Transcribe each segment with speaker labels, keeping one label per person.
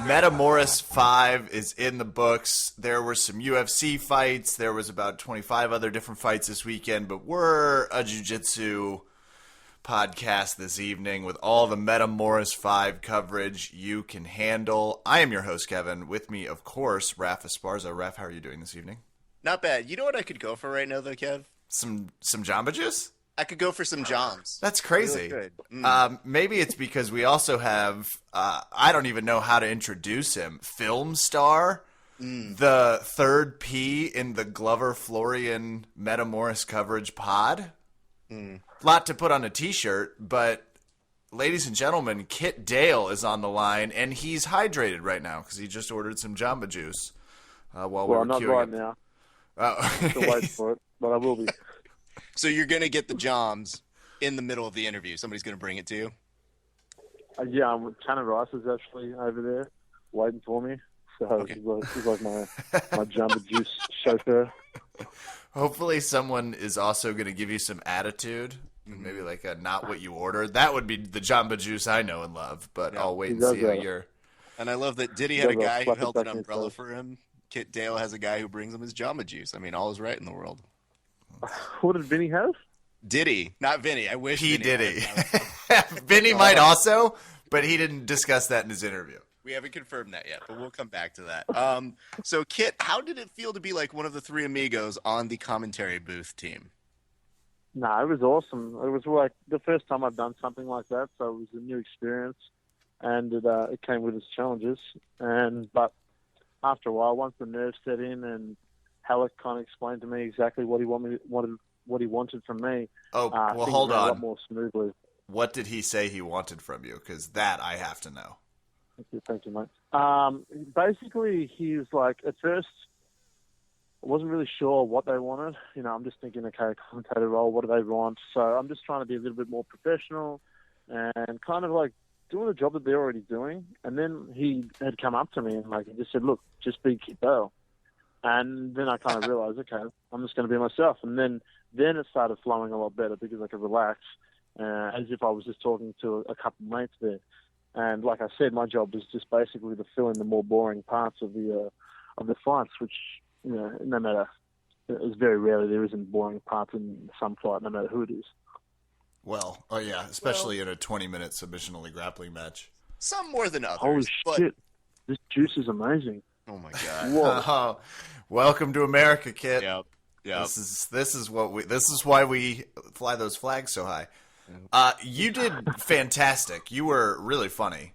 Speaker 1: Metamoris 5 is in the books. There were some UFC fights. There was about 25 other different fights this weekend, but we're a jiu-jitsu podcast this evening with all the Metamoris 5 coverage you can handle. I am your host, Kevin. With me, of course, Raph Esparza. Raph, how are you doing this evening?
Speaker 2: Not bad. You know what I could go for right now, though, Kev?
Speaker 1: Some Jamba Juice?
Speaker 2: I could go for some Joms.
Speaker 1: That's crazy.
Speaker 2: Really
Speaker 1: Maybe it's because we also have, I don't even know how to introduce him, Film Star, the third P in the Glover Florian Metamoris coverage pod. Lot to put on a t-shirt, but ladies and gentlemen, Kit Dale is on the line, and he's hydrated right now because he just ordered some Jamba Juice while we were
Speaker 3: not
Speaker 1: queuing
Speaker 3: right
Speaker 1: up.
Speaker 3: now.
Speaker 1: Oh.
Speaker 3: Still waiting for it, but I will be.
Speaker 2: So you're going to get the Joms in the middle of the interview. Somebody's going to bring it to you?
Speaker 3: Yeah, I'm with Tanner Rice is actually over there waiting for me. So
Speaker 2: Okay.
Speaker 3: he's like my Jamba Juice chauffeur.
Speaker 1: Hopefully someone is also going to give you some attitude, maybe like a not what you ordered. That would be the Jamba Juice I know and love, but I'll wait and see how you're...
Speaker 2: And I love that Diddy had a guy who
Speaker 3: Fluff it
Speaker 2: held an
Speaker 3: back
Speaker 2: umbrella
Speaker 3: inside.
Speaker 2: for him. Kit Dale has a guy who brings him his Jamba Juice. I mean, all is right in the world.
Speaker 3: What did Vinny have?
Speaker 2: Diddy, not Vinny. I wish
Speaker 1: P.
Speaker 2: Vinny
Speaker 1: Diddy.
Speaker 2: had.
Speaker 1: Vinny might also, but he didn't discuss that in his interview.
Speaker 2: We haven't confirmed that yet, but we'll come back to that. So, Kit, how did it feel to be like one of the three amigos on the commentary booth team?
Speaker 3: No, it was awesome. It was like the first time I've done something like that, so it was a new experience, and it came with its challenges. But after a while, once the nerves set in and Halleck kind of explained to me exactly what he wanted from me.
Speaker 1: Oh, well,
Speaker 3: things
Speaker 1: hold
Speaker 3: went a
Speaker 1: on.
Speaker 3: lot more smoothly.
Speaker 1: What did he say he wanted from you? Because that I have to know.
Speaker 3: Thank you, mate. Basically, he was like, at first, I wasn't really sure what they wanted. You know, I'm just thinking, okay, commentator role, what do they want? So I'm just trying to be a little bit more professional and kind of like doing the job that they're already doing. And then he had come up to me and like he just said, look, just be Kit Dale. And then I kind of realized, okay, I'm just going to be myself. And then it started flowing a lot better because I could relax as if I was just talking to a couple of mates there. And like I said, my job was just basically to fill in the more boring parts of the fights, which, you know, no matter, it's very rarely there isn't boring parts in some fight, no matter who it is.
Speaker 1: Well, oh yeah, especially in a 20-minute submission-only grappling match.
Speaker 2: Some more than others.
Speaker 3: Holy
Speaker 2: but...
Speaker 3: shit, this juice is amazing.
Speaker 2: Oh my god.
Speaker 3: Whoa.
Speaker 1: Welcome to America, Kit.
Speaker 2: Yep.
Speaker 1: This is why we fly those flags so high. You did fantastic. You were really funny,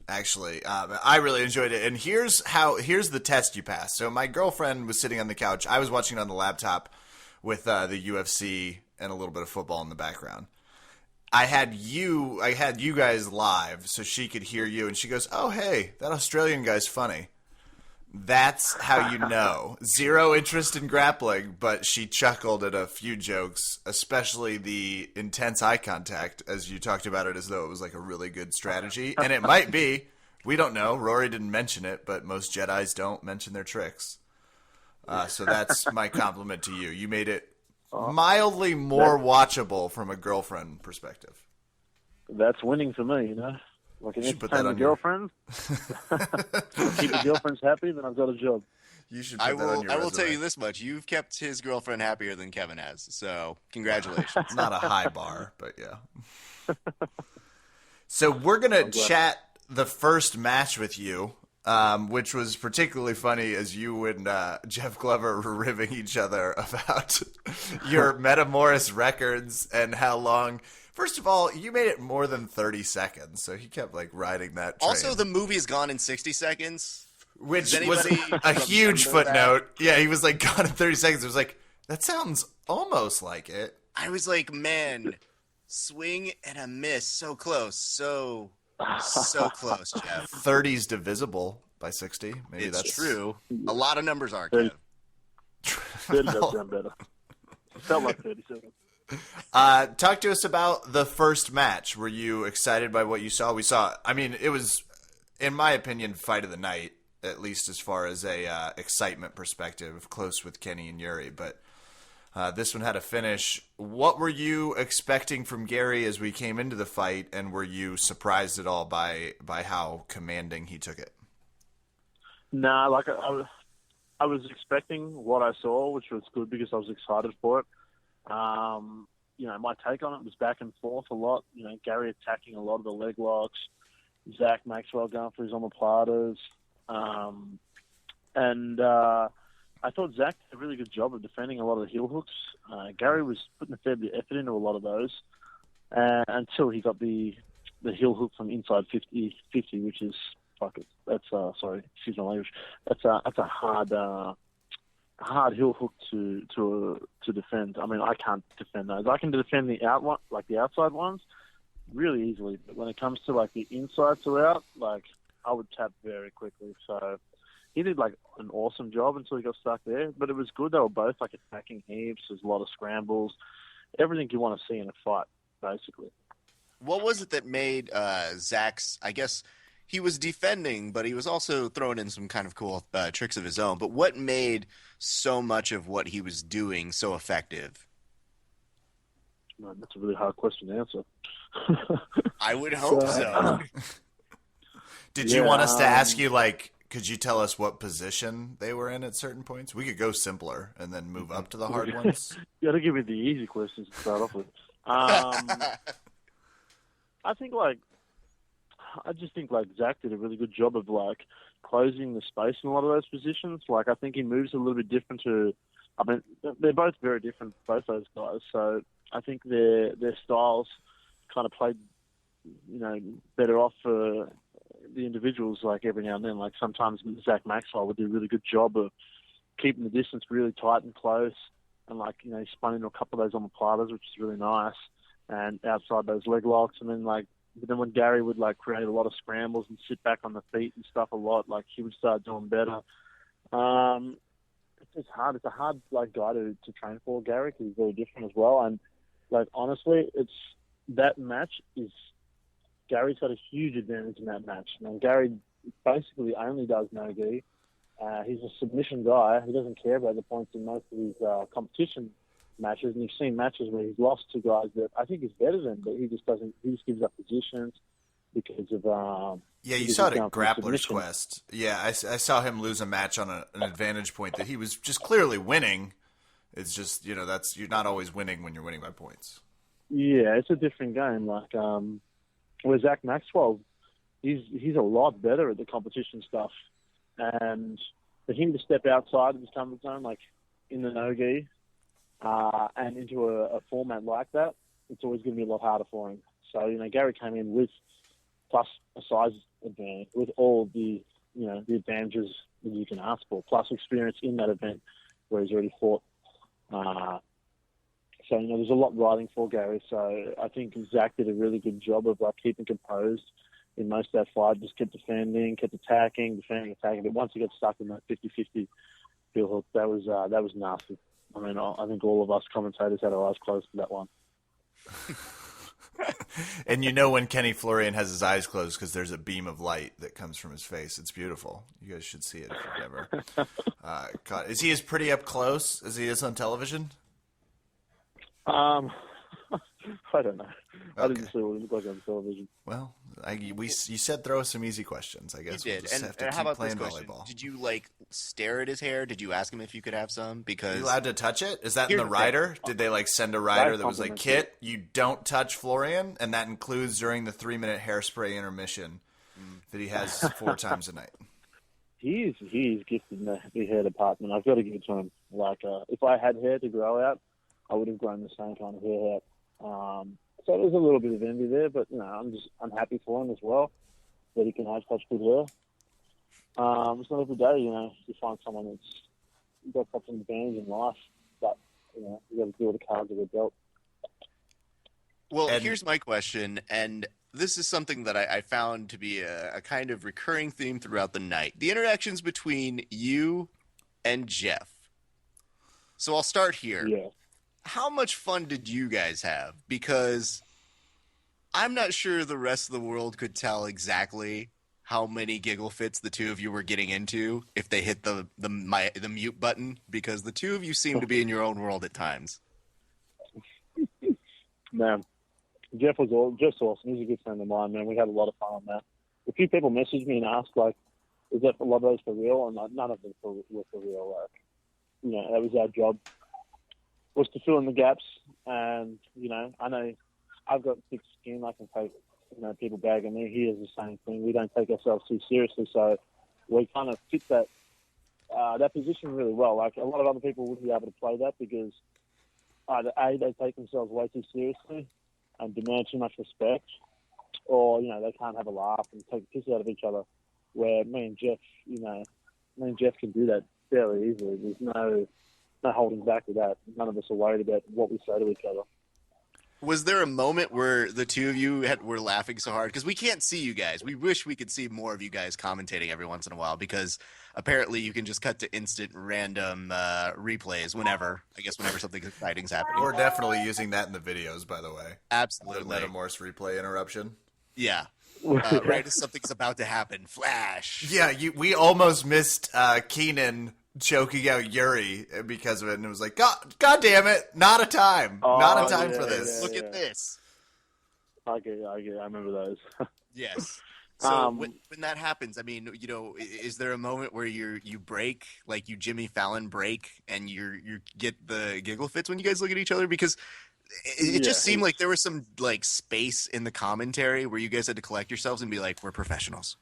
Speaker 1: actually. I really enjoyed it. And here's the test you passed. So my girlfriend was sitting on the couch. I was watching it on the laptop with the UFC and a little bit of football in the background. I had you guys live so she could hear you, and she goes, "Oh, hey, that Australian guy's funny." That's how you know. Zero interest in grappling, but she chuckled at a few jokes, especially the intense eye contact, as you talked about it as though it was like a really good strategy. And it might be. We don't know. Rory didn't mention it, but most Jedis don't mention their tricks. So that's my compliment to you. You made it mildly more watchable from a girlfriend perspective.
Speaker 3: That's winning for me, you know. Like an
Speaker 1: should put that
Speaker 3: entertain
Speaker 1: on
Speaker 3: the girlfriend. Keep the girlfriends happy, then I've got a job.
Speaker 1: You should put that on your
Speaker 2: I will
Speaker 1: resume.
Speaker 2: tell you this much. You've kept his girlfriend happier than Kevin has. So congratulations.
Speaker 1: It's not a high bar, but yeah. So we're going to chat the first match with you, which was particularly funny as you and Jeff Glover were ribbing each other about your Metamoris records and how long. First of all, you made it more than 30 seconds, so he kept like riding that train.
Speaker 2: Also, the movie is gone in 60 seconds.
Speaker 1: Which
Speaker 2: Does
Speaker 1: was
Speaker 2: anybody
Speaker 1: a huge
Speaker 2: remember
Speaker 1: footnote. Yeah, he was like gone in 30 seconds. It was like, that sounds almost like it.
Speaker 2: I was like, man, swing and a miss. So close. So close, Jeff.
Speaker 1: 30's divisible by 60. Maybe
Speaker 2: It's
Speaker 1: that's
Speaker 2: true. A lot of numbers are,
Speaker 3: Thirty.
Speaker 2: Kev.
Speaker 3: 30 does sound better. It felt like 37.
Speaker 1: Talk to us about the first match. Were you excited by what you saw? It was, in my opinion, fight of the night, at least as far as a excitement perspective, close with Kenny and Yuri. But this one had a finish. What were you expecting from Gary as we came into the fight, and were you surprised at all by how commanding he took it?
Speaker 3: Nah, like I was expecting what I saw, which was good because I was excited for it. My take on it was back and forth a lot. Gary attacking a lot of the leg locks, Zach Maxwell going for his omoplatas. I thought Zach did a really good job of defending a lot of the heel hooks. Gary was putting a fair bit of effort into a lot of those until he got the heel hook from inside 50, which is sorry, excuse my language. That's a hard heel hook to defend. I mean, I can't defend those. I can defend the outside ones really easily, but when it comes to like the inside to out, like I would tap very quickly. So he did like an awesome job until he got stuck there, but it was good. They were both like attacking heaps. There's a lot of scrambles, everything you want to see in a fight, basically.
Speaker 2: What was it that made Zach's, I guess he was defending, but he was also throwing in some kind of cool tricks of his own. But what made so much of what he was doing so effective?
Speaker 3: Man, that's a really hard question to answer.
Speaker 2: I would hope so.
Speaker 1: Did you want us to ask you, like, could you tell us what position they were in at certain points? We could go simpler and then move up to the hard ones.
Speaker 3: You got to give me the easy questions to start off with. I just think Zach did a really good job of like closing the space in a lot of those positions. Like I think he moves a little bit different I mean, they're both very different, both those guys. So I think their styles kind of played, better off for the individuals. Like every now and then, like sometimes Zach Maxwell would do a really good job of keeping the distance really tight and close, and he spun into a couple of those omoplatas, which is really nice, and outside those leg locks, and then but then when Gary would create a lot of scrambles and sit back on the feet and stuff a lot, he would start doing better. It's just hard. It's a hard guy to train for, Gary, because he's very different as well. And honestly, that match is Gary's got a huge advantage in that match. Gary basically only does no-gi. He's a submission guy. He doesn't care about the points in most of his competition matches, and you've seen matches where he's lost to guys that I think is better than, but he just doesn't. He just gives up positions because of.
Speaker 1: You saw it at Grappler's Quest. Yeah, I saw him lose a match on an advantage point that he was just clearly winning. It's just you're not always winning when you're winning by points. Yeah,
Speaker 3: it's a different game. Where Zach Maxwell, he's a lot better at the competition stuff, and for him to step outside of his comfort zone, in the no-gi. And into a format like that, it's always going to be a lot harder for him. So, Gary came in with plus a size advantage, with all the, the advantages that you can ask for, plus experience in that event where he's already fought. So, there's a lot riding for Gary. So I think Zach did a really good job of keeping composed in most of that fight, just kept defending, kept attacking, attacking. But once he got stuck in that 50-50 heel hook, that was nasty. I mean, I think all of us commentators had our eyes closed for that one.
Speaker 1: And when Kenny Florian has his eyes closed because there's a beam of light that comes from his face. It's beautiful. You guys should see it if you've never. God, is he as pretty up close as he is on television?
Speaker 3: I don't know.
Speaker 1: Okay.
Speaker 3: I didn't see what he looked like on television.
Speaker 1: Well, you said throw us some easy questions. I guess
Speaker 2: you did.
Speaker 1: We'll just have to
Speaker 2: how
Speaker 1: keep
Speaker 2: about
Speaker 1: playing
Speaker 2: this question?
Speaker 1: volleyball.
Speaker 2: Did you stare at his hair? Did you ask him if you could have some? Because
Speaker 1: are you allowed to touch it? Is that in the rider? Did they send a rider that was Kit, you don't touch Florian, and that includes during the 3-minute hairspray intermission that he has 4 times a night.
Speaker 3: He's gifted in the hair department. I've got to give it to him. If I had hair to grow out, I would have grown the same kind of hair out. So there's a little bit of envy there, but I'm happy for him as well that he can have such good hair. It's not every day, you find someone that's got such an advantage in life, but you got to deal with the cards of their belt.
Speaker 2: Well, here's my question, and this is something that I found to be a kind of recurring theme throughout the night: the interactions between you and Jeff. So I'll start here.
Speaker 3: Yeah.
Speaker 2: How much fun did you guys have? Because I'm not sure the rest of the world could tell exactly how many giggle fits the two of you were getting into if they hit the mute button, because the two of you seem to be in your own world at times.
Speaker 3: Man, Jeff was just awesome. He's a good friend of mine, man. We had a lot of fun on that. A few people messaged me and asked, is that a lot of those for real? And none of them were for real. Like, that was our job, was to fill in the gaps. And, I know I've got thick skin. I can take, people bagging me. He has the same thing. We don't take ourselves too seriously. So we kind of fit that position really well. Like, a lot of other people wouldn't be able to play that because either A, they take themselves way too seriously and demand too much respect, or, they can't have a laugh and take the piss out of each other, where me and Jeff can do that fairly easily. There's no holding back with that. None of us are worried about what we say to each other.
Speaker 2: Was there a moment where the two of you were laughing so hard? Because we can't see you guys. We wish we could see more of you guys commentating every once in a while, because apparently you can just cut to instant random replays whenever something exciting's happening.
Speaker 1: We're definitely using that in the videos, by the way.
Speaker 2: Absolutely.
Speaker 1: The Metamoris replay interruption.
Speaker 2: Yeah. Right as something's about to happen. Flash.
Speaker 1: Yeah, we almost missed Keenan choking out Yuri because of it, and it was like, God damn it, not a time for this.
Speaker 2: Look at this.
Speaker 3: I remember those.
Speaker 2: Yes. So when that happens, I mean, is there a moment where you break, like you Jimmy Fallon break, and you get the giggle fits when you guys look at each other? Because it just seemed like there was some like space in the commentary where you guys had to collect yourselves and be like, we're professionals.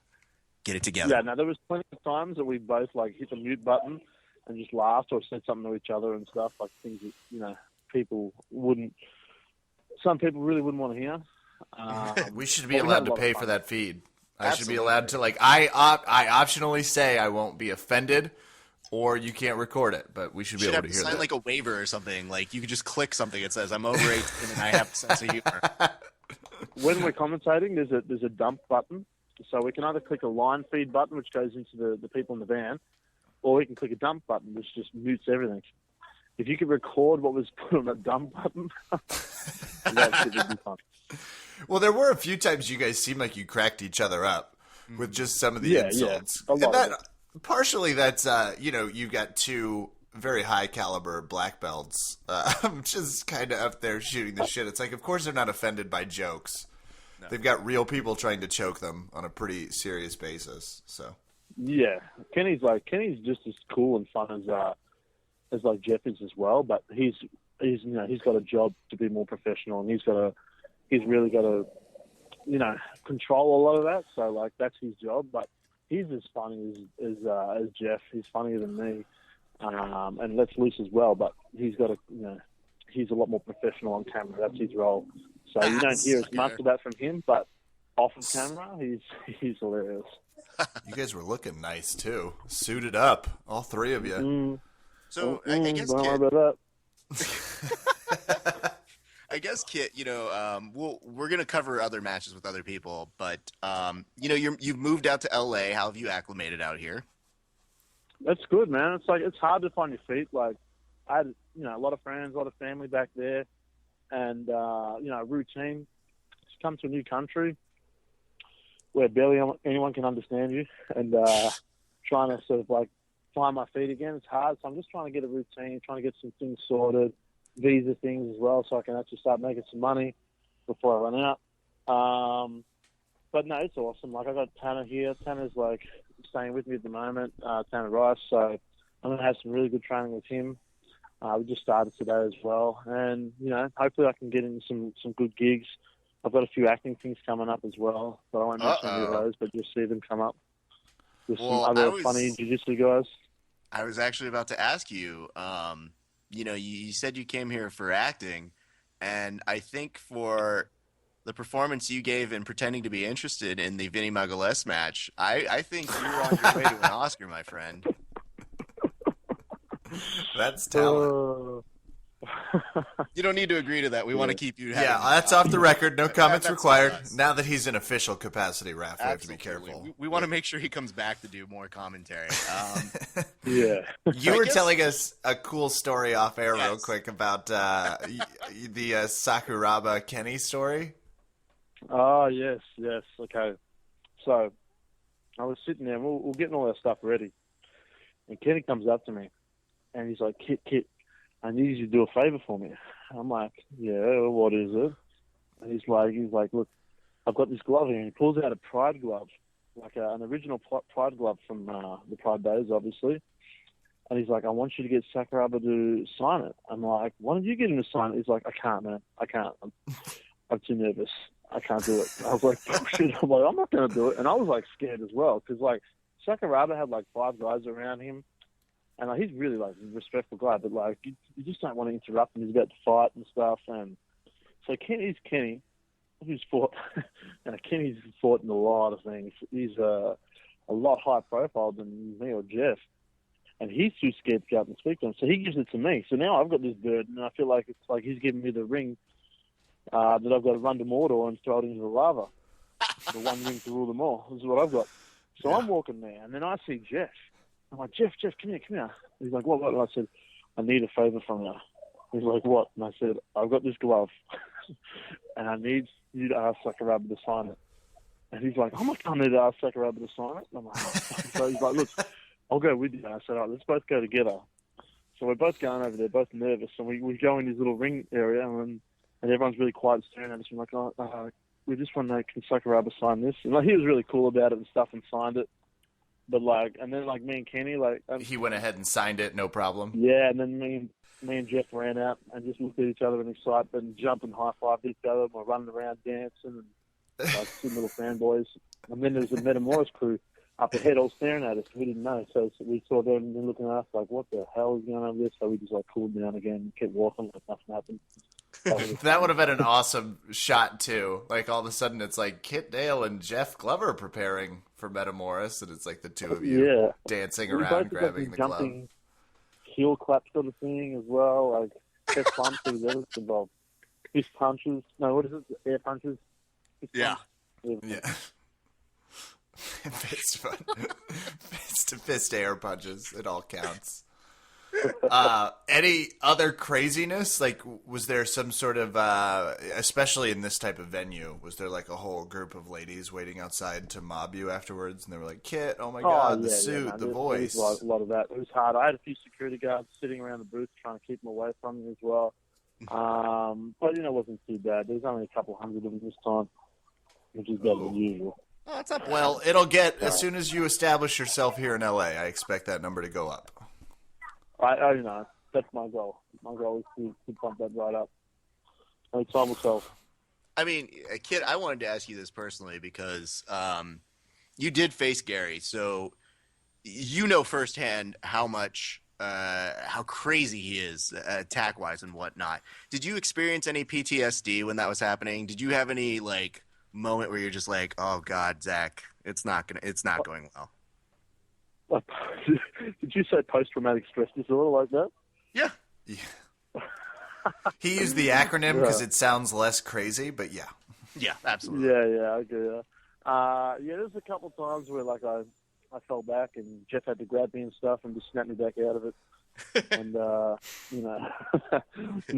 Speaker 2: Get it together.
Speaker 3: Yeah, no, there was plenty of times that we both like hit the mute button and just laughed or said something to each other and stuff, like things that, some people really wouldn't want to hear.
Speaker 1: We should be allowed to pay for that feed. I
Speaker 2: Absolutely.
Speaker 1: should be allowed to, like, I optionally say I won't be offended, or you can't record it, but we should be able to hear
Speaker 2: sign
Speaker 1: that.
Speaker 2: Like a waiver or something. Like you could just click something that says I'm over 18 and I have a sense of humor.
Speaker 3: When we're commentating, there's a dump button. So we can either click a line feed button, which goes into the people in the van, or we can click a dump button, which just mutes everything. If you could record what was put on the dump button, that would be fun.
Speaker 1: Well, there were a few times you guys seemed like you cracked each other up with just some of the insults.
Speaker 3: A lot
Speaker 1: and that,
Speaker 3: of it.
Speaker 1: partially that's, you've got two very high caliber black belts, just kind of up there shooting the shit. It's like, of course they're not offended by jokes. No. They've got real people trying to choke them on a pretty serious basis. So
Speaker 3: yeah, Kenny's just as cool and fun as like Jeff is as well. But he's got a job to be more professional, and he's really got to control a lot of that. So like that's his job. But he's as funny as Jeff. He's funnier than me, and lets loose as well. But he's got he's a lot more professional on camera. That's his role. So you don't hear as much of that from him, but off of camera, he's hilarious.
Speaker 1: You guys were looking nice too, suited up, all three of you.
Speaker 2: So I guess
Speaker 3: don't worry about
Speaker 2: that. I guess, Kit, we're gonna cover other matches with other people, but you've moved out to LA. How have you acclimated out here?
Speaker 3: That's good, man. It's hard to find your feet. Like I had a lot of friends, a lot of family back there. And, routine. Just come to a new country where barely anyone can understand you, and trying to sort of like find my feet again. It's hard. So I'm just trying to get a routine, trying to get some things sorted, visa things as well, so I can actually start making some money before I run out. But no, it's awesome. Like I got Tanner here. Tanner's like staying with me at the moment, Tanner Rice. So I'm going to have some really good training with him. We just started today as well, and hopefully I can get in some good gigs. I've got a few acting things coming up as well, but I won't mention any of those. But you'll see them come up with some other funny jiu-jitsu guys.
Speaker 2: I was actually about to ask you. You said you came here for acting, and I think for the performance you gave in pretending to be interested in the Vinny Magalhaes match, I think you're on your way to an Oscar, my friend.
Speaker 1: That's talent.
Speaker 2: You don't need to agree to that. We want to keep you.
Speaker 1: Yeah, that's off the record. No comments required. Now that he's in official capacity, Raph, we have to be careful.
Speaker 2: We want to make sure he comes back to do more commentary.
Speaker 3: Yeah.
Speaker 1: You were telling us a cool story off air real quick about the Sakuraba Kenny story.
Speaker 3: Oh, yes. Okay. So I was sitting there, and we're getting all our stuff ready. And Kenny comes up to me, and he's like, Kit, I need you to do a favor for me. I'm like, yeah, what is it? And he's like, look, I've got this glove here. And he pulls out a Pride glove. like an original Pride glove from the Pride days, obviously. And he's like, I want you to get Sakuraba to sign it. I'm like, why don't you get him to sign it? He's like, I can't, man. I can't. I'm too nervous. I can't do it. I was like, bullshit. I'm like, I'm not going to do it. And I was like scared as well because like Sakuraba had like 5 guys around him. And like, he's really like a respectful guy, but like you just don't want to interrupt him. He's about to fight and stuff. And so Kenny's Kenny, who's fought. Kenny's fought in a lot of things. He's a lot higher profile than me or Jeff. And he's too scared to go up and speak to him. So he gives it to me. So now I've got this bird, and I feel like it's like he's giving me the ring that I've got to run to Mordor and throw it into the lava. The one ring to rule them all. This is what I've got. So I'm walking there, and then I see Jeff. I'm like, Jeff, come here. He's like, what? And I said, I need a favor from you. He's like, what? And I said, I've got this glove, and I need you to ask Sakuraba to sign it. And he's like, I'm not going to need to ask Sakuraba to sign it. And I'm like, so he's like, look, I'll go with you. And I said, all right, let's both go together. So we're both going over there, both nervous. And we go in this little ring area, and everyone's really quiet staring at us. I'm like, we just want to know, can Sakuraba sign this? And like, he was really cool about it and stuff and signed it. But like, and then like me and Kenny, like...
Speaker 1: he went ahead and signed it, no problem.
Speaker 3: Yeah, and then me and Jeff ran out and just looked at each other in excitement and jumped and high-fived each other. We're running around dancing and like 2 little fanboys. And then there's a Metamoris crew up ahead all staring at us. We didn't know. So we saw them looking at us like, what the hell is going on with this? So we just like cooled down again and kept walking like nothing happened.
Speaker 1: That would have been an awesome shot too. Like all of a sudden it's like Kit Dale and Jeff Glover preparing for Metamoris, and it's like the two of you dancing around grabbing the glove.
Speaker 3: Heel clap sort of thing as well, like chest bumps, there was everything involved. Fist punches. No, what is it? Air punches?
Speaker 2: Yeah.
Speaker 1: Fist to fist air punches. It all counts. Any other craziness? Like, was there some sort of, especially in this type of venue, was there like a whole group of ladies waiting outside to mob you afterwards? And they were like, Kit, oh my God, the suit, the voice.
Speaker 3: There was a lot of that. It was hard. I had a few security guards sitting around the booth trying to keep them away from me as well. But, it wasn't too bad. There was only a couple hundred of them this time, which is better than usual.
Speaker 2: Oh, that's not bad.
Speaker 1: Well, it'll get, as soon as you establish yourself here in LA, I expect that number to go up.
Speaker 3: I know. That's my goal. My goal is to pump that right up. Only time will tell.
Speaker 2: I mean, Kit, I wanted to ask you this personally because you did face Gary, so you know firsthand how crazy he is attack-wise and whatnot. Did you experience any PTSD when that was happening? Did you have any like moment where you're just like, oh God, Zach, it's not going well?
Speaker 3: Did you say post-traumatic stress disorder like that?
Speaker 2: Yeah.
Speaker 1: He used the acronym because it sounds less crazy, but yeah.
Speaker 2: Yeah, absolutely.
Speaker 3: Yeah, okay. There's a couple times where like I fell back and Jeff had to grab me and stuff and just snap me back out of it. And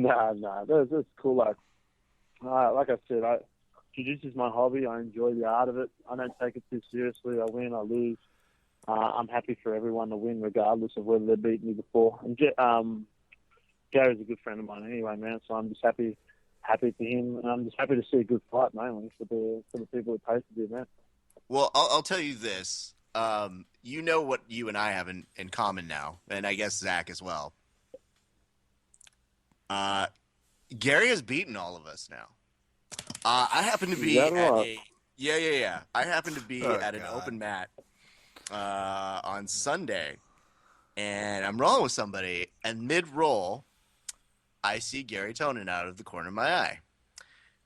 Speaker 3: that's cool. Like I said, jiu-jitsu is my hobby. I enjoy the art of it. I don't take it too seriously. I win, I lose. I'm happy for everyone to win, regardless of whether they've beaten me before. And Gary's a good friend of mine anyway, man. So I'm just happy for him, and I'm just happy to see a good fight, mainly for the people who paid to the event.
Speaker 2: Well, I'll tell you this. You know what you and I have in common now, and I guess Zach as well. Gary has beaten all of us now. I happen to be at I happen to be at an open mat on Sunday, and I'm rolling with somebody, and mid-roll, I see Gary Tonin out of the corner of my eye.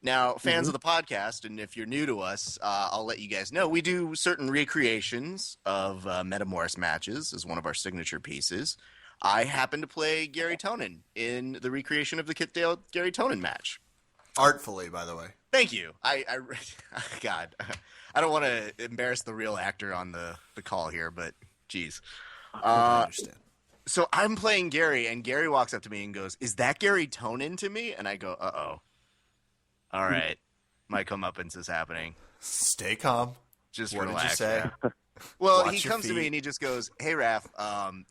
Speaker 2: Now, fans of the podcast, and if you're new to us, I'll let you guys know, we do certain recreations of Metamoris matches as one of our signature pieces. I happen to play Gary Tonin in the recreation of the Kit Dale Gary Tonin match.
Speaker 1: Artfully, by the way.
Speaker 2: Thank you. God, I don't want to embarrass the real actor on the call here, but geez.
Speaker 1: I understand.
Speaker 2: So I'm playing Gary, and Gary walks up to me and goes, "Is that Gary Tonin to me?" And I go, "Uh-oh. All right. My comeuppance is happening.
Speaker 1: Stay calm.
Speaker 2: Just
Speaker 1: what
Speaker 2: relax."
Speaker 1: Did you say?
Speaker 2: Well,
Speaker 1: Watch
Speaker 2: he
Speaker 1: your
Speaker 2: comes to
Speaker 1: feet.
Speaker 2: me and he just goes, "Hey, Raph,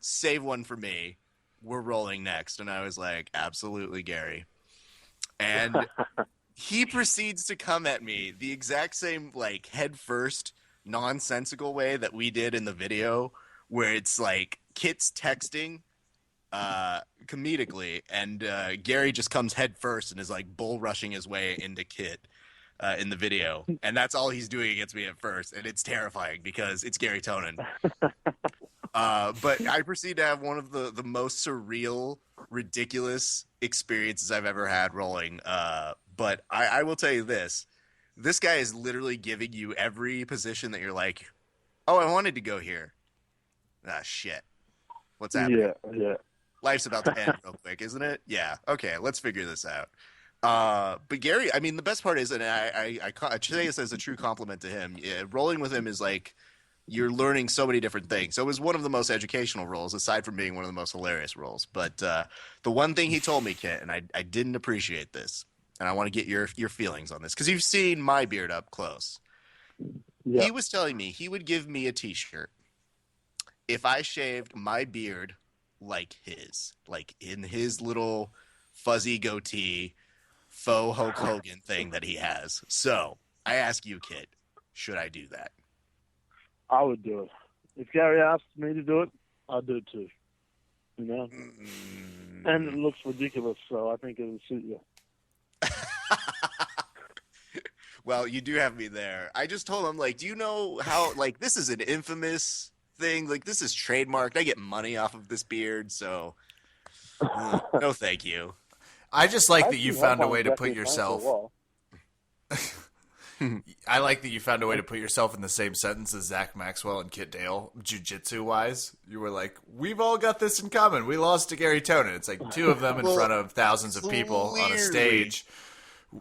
Speaker 2: save one for me. We're rolling next." And I was like, "Absolutely, Gary." And he proceeds to come at me the exact same, like, head first, nonsensical way that we did in the video, where it's like Kit's texting comedically, and Gary just comes head first and is like bull rushing his way into Kit in the video, and that's all he's doing against me at first, and it's terrifying because it's Gary Tonin. But I proceed to have one of the most surreal, ridiculous experiences I've ever had rolling. But I will tell you this. This guy is literally giving you every position that you're like, oh, I wanted to go here. Ah, shit. What's happening?
Speaker 3: Yeah.
Speaker 2: Life's about to end real quick, isn't it? Yeah. Okay, let's figure this out. But Gary, I mean, the best part is, and I say this as a true compliment to him, rolling with him is like, you're learning so many different things. So it was one of the most educational roles, aside from being one of the most hilarious roles. But the one thing he told me, Kit, and I didn't appreciate this, and I want to get your feelings on this, because you've seen my beard up close.
Speaker 3: Yeah.
Speaker 2: He was telling me he would give me a T-shirt if I shaved my beard like his, like in his little fuzzy goatee, faux Hulk Hogan thing that he has. So I ask you, Kit, should I do that?
Speaker 3: I would do it. If Gary asked me to do it, I'd do it too. You know? And it looks ridiculous, so I think it would suit you.
Speaker 2: Well, you do have me there. I just told him, like, do you know how, like, this is an infamous thing? Like, this is trademarked. I get money off of this beard, so no thank you.
Speaker 1: I just like that you
Speaker 3: actually
Speaker 1: found
Speaker 3: had
Speaker 1: a
Speaker 3: one
Speaker 1: way to
Speaker 3: exactly
Speaker 1: put
Speaker 3: the same for a
Speaker 1: yourself.
Speaker 3: while.
Speaker 1: I like that you found a way to put yourself in the same sentence as Zach Maxwell and Kit Dale, jiu-jitsu wise. You were like, we've all got this in common. We lost to Gary Tonin. It's like two of them in front of thousands of people on a stage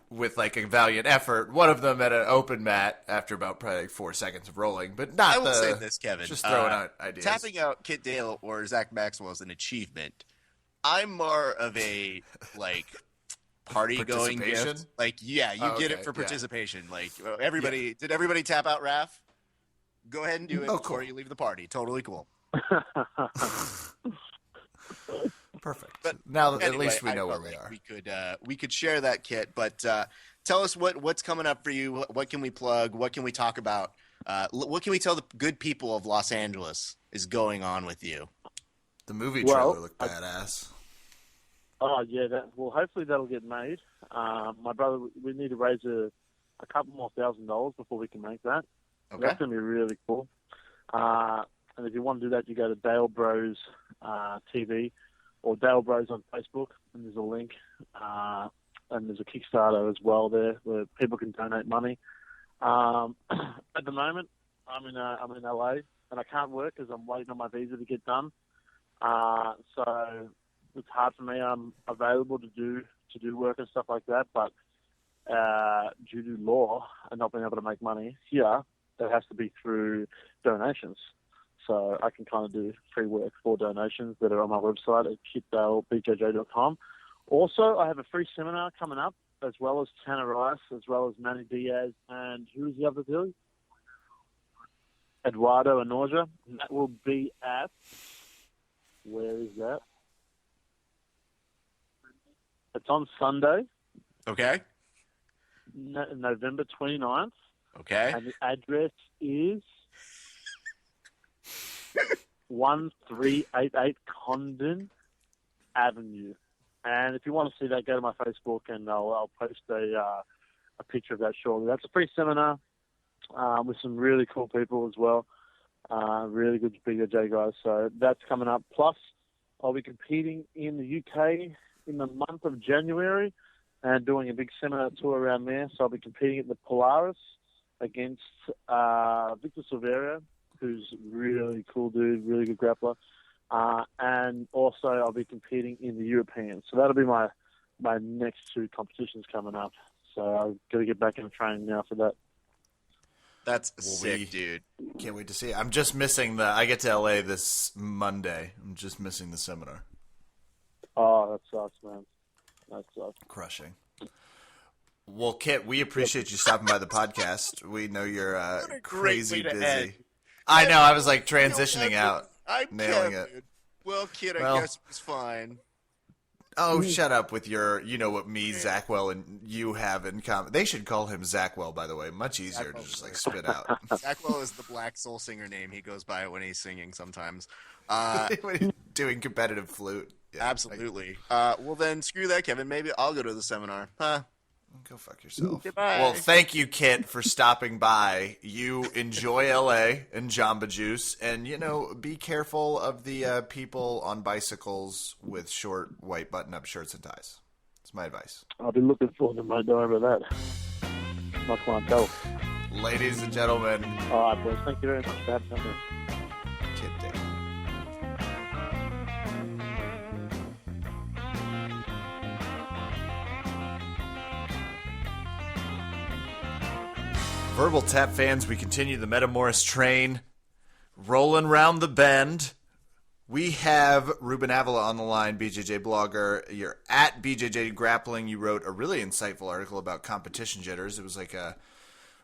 Speaker 1: with like a valiant effort. One of them at an open mat after about probably like 4 seconds of rolling, but not
Speaker 2: I will say this, Kevin.
Speaker 1: just throwing out ideas.
Speaker 2: Tapping out Kit Dale or Zach Maxwell is an achievement. I'm more of a, like, party going
Speaker 1: Participation?
Speaker 2: gift. Like, yeah, you get it for participation. Like, everybody, did everybody tap out Raph? Go ahead and do it before you leave the party. Totally cool.
Speaker 1: Perfect.
Speaker 2: But
Speaker 1: now
Speaker 2: anyway,
Speaker 1: at least we
Speaker 2: I
Speaker 1: know where
Speaker 2: felt
Speaker 1: we
Speaker 2: like
Speaker 1: are.
Speaker 2: we could share that, Kit. But tell us what's coming up for you. What can we plug? What can we talk about? What can we tell the good people of Los Angeles is going on with you?
Speaker 1: The movie
Speaker 3: Well,
Speaker 1: trailer looked badass.
Speaker 3: Oh, yeah. Hopefully that'll get made. My brother, we need to raise a couple more $1,000 before we can make that.
Speaker 2: Okay.
Speaker 3: That's going to be really cool. And if you want to do that, you go to Dale Bros TV or Dale Bros on Facebook, and there's a link. And there's a Kickstarter as well there where people can donate money. At the moment, I'm in LA, and I can't work because I'm waiting on my visa to get done. So it's hard for me. I'm available to do work and stuff like that, but due to law and not being able to make money here, it has to be through donations. So I can kind of do free work for donations that are on my website at kitdalebjj.com. Also, I have a free seminar coming up, as well as Tanner Rice, as well as Manny Diaz, and who's the other two? Eduardo Anorja. And that will be at, where is that? It's on Sunday,
Speaker 2: Okay.
Speaker 3: November 29th,
Speaker 2: Okay.
Speaker 3: and the address is 1388 Condon Avenue. And if you want to see that, go to my Facebook, and I'll post a picture of that shortly. That's a free seminar with some really cool people as well, really good BJJ guys. So that's coming up. Plus, I'll be competing in the UK in the month of January and doing a big seminar tour around there. So I'll be competing at the Polaris against Victor Silverio, who's really cool dude, really good grappler. And also I'll be competing in the Europeans. So that'll be my next two competitions coming up. So I've got to get back into training now for that.
Speaker 2: That's sick, dude.
Speaker 1: Can't wait to see it. I'm just missing I get to LA this Monday. I'm just missing the seminar.
Speaker 3: Oh, that sucks, man. That sucks.
Speaker 1: Crushing. Well, Kit, we appreciate you stopping by the podcast. We know you're crazy
Speaker 2: way to
Speaker 1: busy.
Speaker 2: end.
Speaker 1: I know. I was like transitioning out.
Speaker 2: I'm
Speaker 1: Nailing
Speaker 2: Kevin.
Speaker 1: it.
Speaker 2: Well, Kid, I
Speaker 1: Well,
Speaker 2: guess it was fine.
Speaker 1: Oh, shut up with your, you know what me, Zackwell, and you have in common. They should call him Zackwell, by the way. Much easier to just like spit out.
Speaker 2: Zackwell is the black soul singer name he goes by when he's singing sometimes.
Speaker 1: When he's doing competitive flute. Yeah,
Speaker 2: Absolutely. Well, then screw that, Kevin. Maybe I'll go to the seminar. Huh?
Speaker 1: Go fuck yourself.
Speaker 2: Goodbye.
Speaker 1: Well, thank you, Kit, for stopping by. You enjoy LA and Jamba Juice, and, you know, be careful of the people on bicycles with short white button-up shirts and ties. That's my advice.
Speaker 3: I'll be looking forward to my door over that. My clientele.
Speaker 1: Ladies and gentlemen,
Speaker 3: All right, boys. Thank you very much for having me.
Speaker 1: Kit Day. Verbal Tap fans, we continue the Metamoris train, rolling round the bend. We have Ruben Avila on the line, BJJ blogger. You're at BJJ Grappling. You wrote a really insightful article about competition jitters. It was like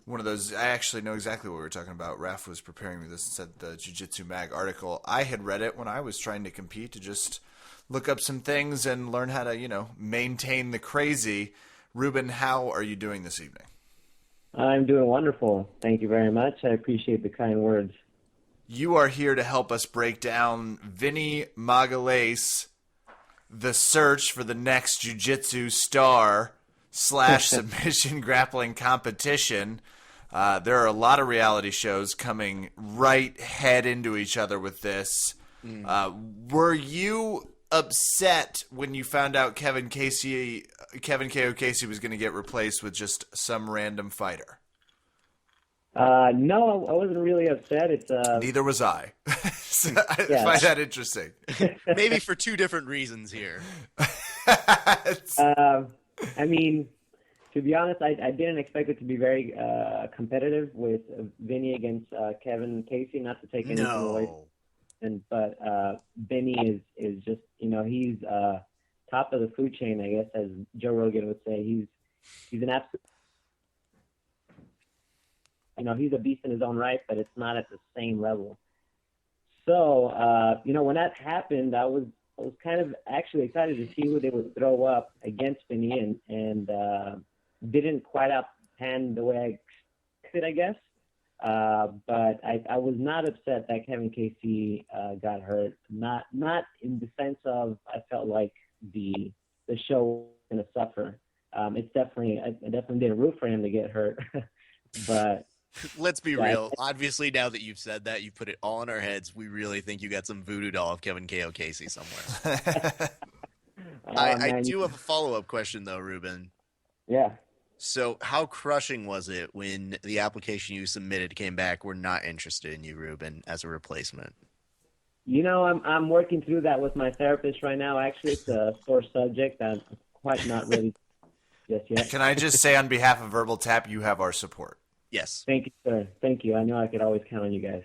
Speaker 1: one of those. I actually know exactly what we were talking about. Raf was preparing me this and said the Jiu-Jitsu Mag article. I had read it when I was trying to compete to just look up some things and learn how to, you know, maintain the crazy. Ruben, how are you doing this evening?
Speaker 4: I'm doing wonderful. Thank you very much. I appreciate the kind words.
Speaker 1: You are here to help us break down Vinny Magalhaes, the search for the next jiu-jitsu star / submission grappling competition. There are a lot of reality shows coming right head into each other with this. Were you upset when you found out Kevin K.O. Casey was going to get replaced with just some random fighter?
Speaker 4: No, I wasn't really upset. It's
Speaker 1: Neither was I. So I find that interesting.
Speaker 2: Maybe for two different reasons here.
Speaker 4: I mean, to be honest, I didn't expect it to be very competitive with Vinny against Kevin Casey. Not to take anything away, but Vinny is just, you know, he's top of the food chain, I guess, as Joe Rogan would say. He's an absolute. You know, he's a beast in his own right, but it's not at the same level. So, you know, when that happened, I was kind of actually excited to see who they would throw up against Vinny, and didn't quite outpan the way I expected, I guess. But I was not upset that Kevin Casey got hurt. Not in the sense of I felt like the show was going to suffer. It's definitely I definitely didn't root for him to get hurt, but.
Speaker 2: Let's be real. Obviously, now that you've said that, you've put it all in our heads. We really think you got some voodoo doll of Kevin K.O. Casey somewhere. I do have a follow-up question, though, Ruben.
Speaker 4: Yeah.
Speaker 2: So how crushing was it when the application you submitted came back, we're not interested in you, Ruben, as a replacement?
Speaker 4: You know, I'm working through that with my therapist right now. Actually, it's a sore subject. I'm quite not ready just yet.
Speaker 1: Can I just say on behalf of Verbal Tap, you have our support.
Speaker 2: Yes.
Speaker 4: Thank you, sir. Thank you. I know I could always count on you guys.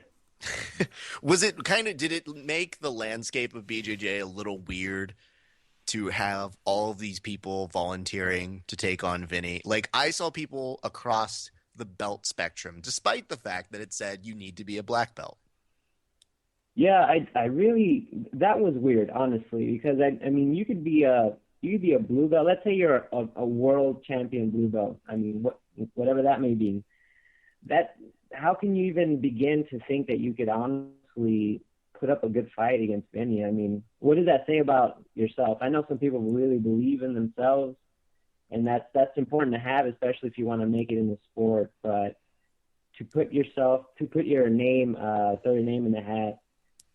Speaker 2: Did it make the landscape of BJJ a little weird to have all of these people volunteering to take on Vinny? Like, I saw people across the belt spectrum, despite the fact that it said you need to be a black belt.
Speaker 4: Yeah, I really, that was weird, honestly, because I mean, you could be a blue belt. Let's say you're a world champion blue belt. I mean, whatever that may be. How can you even begin to think that you could honestly put up a good fight against Vinny? I mean, what does that say about yourself? I know some people really believe in themselves, and that's important to have, especially if you want to make it in the sport. But to put your name, throw your name in the hat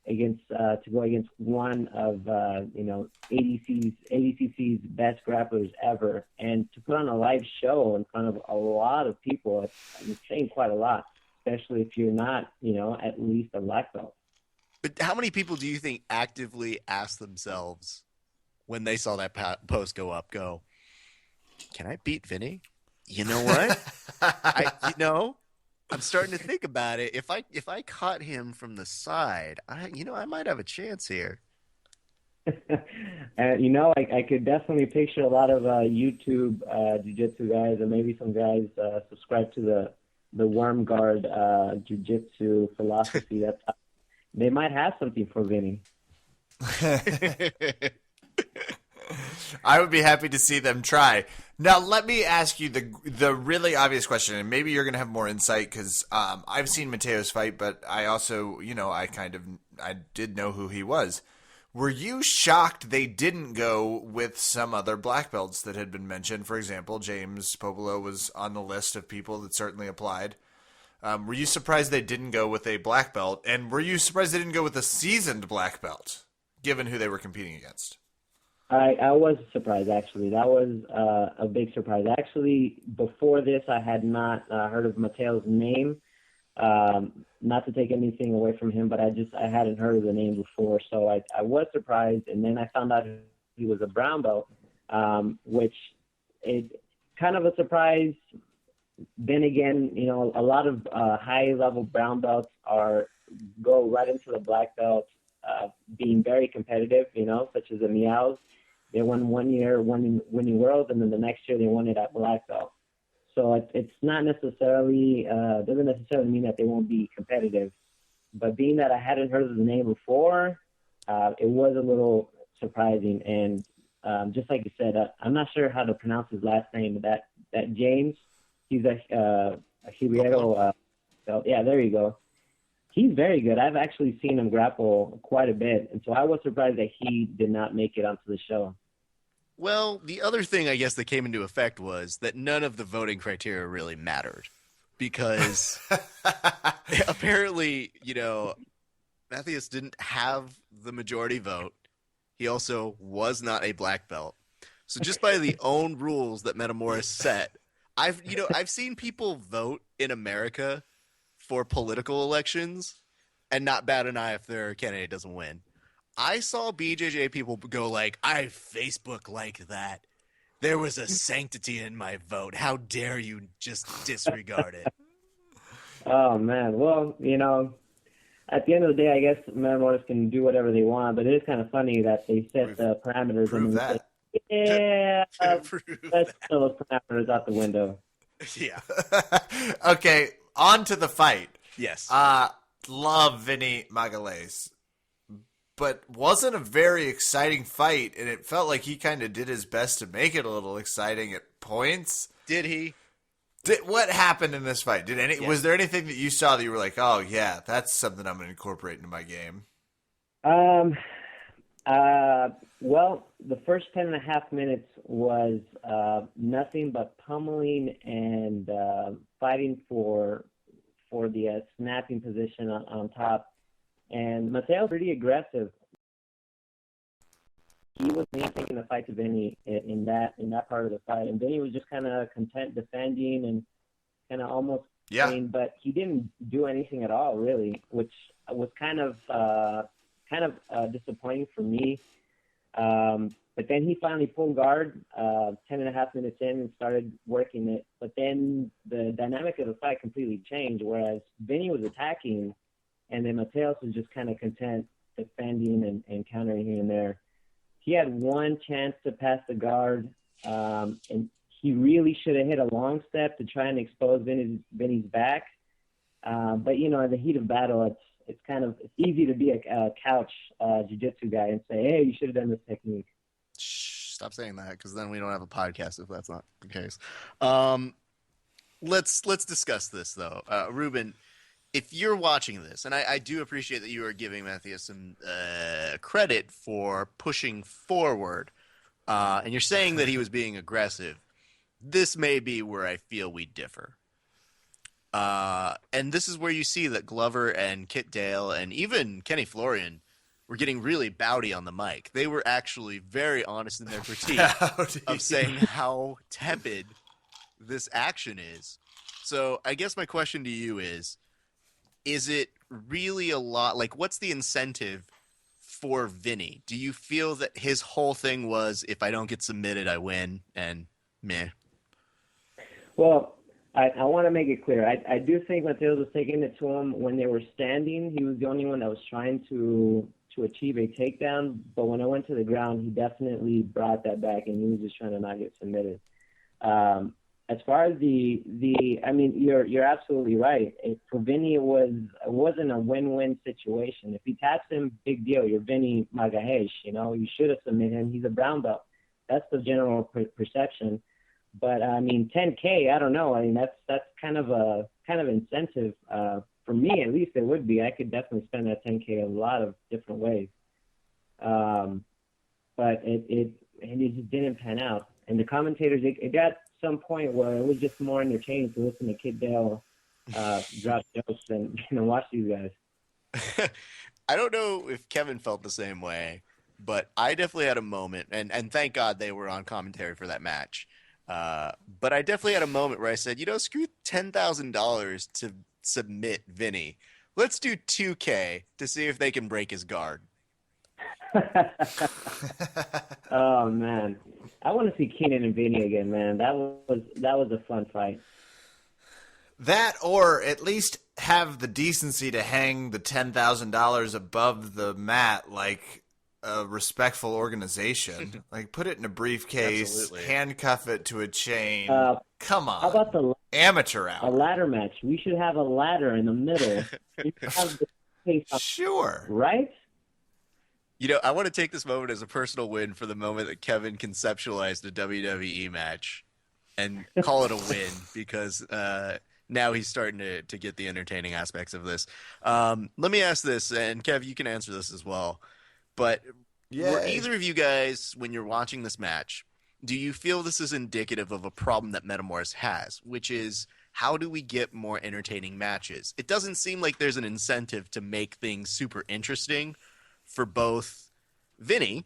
Speaker 4: against to go against one of ADCC's best grapplers ever, and to put on a live show in front of a lot of people, it's saying quite a lot, especially if you're not, you know, at least a black belt.
Speaker 2: But how many people do you think actively asked themselves when they saw that post go up, can I beat Vinny? You know what? I'm starting to think about it. If I caught him from the side, I might have a chance here.
Speaker 4: You know, I could definitely picture a lot of YouTube jiu-jitsu guys, and maybe some guys subscribe to the worm guard jiu-jitsu philosophy. They might have something for Vinny.
Speaker 1: I would be happy to see them try. Now, let me ask you the really obvious question, and maybe you're going to have more insight because I've seen Mateo's fight, but I also, I did know who he was. Were you shocked they didn't go with some other black belts that had been mentioned? For example, James Popolo was on the list of people that certainly applied. Were you surprised they didn't go with a black belt? And were you surprised they didn't go with a seasoned black belt, given who they were competing against?
Speaker 4: I was surprised, actually. That was a big surprise. Actually, before this, I had not heard of Mateo's name. Not to take anything away from him, but I hadn't heard of the name before, so I was surprised. And then I found out he was a brown belt, which is kind of a surprise. Then again, a lot of high-level brown belts go right into the black belt, being very competitive, such as the Meows. They won 1 year winning Worlds, and then the next year they won it at black belt. So it's not necessarily doesn't necessarily mean that they won't be competitive. But being that I hadn't heard of the name before, it was a little surprising. And just like you said, I'm not sure how to pronounce his last name. That James, he's a Ribeiro. Yeah, there you go. He's very good. I've actually seen him grapple quite a bit, and so I was surprised that he did not make it onto the show.
Speaker 2: Well, the other thing I guess that came into effect was that none of the voting criteria really mattered because apparently, Matthias didn't have the majority vote. He also was not a black belt. So just by the own rules that Metamoris set, I've seen people vote in America for political elections and not bat an eye if their candidate doesn't win. I saw BJJ people go like, I Facebook like that. There was a sanctity in my vote. How dare you just disregard it?
Speaker 4: Oh, man. Well, at the end of the day, I guess Metamoris can do whatever they want, but it is kind of funny that they set the parameters.
Speaker 1: Prove that.
Speaker 4: Let's throw those parameters out the window.
Speaker 2: Yeah.
Speaker 1: Okay, on to the fight.
Speaker 2: Yes.
Speaker 1: Love Vinny Magalhães. But wasn't a very exciting fight, and it felt like he kind of did his best to make it a little exciting at points.
Speaker 2: Did he?
Speaker 1: What happened in this fight?
Speaker 2: Yeah.
Speaker 1: Was there anything that you saw that you were like, oh yeah, that's something I'm going to incorporate into my game?
Speaker 4: Well, the first 10.5 minutes was nothing but pummeling and fighting for the snapping position on top. And Mateo was pretty aggressive. He was taking the fight to Vinny in that part of the fight, and Vinny was just kind of content defending and kind of almost playing, but he didn't do anything at all really, which was kind of disappointing for me. But then he finally pulled guard 10.5 minutes in and started working it. But then the dynamic of the fight completely changed, whereas Vinny was attacking, and then Mateos was just kind of content defending and countering here and there. He had one chance to pass the guard, and he really should have hit a long step to try and expose Vinny's back. But, in the heat of battle, it's easy to be a couch jiu-jitsu guy and say, hey, you should have done this technique.
Speaker 2: Shh, stop saying that, because then we don't have a podcast if that's not the case. Let's discuss this, though. Ruben, if you're watching this, and I do appreciate that you are giving Matthias some credit for pushing forward, and you're saying that he was being aggressive, this may be where I feel we differ. And this is where you see that Glover and Kit Dale and even Kenny Florian were getting really bowdy on the mic. They were actually very honest in their critique of saying how tepid this action is. So I guess my question to you is it really a lot? Like, what's the incentive for Vinny? Do you feel that his whole thing was, if I don't get submitted, I win, and meh?
Speaker 4: Well, I want to make it clear. I do think Mateos was taking it to him when they were standing. He was the only one that was trying to achieve a takedown. But when I went to the ground, he definitely brought that back, and he was just trying to not get submitted. As far as I mean, you're absolutely right. For Vinny, it wasn't a win-win situation. If he taps him, big deal. You're Vinny Magalhães, you should have submitted him. He's a brown belt. that's the general perception. But I mean, 10K, I don't know. I mean, that's kind of incentive. For me, at least, it would be. I could definitely spend that 10K a lot of different ways. But it just didn't pan out. And the commentators, it got some point where it was just more entertaining to listen to Kid Dale drop jokes than watch these guys.
Speaker 2: I don't know if Kevin felt the same way, but I definitely had a moment, and thank God they were on commentary for that match. But I definitely had a moment where I said, screw $10,000 to submit Vinny. Let's do 2K to see if they can break his guard.
Speaker 4: Oh man, I want to see Keenan and Vinny again, man. That was a fun fight.
Speaker 1: That, or at least have the decency to hang the $10,000 above the mat like a respectful organization. Like, put it in a briefcase,
Speaker 2: Absolutely.
Speaker 1: handcuff it to a chain. Come on.
Speaker 4: How about the
Speaker 1: amateur hour?
Speaker 4: A ladder match. We should have a ladder in the middle. We should have the case up,
Speaker 1: Sure.
Speaker 4: right?
Speaker 2: I want to take this moment as a personal win for the moment that Kevin conceptualized a WWE match and call it a win because now he's starting to get the entertaining aspects of this. Let me ask this, and Kev, you can answer this as well. But were either of you guys, when you're watching this match, do you feel this is indicative of a problem that Metamoris has, which is how do we get more entertaining matches? It doesn't seem like there's an incentive to make things super interesting for both Vinny,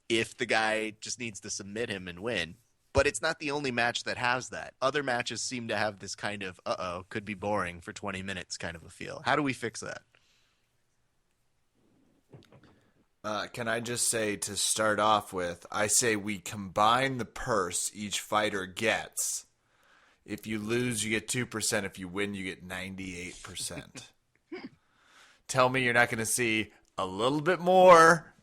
Speaker 2: if the guy just needs to submit him and win. But it's not the only match that has that. Other matches seem to have this kind of, could be boring for 20 minutes kind of a feel. How do we fix that?
Speaker 1: Can I just say, to start off with, I say we combine the purse each fighter gets. If you lose, you get 2%. If you win, you get 98%. Tell me you're not going to see a little bit more,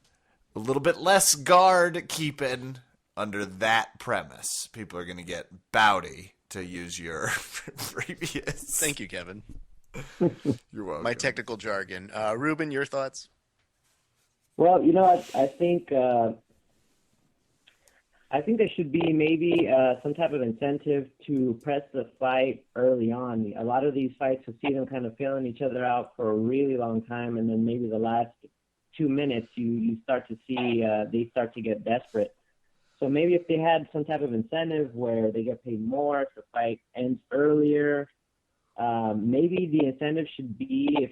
Speaker 1: a little bit less guard keeping under that premise. People are going to get bowdy, to use your previous.
Speaker 2: Thank you, Kevin.
Speaker 1: You're welcome.
Speaker 2: My technical jargon. Ruben, your thoughts?
Speaker 4: Well, I think there should be maybe some type of incentive to press the fight early on. A lot of these fights, you'll see them kind of feeling each other out for a really long time, and then maybe the last 2 minutes you start to see they start to get desperate. So maybe if they had some type of incentive where they get paid more, if the fight ends earlier, maybe the incentive should be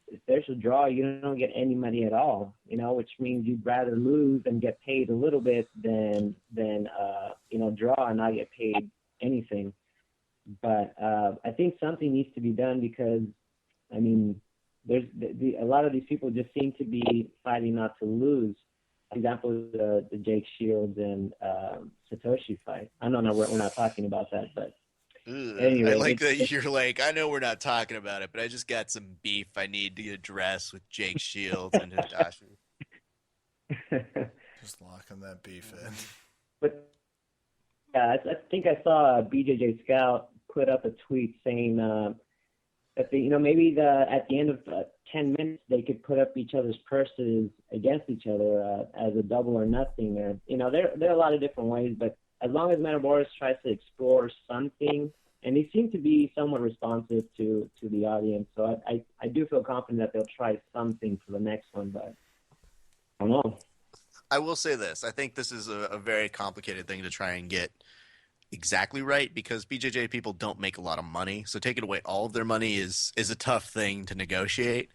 Speaker 4: if there's a draw, you don't get any money at all, which means you'd rather lose and get paid a little bit than draw and not get paid anything. But I think something needs to be done because, I mean, there's a lot of these people just seem to be fighting not to lose. For example, the Jake Shields and Satoshi fight. I don't know, we're not talking about that, but anyway,
Speaker 2: I like that you're like, I know we're not talking about it, but I just got some beef I need to address with Jake Shields and Hitachi.
Speaker 1: Just locking that beef in.
Speaker 4: But yeah, I think I saw BJJ Scout put up a tweet saying that maybe at the end of 10 minutes they could put up each other's purses against each other as a double or nothing. Or there are a lot of different ways, but as long as Metamoris tries to explore something, and they seem to be somewhat responsive to the audience, so I do feel confident that they'll try something for the next one, but I don't know.
Speaker 2: I will say this. I think this is a very complicated thing to try and get exactly right because BJJ people don't make a lot of money, so taking away all of their money is a tough thing to negotiate.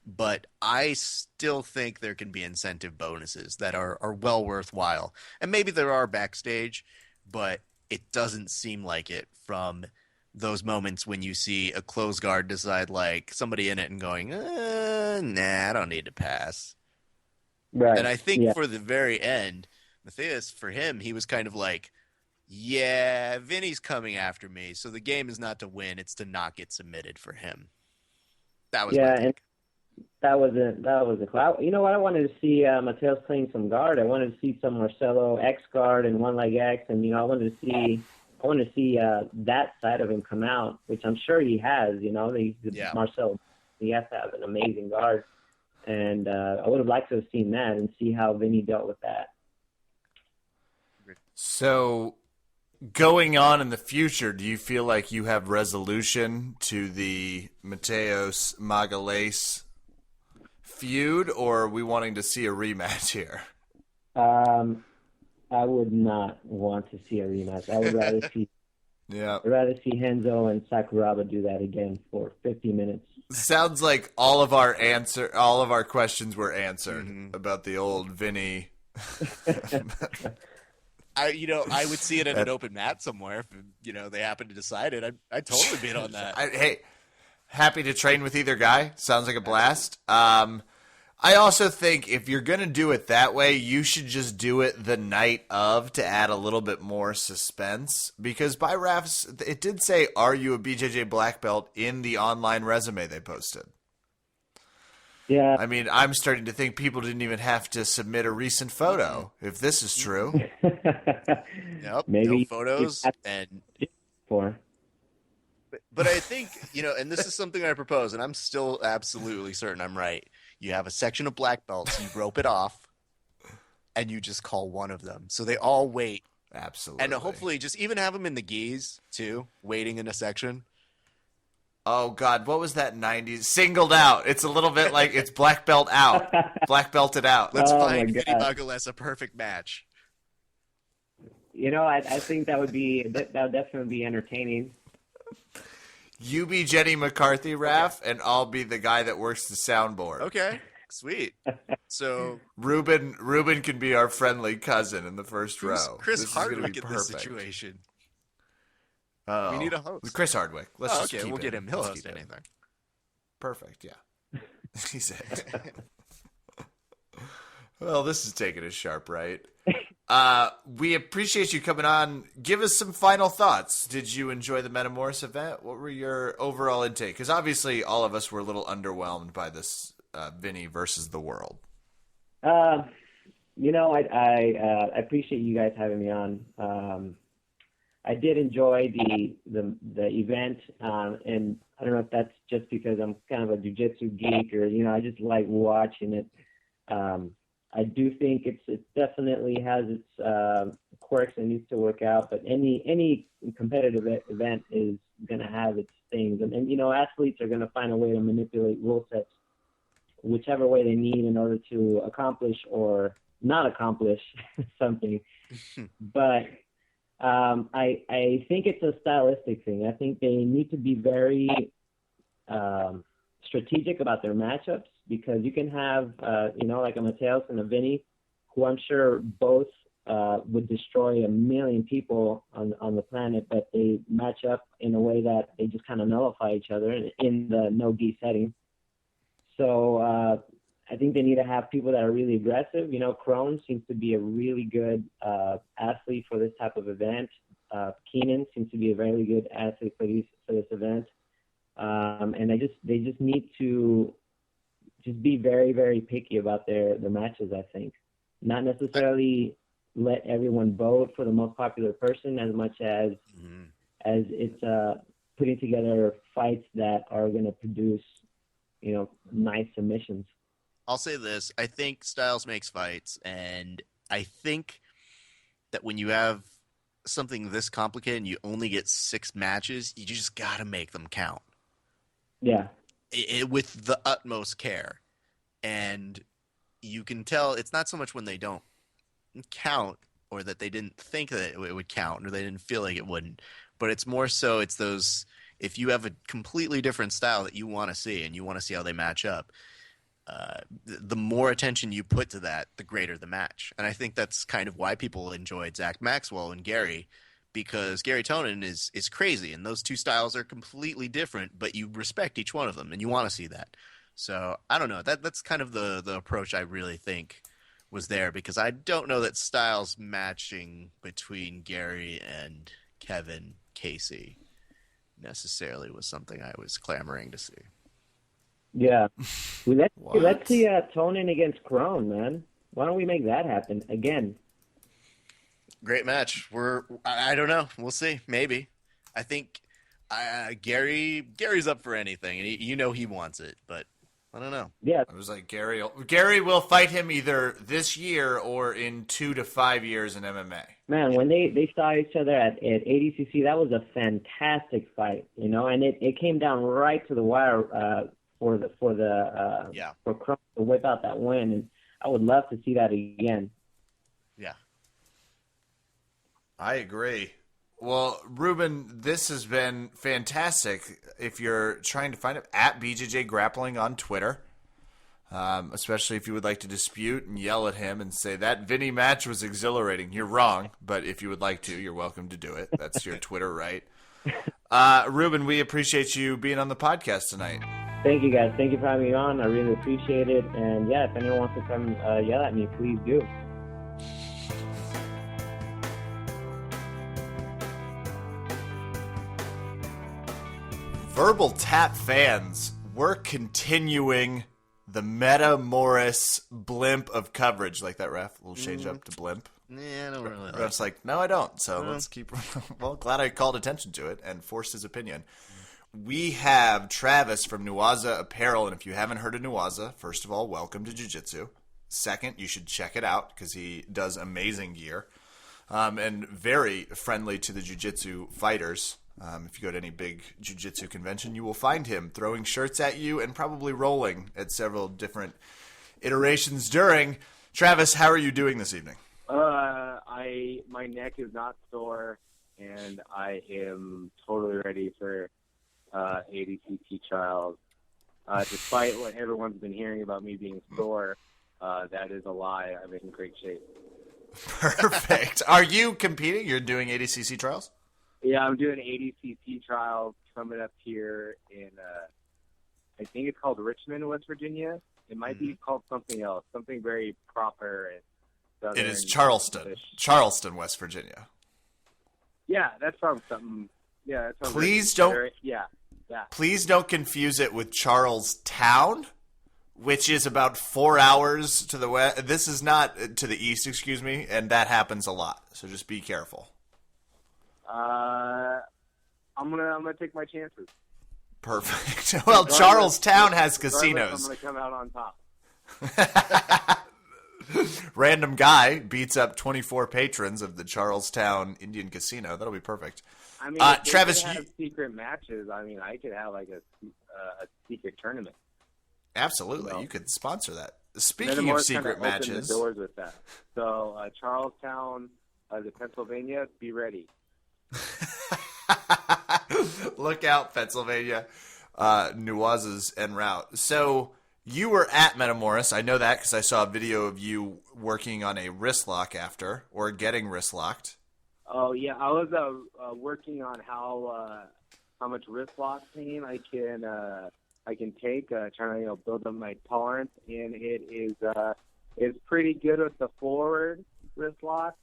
Speaker 2: But I still think there can be incentive bonuses that are well worthwhile. And maybe there are backstage, but it doesn't seem like it from those moments when you see a close guard decide, like, somebody in it and going, nah, I don't need to pass.
Speaker 4: Right.
Speaker 2: And I think for the very end, Matthias, for him, he was kind of like, yeah, Vinny's coming after me, so the game is not to win, it's to not get submitted for him. That was my take.
Speaker 4: That was a clout. You know what? I wanted to see Mateus playing some guard. I wanted to see some Marcelo X guard and one leg X, and I wanted to see that side of him come out, which I'm sure he has. Marcelo, he has to have an amazing guard, and I would have liked to have seen that and see how Vinny dealt with that.
Speaker 1: So, going on in the future, do you feel like you have resolution to the Mateos Magalhães feud, or are we wanting to see a rematch here?
Speaker 4: I would not want to see a rematch. I would rather see
Speaker 1: Yeah.
Speaker 4: I'd rather see Henzo and Sakuraba do that again for 50 minutes.
Speaker 1: Sounds like all of our questions were answered about the old Vinny.
Speaker 2: I would see it at an open mat somewhere if they happen to decide it. I'd totally bid on that.
Speaker 1: Hey, happy to train with either guy. Sounds like a blast. I also think if you're going to do it that way, you should just do it the night of to add a little bit more suspense. Because by refs, it did say, "Are you a BJJ black belt?" in the online resume they posted.
Speaker 4: Yeah.
Speaker 1: I mean, I'm starting to think people didn't even have to submit a recent photo, if this is true.
Speaker 2: Yep,
Speaker 4: Maybe
Speaker 2: no photos. And But I think, and this is something I propose, and I'm still absolutely certain I'm right. You have a section of black belts, you rope it off, and you just call one of them. So they all wait.
Speaker 1: Absolutely.
Speaker 2: And hopefully just even have them in the gis, too, waiting in a section.
Speaker 1: Oh, God, what was that 90s? Singled out. It's a little bit like it's black belt out. Black belted out.
Speaker 2: Let's
Speaker 4: Oh
Speaker 2: find
Speaker 4: my
Speaker 2: Vinny
Speaker 4: God.
Speaker 2: Magalhães a perfect match.
Speaker 4: I think that would definitely be entertaining.
Speaker 1: You be Jenny McCarthy, Raph, and I'll be the guy that works the soundboard.
Speaker 2: Okay, sweet. So
Speaker 1: Ruben can be our friendly cousin in the first row.
Speaker 2: Chris
Speaker 1: This is gonna
Speaker 2: Hardwick
Speaker 1: be
Speaker 2: in this
Speaker 1: perfect.
Speaker 2: situation.
Speaker 1: Oh,
Speaker 2: We need a host.
Speaker 1: Chris Hardwick. Let's just
Speaker 2: Okay,
Speaker 1: keep
Speaker 2: we'll get him. He'll
Speaker 1: Let's
Speaker 2: host
Speaker 1: keep
Speaker 2: anything.
Speaker 1: Perfect, yeah. He's it. Well, this is taking a sharp right. We appreciate you coming on. Give us some final thoughts. Did you enjoy the Metamoris event? What were your overall intake? Because obviously all of us were a little underwhelmed by this Vinny versus the world.
Speaker 4: I appreciate you guys having me on. I did enjoy the event, and I don't know if that's just because I'm kind of a jiu-jitsu geek or I just like watching it. I do think it definitely has its quirks and needs to work out, but any competitive event is going to have its things, and athletes are going to find a way to manipulate rule sets whichever way they need in order to accomplish or not accomplish something. But I think it's a stylistic thing. I think they need to be very strategic about their matchups, because you can have, like a Mateos and a Vinny, who I'm sure both would destroy 1 million people on the planet, but they match up in a way that they just kind of nullify each other in the no-gi setting. So I think they need to have people that are really aggressive. Crone seems to be a really good athlete for this type of event. Keenan seems to be a very good athlete for this event. And they just need to just be very, very picky about their matches, I think. Not necessarily let everyone vote for the most popular person as much as it's putting together fights that are going to produce, nice submissions.
Speaker 2: I'll say this. I think styles makes fights, and I think that when you have something this complicated and you only get 6 matches, you just got to make them count.
Speaker 4: Yeah.
Speaker 2: With the utmost care. And you can tell it's not so much when they don't count or that they didn't think that it would count or they didn't feel like it wouldn't, but it's more so it's those, if you have a completely different style that you want to see and you want to see how they match up, the more attention you put to that, the greater the match. And I think that's kind of why people enjoyed Zach Maxwell and Gary, because Gary Tonin is crazy, and those two styles are completely different, but you respect each one of them, and you want to see that. So, I don't know. That's kind of the approach I really think was there, because I don't know that styles matching between Gary and Kevin Casey necessarily was something I was clamoring to see.
Speaker 4: Yeah. Let's see Tonin against Crone, man. Why don't we make that happen again?
Speaker 2: Great match. I don't know. We'll see. Maybe. I think Gary's up for anything, and he wants it. But I don't know.
Speaker 4: Yeah,
Speaker 1: I was like, Gary will fight him either this year or in 2 to 5 years in MMA.
Speaker 4: man, when they saw each other at ADCC, that was a fantastic fight, and it came down right to the wire for Crum to whip out that win, and I would love to see that again.
Speaker 2: Yeah.
Speaker 1: I agree. Well, Ruben, this has been fantastic. If you're trying to find it, at BJJ Grappling on Twitter, especially if you would like to dispute and yell at him and say that Vinny match was exhilarating. You're wrong, but if you would like to, you're welcome to do it. That's your Twitter right. Ruben, we appreciate you being on the podcast tonight.
Speaker 4: Thank you, guys. Thank you for having me on. I really appreciate it. And, yeah, if anyone wants to come yell at me, please do.
Speaker 1: Verbal Tap fans, we're continuing the Metamoris blimp of coverage. Like that, ref? A little change up to blimp.
Speaker 2: Yeah, I don't really like
Speaker 1: Ref's like, no, I don't. So let's keep... Well, glad I called attention to it and forced his opinion. We have Travis from Newaza Apparel, and if you haven't heard of Newaza, first of all, welcome to Jiu-Jitsu. Second, you should check it out because he does amazing gear and very friendly to the Jiu-Jitsu fighters. If you go to any big jiu-jitsu convention, you will find him throwing shirts at you and probably rolling at several different iterations during. Travis, how are you doing this evening?
Speaker 5: My neck is not sore, and I am totally ready for ADCT trials. Despite what everyone's been hearing about me being sore, that is a lie. I'm in great shape.
Speaker 1: Perfect. Are you competing? You're doing ADCC trials?
Speaker 5: Yeah, I'm doing ADCC trials coming up here in, I think it's called Richmond, West Virginia. It might be called something else, something very proper. And
Speaker 1: it is Charleston, West Virginia.
Speaker 5: Yeah, that sounds something. Yeah, that sounds.
Speaker 1: Please don't.
Speaker 5: Very, yeah.
Speaker 1: Please don't confuse it with Charlestown, which is about 4 hours to the west. This is not to the east, excuse me, and that happens a lot. So just be careful.
Speaker 5: I'm gonna take my chances.
Speaker 1: Perfect. Well, Charlestown has casinos.
Speaker 5: I'm gonna come out on top.
Speaker 1: Random guy beats up 24 patrons of the Charlestown Indian Casino. That'll be perfect.
Speaker 5: I mean,
Speaker 1: Travis,
Speaker 5: you have secret matches. I mean, I could have like a secret tournament.
Speaker 1: Absolutely, you could sponsor that. Speaking
Speaker 5: Metamoris
Speaker 1: of secret
Speaker 5: kind of opened
Speaker 1: matches,
Speaker 5: the doors with that. So Charlestown, Pennsylvania, be ready.
Speaker 1: Look out, Pennsylvania. Newaza's en route. So you were at Metamoris. I know that because I saw a video of you working on a wrist lock after, or getting wrist locked.
Speaker 5: Oh yeah, I was working on how much wrist lock pain I can take, trying to build up my tolerance, and it's pretty good with the forward wrist lock,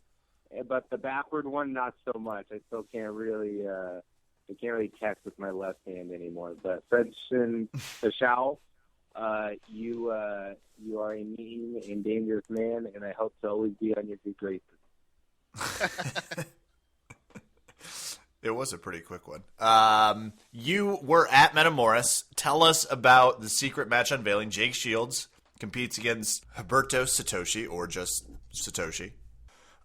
Speaker 5: but the backward one not so much. I still can't really text with my left hand anymore. But Fredson Tashao, you are a mean and dangerous man, and I hope to always be on your good graces.
Speaker 1: It was a pretty quick one. You were at Metamoris. Tell us about the secret match unveiling. Jake Shields competes against Huberto Satoshi, or just Satoshi.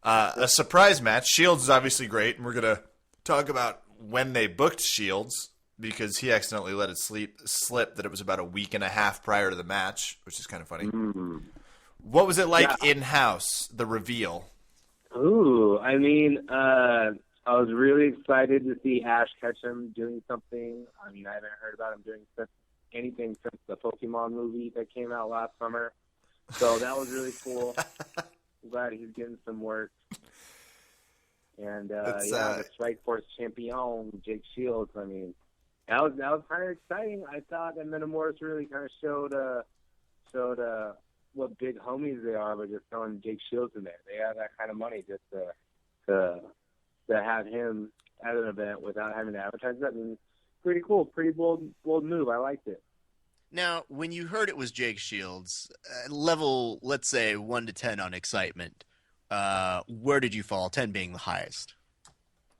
Speaker 1: A surprise match. Shields is obviously great, and we're going to talk about when they booked Shields, because he accidentally let it slip that it was about a week and a half prior to the match, which is kind of funny.
Speaker 5: Mm-hmm.
Speaker 1: What was it like in-house, the reveal?
Speaker 5: Ooh, I mean, I was really excited to see Ash Ketchum doing something. I mean, I haven't heard about him doing anything since the Pokemon movie that came out last summer. So that was really cool. I'm glad he's getting some work. And the Strikeforce champion, Jake Shields. I mean, that was kind of exciting. I thought that Metamoris really kind of showed what big homies they are by just throwing Jake Shields in there. They have that kind of money just to have him at an event without having to advertise that. I mean, pretty cool, pretty bold move. I liked it.
Speaker 2: Now, when you heard it was Jake Shields, level, let's say 1 to 10 on excitement, where did you fall? 10 being the highest.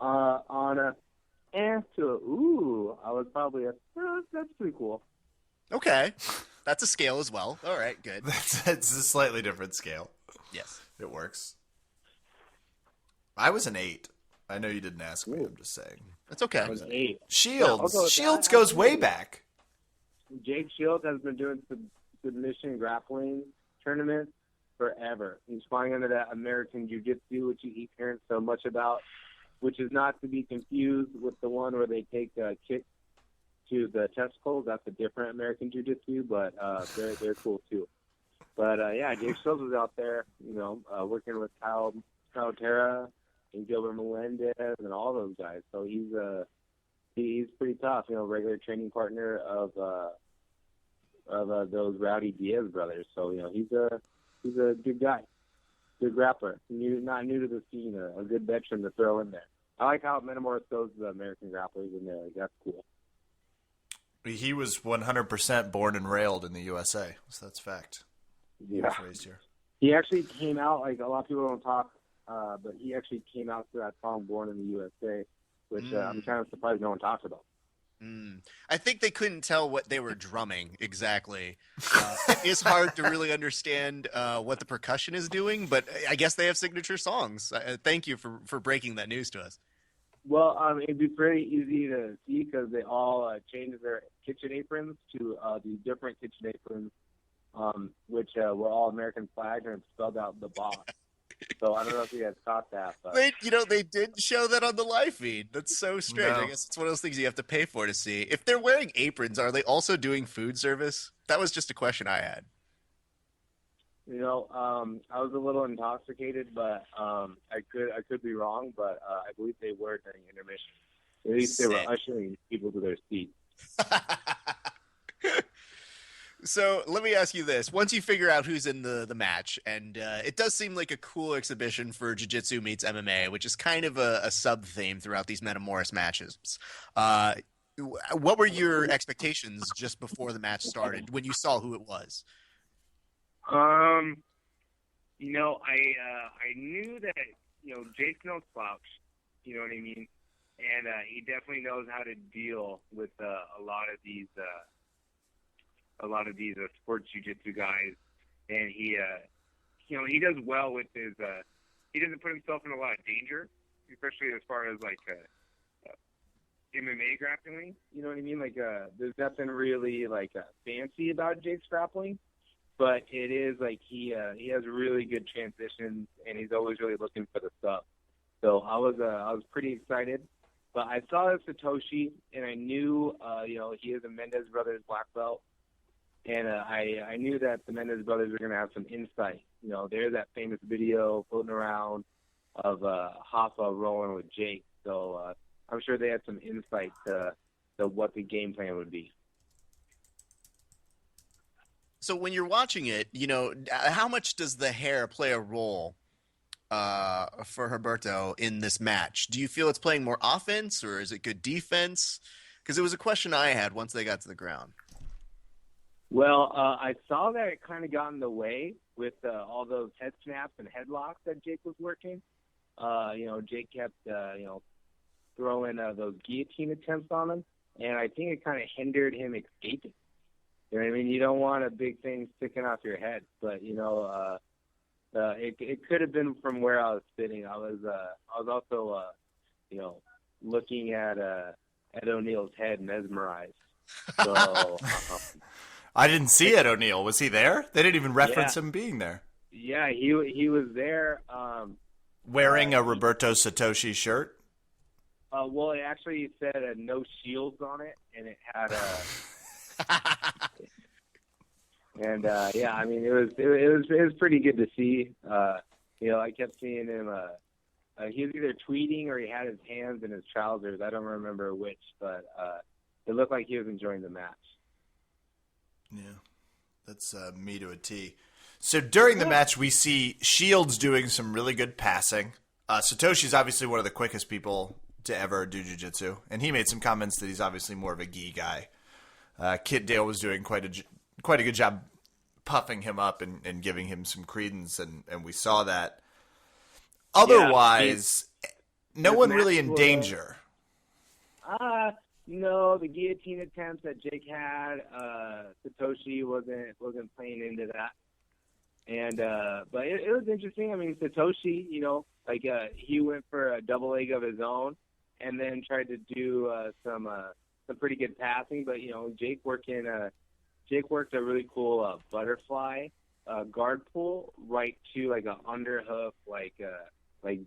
Speaker 5: On a to a, I was probably that's pretty cool.
Speaker 2: Okay. That's a scale as well. All right, good.
Speaker 1: It's a slightly different scale.
Speaker 2: Yes.
Speaker 1: It works. I was an 8. I know you didn't ask me. I'm just saying.
Speaker 2: That's okay.
Speaker 5: I was 8.
Speaker 1: Shields.
Speaker 5: Yeah,
Speaker 1: Shields goes way back.
Speaker 5: Jake Shields has been doing submission grappling tournaments forever. He's flying under that American Jiu-Jitsu, which you keep hearing so much about, which is not to be confused with the one where they take kicks to the testicles. That's a different American Jiu-Jitsu, but they're cool too. But yeah, Jake Shields was out there, working with Kyle Terra and Gilbert Melendez and all those guys. So he's pretty tough, regular training partner of those Rowdy Diaz brothers. So he's a good guy, good grappler. Not new to the scene, a good veteran to throw in there. I like how Metamoris throws the American grapplers in there. Like, that's cool.
Speaker 1: He was 100% born and railed in the USA, so that's fact. He was raised here.
Speaker 5: He actually came out, like a lot of people don't talk, but he actually came out to that song "Born in the USA," which I'm kind of surprised no one talks about.
Speaker 2: I think they couldn't tell what they were drumming exactly. It is hard to really understand what the percussion is doing, but I guess they have signature songs. Thank you for breaking that news to us.
Speaker 5: Well, it'd be pretty easy to see because they all changed their kitchen aprons to these different kitchen aprons, which were all American flags and spelled out the boss. So I don't know if you guys caught that. But...
Speaker 2: They did show that on the live feed. That's so strange.
Speaker 1: No.
Speaker 2: I guess it's one of those things you have to pay for to see. If they're wearing aprons, are they also doing food service? That was just a question I had.
Speaker 5: I was a little intoxicated, but I could be wrong, but I believe they were during intermission. At least they were ushering people to their seats.
Speaker 2: So let me ask you this. Once you figure out who's in the match, and it does seem like a cool exhibition for Jiu-Jitsu meets MMA, which is kind of a sub-theme throughout these Metamoris matches. What were your expectations just before the match started when you saw who it was?
Speaker 5: I knew that, Jake's no slouch, you know what I mean? And he definitely knows how to deal with a lot of these sports jiu-jitsu guys. And he does well with his, he doesn't put himself in a lot of danger, especially as far as like MMA grappling, you know what I mean? Like, there's nothing really like fancy about Jake's grappling. But it is like he has really good transitions, and he's always really looking for the stuff. So I was pretty excited. But I saw the Satoshi, and I knew he is a Mendez Brothers black belt, and I knew that the Mendez Brothers were going to have some insight. There's that famous video floating around of Hoffa rolling with Jake. So I'm sure they had some insight to what the game plan would be.
Speaker 2: So when you're watching it, how much does the hair play a role for Herberto in this match? Do you feel it's playing more offense or is it good defense? Because it was a question I had once they got to the ground.
Speaker 5: Well, I saw that it kind of got in the way with all those head snaps and headlocks that Jake was working. Jake kept, throwing those guillotine attempts on him, and I think it kind of hindered him escaping. You know what I mean? You don't want a big thing sticking off your head, but it could have been from where I was sitting. I was also looking at Ed O'Neill's head, mesmerized. So
Speaker 1: I didn't see Ed O'Neill. Was he there? They didn't even reference him being there.
Speaker 5: Yeah, he was there.
Speaker 1: Wearing a Roberto Satoshi shirt.
Speaker 5: Well, it actually said no shields on it, and it had and I mean, it was pretty good to see. I kept seeing him. He was either tweeting or he had his hands in his trousers. I don't remember which, but it looked like he was enjoying the match.
Speaker 1: Yeah, that's me to a T. So during the match, we see Shields doing some really good passing. Satoshi's obviously one of the quickest people to ever do jiu-jitsu, and he made some comments that he's obviously more of a gi guy. Kit Dale was doing quite a good job puffing him up and giving him some credence, and we saw that. Otherwise, no one really in danger.
Speaker 5: No, the guillotine attempts that Jake had, Satoshi wasn't playing into that. And but it was interesting. I mean, Satoshi, he went for a double leg of his own, and then tried to do some pretty good passing. But Jake worked a really cool butterfly guard pull right to like a underhoof like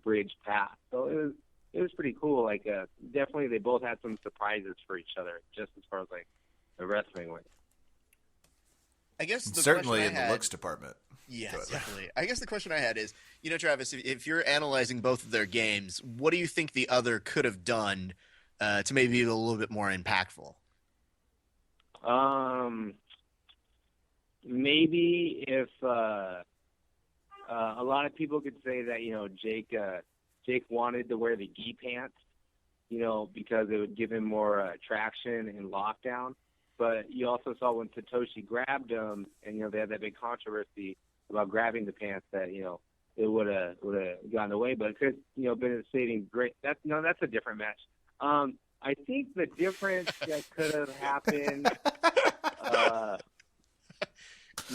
Speaker 5: bridge pass. So it was pretty cool. Like definitely, they both had some surprises for each other, just as far as like the wrestling went.
Speaker 2: I guess
Speaker 1: certainly in the looks department.
Speaker 2: Yes, definitely. I guess the question I had is, Travis, if you're analyzing both of their games, what do you think the other could have done to maybe be a little bit more impactful?
Speaker 5: Maybe if a lot of people could say that Jake wanted to wear the gi pants, because it would give him more traction and lockdown. But you also saw when Satoshi grabbed him, and they had that big controversy about grabbing the pants, that it would have gotten away. But it could been a saving grace. That's a different match. I think the difference that could have happened,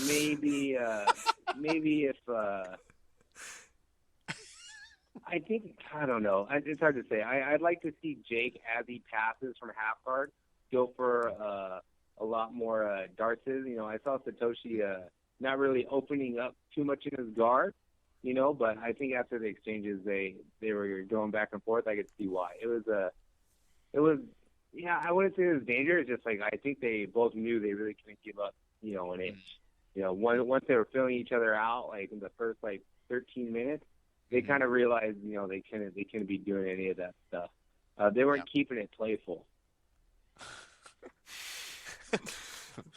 Speaker 5: maybe if I don't know. It's hard to say. I'd like to see Jake, as he passes from half guard, go for a lot more darts. I saw Satoshi not really opening up too much in his guard, but I think after the exchanges they were going back and forth. I could see why. It was I wouldn't say it was dangerous. Just like I think they both knew they really couldn't give up, an inch. Once they were filling each other out, like in the first 13 minutes, they kind of realized, they couldn't be doing any of that stuff. They weren't keeping it playful.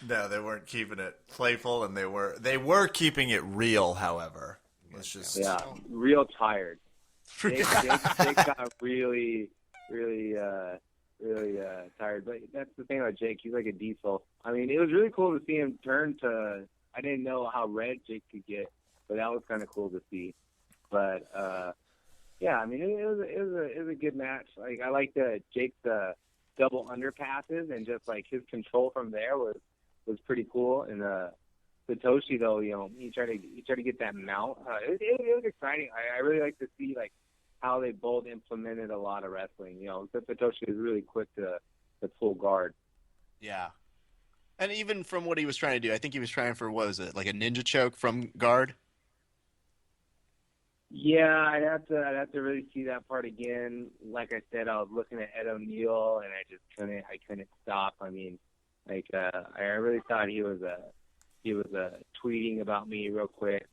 Speaker 1: No, they weren't keeping it playful, and they were keeping it real. However, let's just
Speaker 5: real tired. Jake got really tired. But that's the thing about Jake. He's like a diesel. I mean, it was really cool to see him turn to. I didn't know how red Jake could get, but that was kind of cool to see. But I mean, it was a good match. Like I liked Jake's double underpasses, and just like his control from there was pretty cool. And Satoshi, though, he tried to get that mount. It was exciting. I really like to see like how they both implemented a lot of wrestling. Satoshi was really quick to pull guard.
Speaker 2: Yeah. And even from what he was trying to do, I think he was trying for, what was it, like a ninja choke from guard?
Speaker 5: Yeah, I'd have to really see that part again. Like I said, I was looking at Ed O'Neill, and I couldn't stop. I mean, I really thought he was tweeting about me real quick,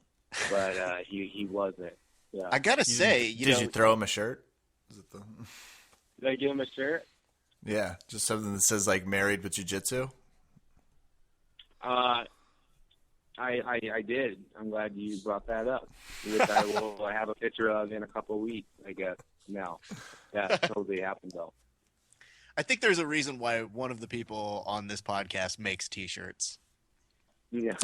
Speaker 5: but he wasn't. Yeah.
Speaker 2: I gotta say,
Speaker 1: did you throw him a shirt?
Speaker 5: Did I give him a shirt?
Speaker 1: Yeah, just something that says like "Married with Jiu-Jitsu."
Speaker 5: I did. I'm glad you brought that up, which I will have a picture of in a couple of weeks, I guess. Now, that totally happened, though.
Speaker 2: I think there's a reason why one of the people on this podcast makes T-shirts.
Speaker 5: Yeah.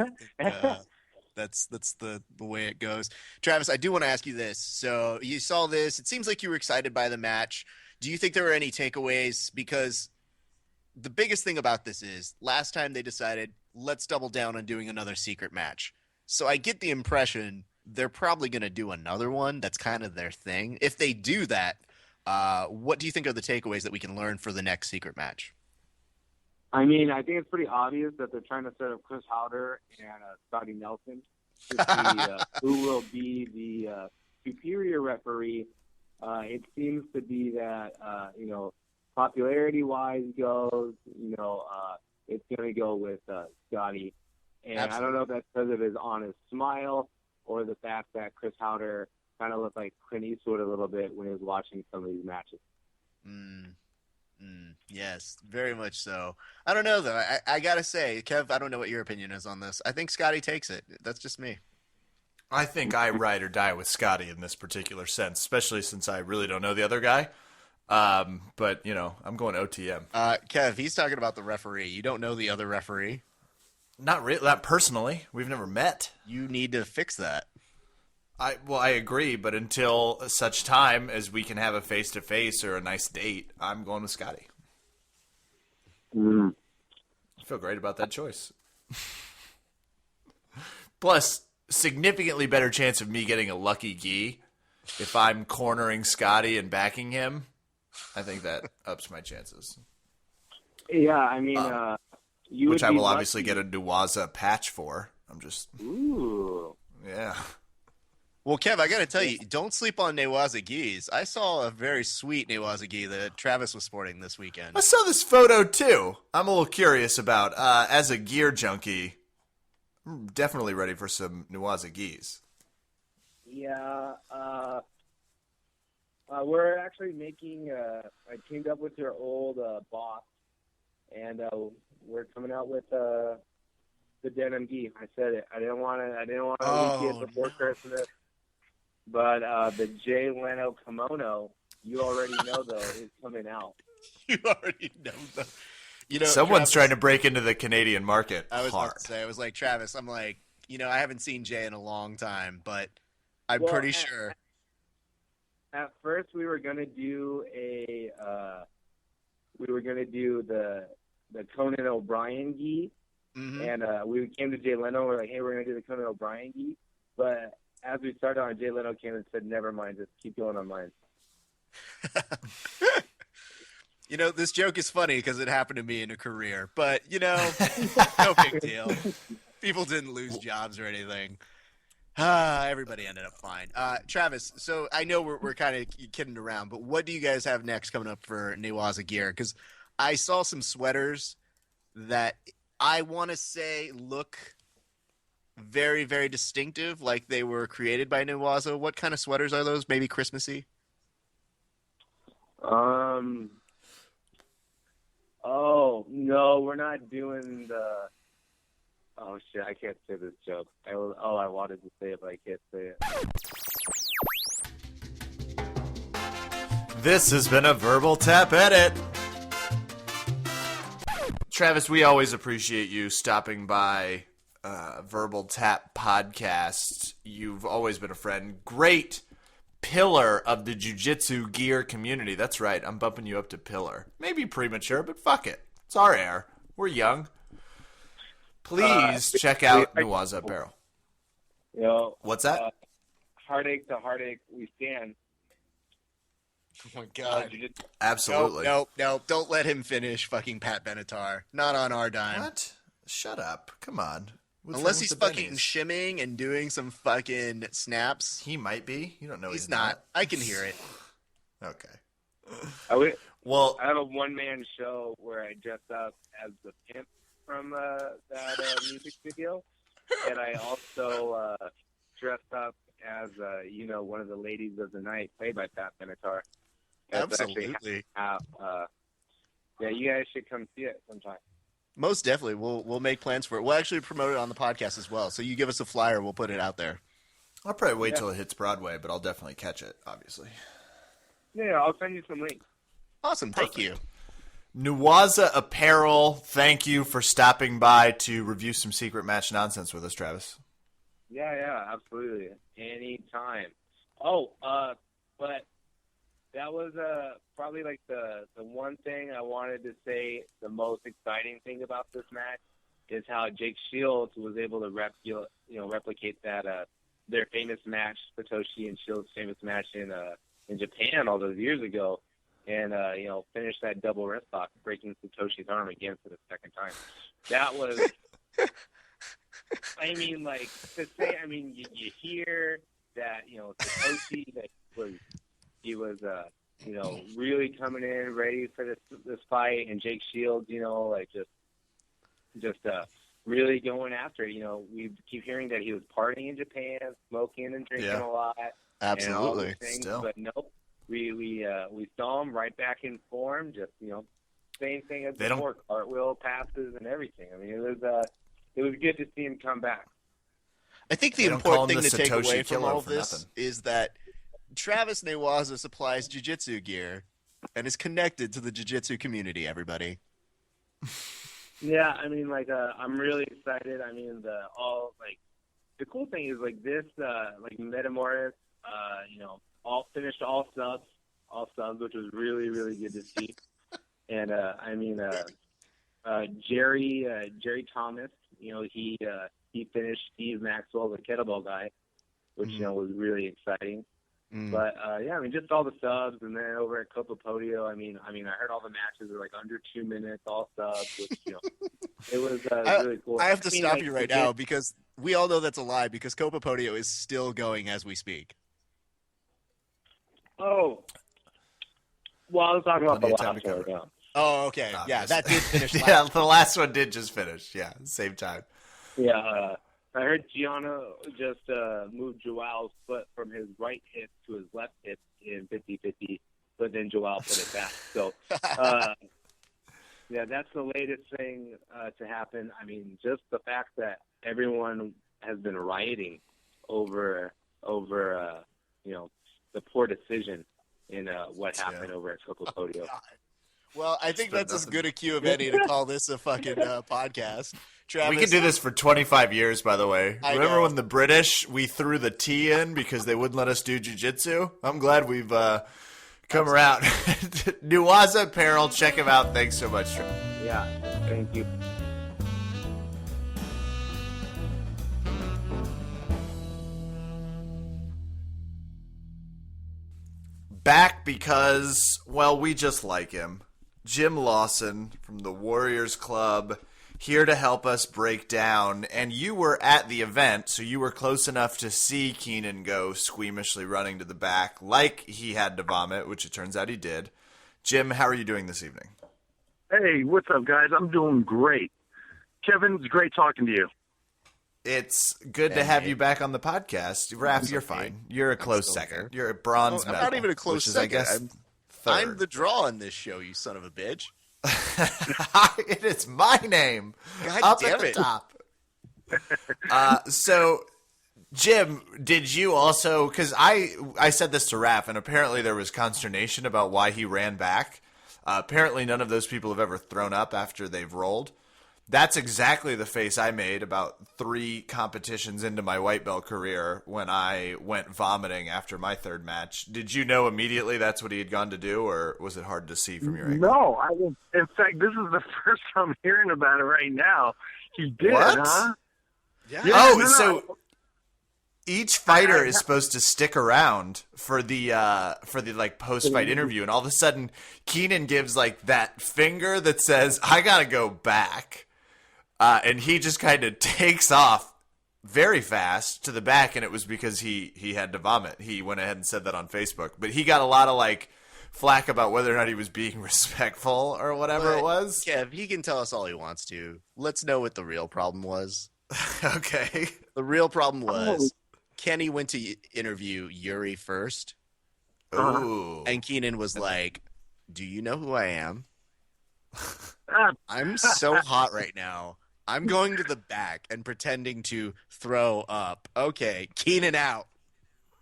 Speaker 2: That's the way it goes. Travis, I do want to ask you this. So you saw this. It seems like you were excited by the match. Do you think there were any takeaways? Because the biggest thing about this is last time they decided, let's double down on doing another secret match. So I get the impression they're probably going to do another one. That's kind of their thing. If they do that, what do you think are the takeaways that we can learn for the next secret match?
Speaker 5: I mean, I think it's pretty obvious that they're trying to set up Chris Howder and Scotty Nelson to see who will be the superior referee. It seems to be that, popularity-wise goes, it's going to go with Scotty. And absolutely. I don't know if that's because of his honest smile or the fact that Chris Howder kind of looked like Clint Eastwood a little bit when he was watching some of these matches.
Speaker 2: Yes, very much so. I don't know, though. I got to say, Kev, I don't know what your opinion is on this. I think Scotty takes it. That's just me.
Speaker 1: I think I ride or die with Scotty in this particular sense, especially since I really don't know the other guy. But, I'm going OTM.
Speaker 2: Kev, he's talking about the referee. You don't know the other referee?
Speaker 1: Not really. Not personally. We've never met.
Speaker 2: You need to fix that.
Speaker 1: I agree, but until such time as we can have a face-to-face or a nice date, I'm going with Scotty.
Speaker 3: Mm.
Speaker 1: I feel great about that choice. Plus, significantly better chance of me getting a lucky gi if I'm cornering Scotty and backing him. I think that ups my chances.
Speaker 5: Yeah, I mean, you
Speaker 1: Which
Speaker 5: would
Speaker 1: I
Speaker 5: be
Speaker 1: will obviously
Speaker 5: lucky.
Speaker 1: get a Newaza patch for. I'm just,
Speaker 5: Ooh.
Speaker 1: yeah.
Speaker 2: Well, Kev, I got to tell you, don't sleep on Newaza gis. I saw a very sweet Newaza gi that Travis was sporting this weekend.
Speaker 1: I saw this photo too. I'm a little curious about, as a gear junkie, I'm definitely ready for some Newaza gis.
Speaker 5: Yeah, we're actually making. I teamed up with your old boss, and we're coming out with the denim gi. I said it. I didn't want to. Leak it before Christmas. But the Jay Leno kimono, you already know though, is coming out.
Speaker 2: You already know the.
Speaker 1: Someone's
Speaker 2: Travis,
Speaker 1: trying to break into the Canadian market
Speaker 2: I was
Speaker 1: hard.
Speaker 2: about to say, I was like, Travis, I'm like, I haven't seen Jay in a long time, but I'm
Speaker 5: Well,
Speaker 2: pretty sure.
Speaker 5: At first, we were gonna do the Conan O'Brien gi,
Speaker 2: Mhm.
Speaker 5: and we came to Jay Leno. We're like, hey, we're gonna do the Conan O'Brien gi, but as we started on, Jay Leno came and said, never mind, just keep going on mine.
Speaker 2: This joke is funny because it happened to me in a career, but no big deal. People didn't lose jobs or anything. Everybody ended up fine. Travis, so I know we're kind of kidding around, but what do you guys have next coming up for Newaza gear? Because I saw some sweaters that I want to say look very, very distinctive, like they were created by Newaza. What kind of sweaters are those? Maybe Christmassy?
Speaker 5: Oh no, we're not doing the. Oh shit, I can't say this joke. I wanted to say it, but I can't say it.
Speaker 1: This has been a Verbal Tap Edit. Travis, we always appreciate you stopping by Verbal Tap Podcast. You've always been a friend. Great pillar of the jiu-jitsu gear community. That's right. I'm bumping you up to pillar. Maybe premature, but fuck it. It's our air. We're young. Please check out Newaza Apparel. What's that?
Speaker 5: Heartache to heartache, we stand.
Speaker 2: Oh my god.
Speaker 1: Absolutely.
Speaker 2: Nope. Don't let him finish fucking Pat Benatar. Not on our dime.
Speaker 1: What? Shut up. Come on.
Speaker 2: Unless he's fucking shimming and doing some fucking snaps.
Speaker 1: He might be. You don't know
Speaker 2: He's not. I can hear it.
Speaker 1: Okay.
Speaker 5: I have a one-man show where I dress up as the pimp from that music video, and I also dressed up as one of the ladies of the night, played by Pat Benatar.
Speaker 2: Absolutely.
Speaker 5: Yeah, you guys should come see it sometime.
Speaker 2: Most definitely. We'll make plans for it. We'll actually promote it on the podcast as well. So you give us a flyer, we'll put it out there.
Speaker 1: I'll probably wait till it hits Broadway, but I'll definitely catch it, obviously.
Speaker 5: Yeah, I'll send you some links.
Speaker 2: Awesome. Thank you.
Speaker 1: Newaza Apparel, thank you for stopping by to review some secret match nonsense with us, Travis.
Speaker 5: Yeah, absolutely. Anytime. Oh, but that was probably like the one thing I wanted to say. The most exciting thing about this match is how Jake Shields was able to replicate that their famous match, Satoshi and Shields' famous match in Japan all those years ago, and finish that double wrist lock, breaking Satoshi's arm again for the second time. That was. I mean, like, to say, I mean, you hear that, Satoshi, that he was really coming in ready for this fight, and Jake Shields, just really going after it. We keep hearing that he was partying in Japan, smoking and drinking a lot.
Speaker 2: Absolutely.
Speaker 5: And all these things,
Speaker 1: Still.
Speaker 5: but nope. We saw him right back in form, just, same thing as before, cartwheel passes and everything. I mean, it was good to see him come back.
Speaker 2: I think the important thing to take away from all of this is that Travis Newaza supplies jiu-jitsu gear and is connected to the jiu-jitsu community, everybody.
Speaker 5: Yeah, I mean, I'm really excited. I mean, the cool thing is, this, Metamoris, finished all subs, which was really, really good to see. And, Jerry Thomas. He finished Steve Maxwell, the kettlebell guy, which was really exciting. But just all the subs, and then over at Copa Podio, I heard all the matches were like under 2 minutes, all subs, which it was really cool.
Speaker 2: I have to stop you right now because we all know that's a lie because Copa Podio is still going as we speak.
Speaker 5: Oh, well, I was talking about the last one. Yeah.
Speaker 2: Oh, okay. Yeah, that did finish.
Speaker 1: Yeah, the last one did just finish. Yeah, same time.
Speaker 5: Yeah, I heard Gianna just moved Joao's foot from his right hip to his left hip in 50-50, but then Joao put it back. So, that's the latest thing to happen. Just the fact that everyone has been rioting over the poor decision in what happened over at Copa Podio.
Speaker 2: Well, I think that's as good a cue of any to call this a fucking podcast. Travis,
Speaker 1: we could do this for 25 years, by the way. Remember
Speaker 2: know.
Speaker 1: when the British, we threw the T in because they wouldn't let us do jiu-jitsu? I'm glad we've come around. Newaza Apparel, check him out. Thanks so much, Travis.
Speaker 5: Yeah, thank you.
Speaker 1: Back because, well, we just like him. Jim Lawson from the Warriors Club, here to help us break down. And you were at the event, so you were close enough to see Keenan go squeamishly running to the back like he had to vomit, which it turns out he did. Jim, how are you doing this evening?
Speaker 6: Hey, what's up, guys? I'm doing great. Kevin, it's great talking to you.
Speaker 1: It's good to have you back on the podcast. Raph, you're fine. You're a close second. You're a bronze medal.
Speaker 2: I'm not even a close second.
Speaker 1: I guess
Speaker 2: I'm the draw on this show, you son of a bitch.
Speaker 1: It is my name.
Speaker 2: God
Speaker 1: up
Speaker 2: damn
Speaker 1: at the
Speaker 2: it.
Speaker 1: top. So, Jim, did you also, because I said this to Raph, and apparently there was consternation about why he ran back. Apparently none of those people have ever thrown up after they've rolled. That's exactly the face I made about 3 competitions into my white belt career when I went vomiting after my third match. Did you know immediately that's what he had gone to do, or was it hard to see from your angle?
Speaker 6: No, in fact, this is the first I'm hearing about it right now. He did,
Speaker 1: What?
Speaker 6: huh?
Speaker 2: Yeah.
Speaker 1: So each fighter is supposed to stick around for the like post-fight interview, and all of a sudden Keenan gives like that finger that says, "I gotta go back." And he just kind of takes off very fast to the back, and it was because he had to vomit. He went ahead and said that on Facebook. But he got a lot of, like, flack about whether or not he was being respectful or whatever it was.
Speaker 2: Kev, he can tell us all he wants to. Let's know what the real problem was.
Speaker 1: Okay.
Speaker 2: The real problem was Kenny went to interview Yuri first.
Speaker 1: Ooh.
Speaker 2: And Keenan was like, "Do you know who I am? I'm so hot right now. I'm going to the back and pretending to throw up. Okay, Keenan out."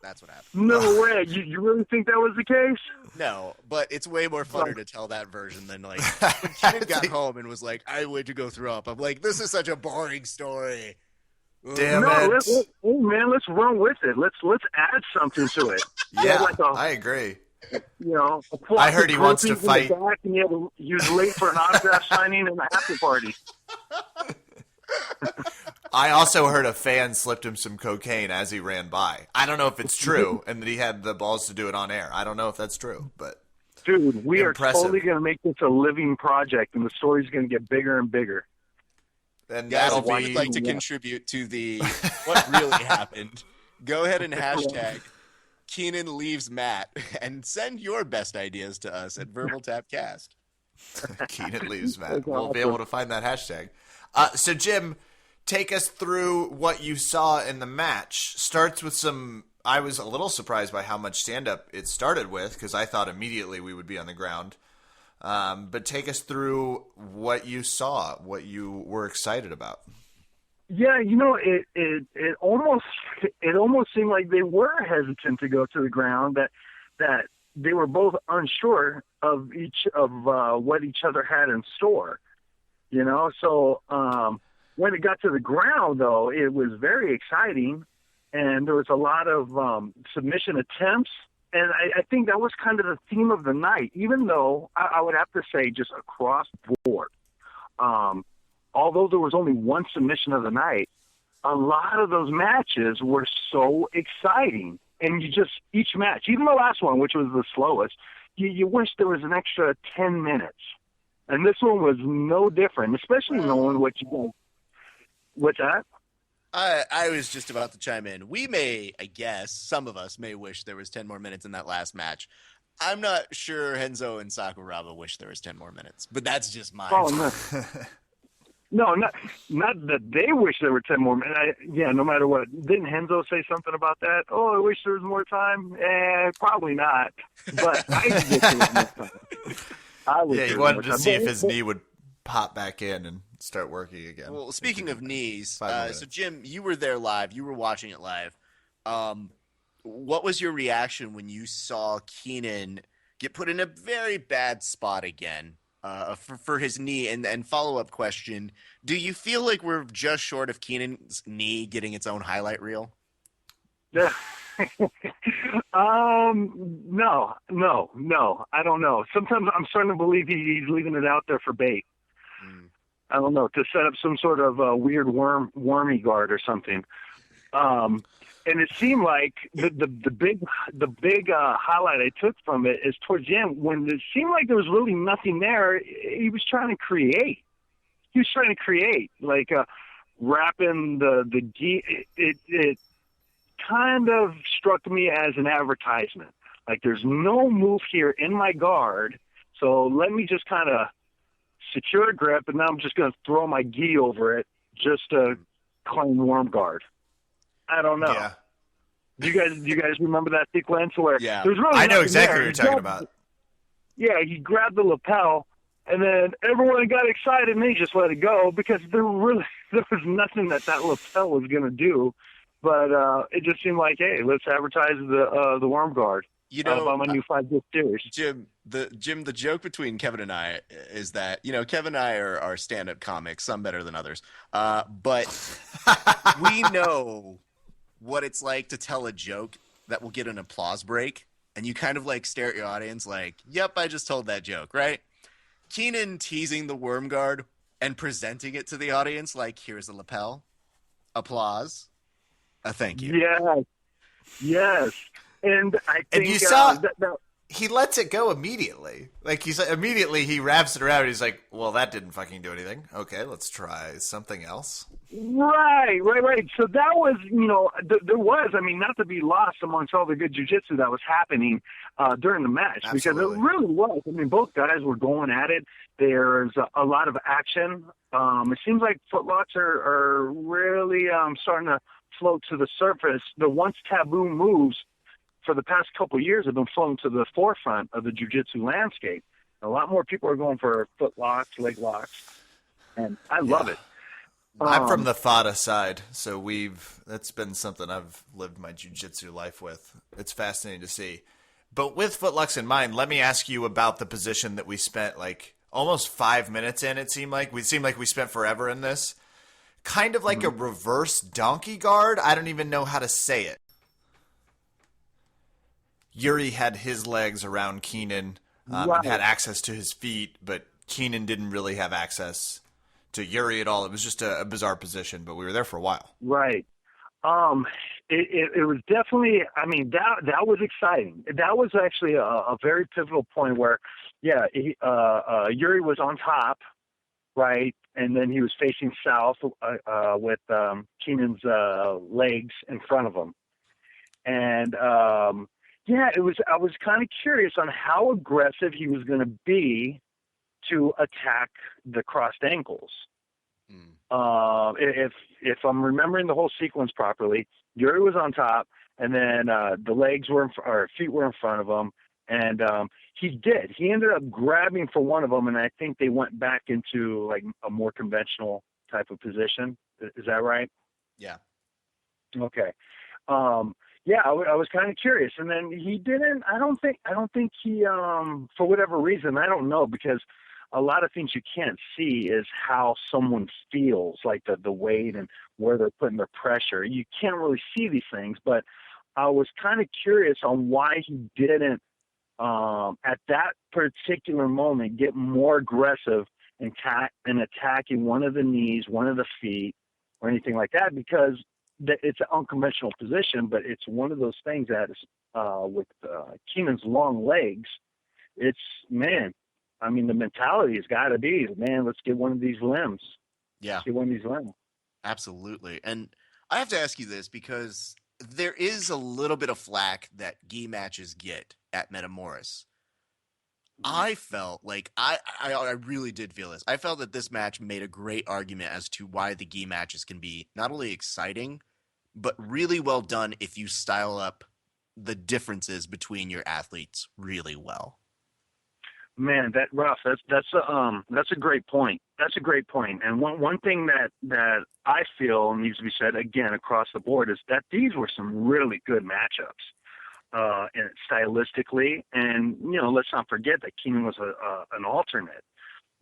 Speaker 2: That's what happened.
Speaker 6: No way. You really think that was the case?
Speaker 2: No, but it's way more funner to tell that version than like when Keenan got home and was like, "I went to go throw up." I'm like, this is such a boring story.
Speaker 1: Damn
Speaker 6: No,
Speaker 1: it.
Speaker 6: let's run with it. Let's add something to it.
Speaker 1: Yeah,
Speaker 6: like
Speaker 1: I agree.
Speaker 6: I
Speaker 1: heard he wants to fight.
Speaker 6: And he was late for an autograph signing and a after party.
Speaker 1: I also heard a fan slipped him some cocaine as he ran by. I don't know if it's true, and that he had the balls to do it on air. I don't know if that's true, but
Speaker 6: dude, we
Speaker 1: impressive.
Speaker 6: are totally going to make this a living project, and the story's going to get bigger and bigger.
Speaker 1: And
Speaker 2: Guys,
Speaker 1: that'll
Speaker 2: if you
Speaker 1: be
Speaker 2: would like to contribute to the what really happened, go ahead and hashtag Keenan leaves Matt and send your best ideas to us at Verbal Tapcast.
Speaker 1: Keenan leaves Matt. We'll be able to find that hashtag. So, Jim, take us through what you saw in the match. Starts with some. I was a little surprised by how much stand-up it started with because I thought immediately we would be on the ground. But take us through what you saw, what you were excited about.
Speaker 6: Yeah, it almost seemed like they were hesitant to go to the ground. That they were both unsure of what each other had in store. So when it got to the ground, though, it was very exciting, and there was a lot of submission attempts. And I think that was kind of the theme of the night, even though I would have to say just across the board, although there was only one submission of the night, a lot of those matches were so exciting. And each match, even the last one, which was the slowest, you wish there was an extra 10 minutes. And this one was no different, especially knowing what you do. What's that?
Speaker 2: I was just about to chime in. We may, I guess, some of us may wish there was 10 more minutes in that last match. I'm not sure Henzo and Sakuraba wish there was 10 more minutes, but that's just mine.
Speaker 6: Oh, no. No, not that they wish there were 10 more minutes. No matter what. Didn't Henzo say something about that? Oh, I wish there was more time? Probably not. But I wish there was more time.
Speaker 1: He wanted to see if his knee would pop back in and start working again.
Speaker 2: Well, speaking of knees, so Jim, you were there live. You were watching it live. What was your reaction when you saw Keenan get put in a very bad spot again for his knee? And follow-up question, do you feel like we're just short of Keenan's knee getting its own highlight reel?
Speaker 6: No, I don't know. Sometimes I'm starting to believe he's leaving it out there for bait. I don't know, to set up some sort of weird wormy guard or something. And it seemed like the big highlight I took from it is towards the end, when it seemed like there was really nothing there. He was trying to create. Like wrapping the gi. It kind of struck me as an advertisement. Like, there's no move here in my guard, so let me just kind of secure a grip, and now I'm just going to throw my gi over it just to claim warm guard. I don't know.
Speaker 1: Yeah.
Speaker 6: Do you guys remember that sequence where
Speaker 2: yeah.
Speaker 6: there's really
Speaker 1: I know
Speaker 6: nothing
Speaker 1: exactly
Speaker 6: there.
Speaker 1: what you're talking about.
Speaker 6: Yeah, he grabbed the lapel, and then everyone got excited, and he just let it go because there was nothing that lapel was going to do. But it just seemed like, hey, let's advertise the worm guard.
Speaker 2: You know,
Speaker 6: about my new 5-disc series.
Speaker 2: Jim, the joke between Kevin and I is that, Kevin and I are stand-up comics, some better than others. But we know what it's like to tell a joke that will get an applause break, and you kind of like stare at your audience like, yep, I just told that joke, right? Keenan teasing the worm guard and presenting it to the audience like, here's the lapel, applause, a thank you.
Speaker 6: Yes. And I think
Speaker 1: you saw he lets it go immediately. Like, immediately he wraps it around. And he's like, "Well, that didn't fucking do anything. Okay, let's try something else."
Speaker 6: Right. So that was, there was. I mean, not to be lost amongst all the good jiu-jitsu that was happening during the match.
Speaker 1: Absolutely.
Speaker 6: Because it really was. I mean, both guys were going at it. There's a lot of action. It seems like footlocks are really starting to float to the surface. The once taboo moves for the past couple of years have been flown to the forefront of the jiu-jitsu landscape. A lot more people are going for foot locks, leg locks, and I love it.
Speaker 1: I'm from the Fada side, so that's been something I've lived my jiu-jitsu life with. It's fascinating to see. But with footlocks in mind, let me ask you about the position that we spent like almost 5 minutes in. It seemed like we spent forever in this. Kind of like a reverse donkey guard. I don't even know how to say it. Yuri had his legs around Keenan and had access to his feet, but Keenan didn't really have access to Yuri at all. It was just a bizarre position, but we were there for a while.
Speaker 6: Right. It was definitely, I mean, that was exciting. That was actually a very pivotal point where, Yuri was on top, right? And then he was facing south with Keenan's legs in front of him. And, I was kind of curious on how aggressive he was going to be to attack the crossed ankles. If I'm remembering the whole sequence properly, Yuri was on top, and then the feet were in front of him, and he ended up grabbing for one of them, and I think they went back into like a more conventional type of position. Is that right?
Speaker 2: Yeah.
Speaker 6: Okay. I was kind of curious, and then he didn't. I don't think he, for whatever reason, I don't know, because a lot of things you can't see is how someone feels, like the weight and where they're putting their pressure. You can't really see these things, but I was kind of curious on why he didn't, at that particular moment, get more aggressive and attacking one of the knees, one of the feet, or anything like that, because it's an unconventional position, but it's one of those things that is, with Keenan's long legs, it's, man, I mean, the mentality has got to be, man, let's get one of these limbs.
Speaker 2: Yeah.
Speaker 6: Let's get one of these limbs.
Speaker 2: Absolutely. And I have to ask you this because there is a little bit of flack that gi matches get at Metamoris. I felt like I really did feel this. I felt that this match made a great argument as to why the gi matches can be not only exciting, but really well done if you style up the differences between your athletes really well.
Speaker 6: Man, that's a great point. That's a great point. And one thing that I feel needs to be said again across the board is that these were some really good matchups. And stylistically, and let's not forget that Keenan was an alternate.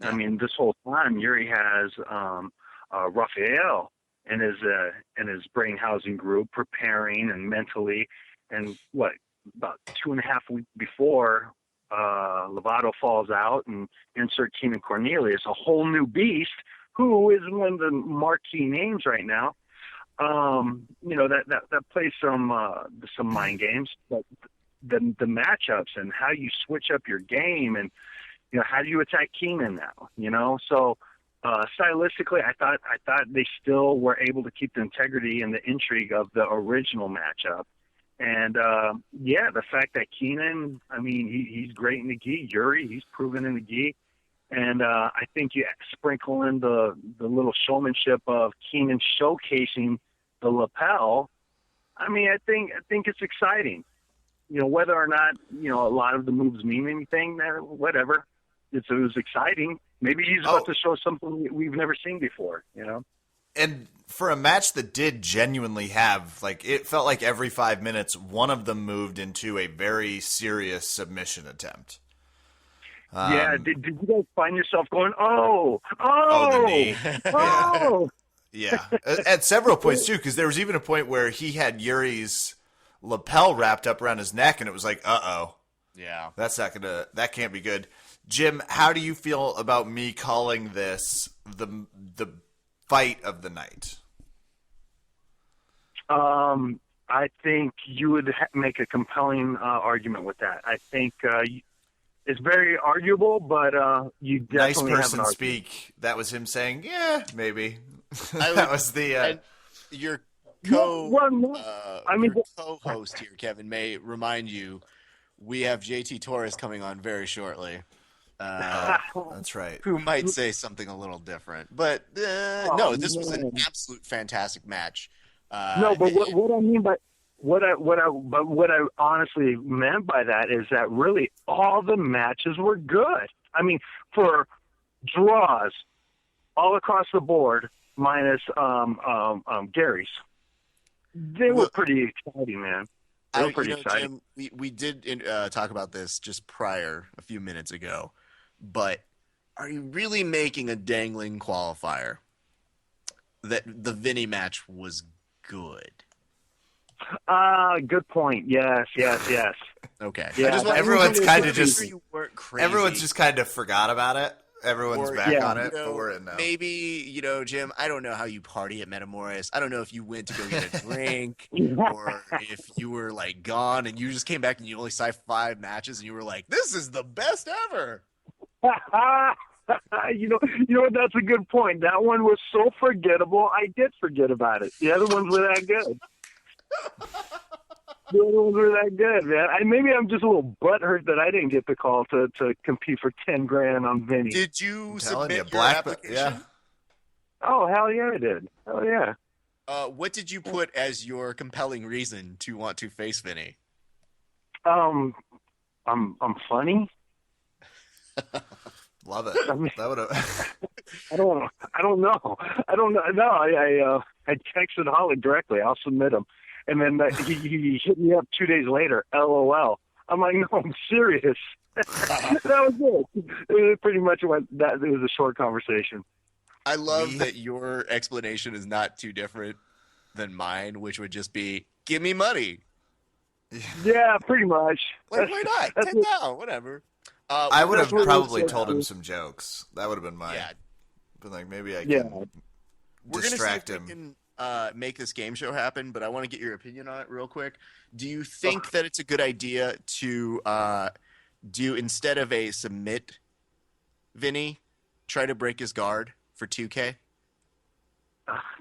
Speaker 6: I mean, this whole time Yuri has Raphael and his brain housing group preparing and mentally, and about 2.5 weeks before Lovato falls out and insert Keenan Cornelius, a whole new beast who is one of the marquee names right now. That plays some mind games, but the matchups and how you switch up your game and, how do you attack Keenan now, so, stylistically, I thought they still were able to keep the integrity and the intrigue of the original matchup. And, the fact that Keenan, I mean, he's great in the gi. Yuri, he's proven in the gi. And I think you sprinkle in the little showmanship of Keenan showcasing the lapel. I mean, I think it's exciting. Whether or not a lot of the moves mean anything, whatever. It was exciting. Maybe he's about to show something we've never seen before.
Speaker 1: And for a match that did genuinely have, it felt like every 5 minutes, one of them moved into a very serious submission attempt.
Speaker 6: Yeah, did you guys find yourself going, oh,
Speaker 1: the knee.
Speaker 6: oh?
Speaker 1: Yeah, at several points too, because there was even a point where he had Yuri's lapel wrapped up around his neck, and it was like, uh-oh.
Speaker 2: Yeah.
Speaker 1: That can't be good. Jim, how do you feel about me calling this the fight of the night?
Speaker 6: I think you would make a compelling argument with that. I think it's very arguable, but you definitely
Speaker 1: nice
Speaker 6: have
Speaker 1: person
Speaker 6: an
Speaker 1: speak. That was him saying, yeah, maybe. That was the
Speaker 2: your co-host here, Kevin, may remind you we have JT Torres coming on very shortly.
Speaker 1: That's right.
Speaker 2: Who might say something a little different, but no, this was an absolute fantastic match.
Speaker 6: But what I mean by what I honestly meant by that is that really all the matches were good. I mean, for draws all across the board, minus Gary's, they were pretty exciting, man. They were pretty exciting.
Speaker 2: Jim, we did talk about this just prior, a few minutes ago, but are you really making a dangling qualifier that the Vinny match was good?
Speaker 6: Good point. Yes.
Speaker 2: Okay.
Speaker 6: Yeah,
Speaker 1: everyone's kind of
Speaker 2: Everyone's
Speaker 1: just kind of forgot about it. Everyone's back on it, but we're in now.
Speaker 2: Maybe, Jim, I don't know how you party at Metamoris. I don't know if you went to go get a drink or if you were gone and you just came back and you only saw 5 matches and you were like, this is the best ever.
Speaker 6: You know what? That's a good point. That one was so forgettable. I did forget about it. The other ones were that good. The other ones were that good, man. Maybe I'm just a little butthurt that I didn't get the call to compete for $10,000 on Vinny.
Speaker 2: Did you submit
Speaker 1: your application?
Speaker 2: Yeah.
Speaker 6: Oh, hell yeah, I did. Hell yeah.
Speaker 2: What did you put as your compelling reason to want to face Vinny?
Speaker 6: I'm funny.
Speaker 1: Love it.
Speaker 6: I mean,
Speaker 1: that would have.
Speaker 6: I don't know. No, I texted Holly directly. I'll submit him. And then he hit me up 2 days later, LOL. I'm like, no, I'm serious. That was it. It was pretty much it was a short conversation.
Speaker 2: I love that your explanation is not too different than mine, which would just be, give me money.
Speaker 6: Yeah, pretty much.
Speaker 2: Why not? $10,000, whatever.
Speaker 1: I would have
Speaker 6: That's what it
Speaker 1: probably
Speaker 6: said,
Speaker 1: told him
Speaker 6: too.
Speaker 1: some jokes. That would have been
Speaker 2: Yeah.
Speaker 1: been like, maybe I
Speaker 6: Yeah.
Speaker 1: can
Speaker 2: We're gonna see
Speaker 1: distract
Speaker 2: if
Speaker 1: him.
Speaker 2: we can make this game show happen, but I want to get your opinion on it real quick. Do you think that it's a good idea to do, instead of a submit, Vinny, try to break his guard for 2K?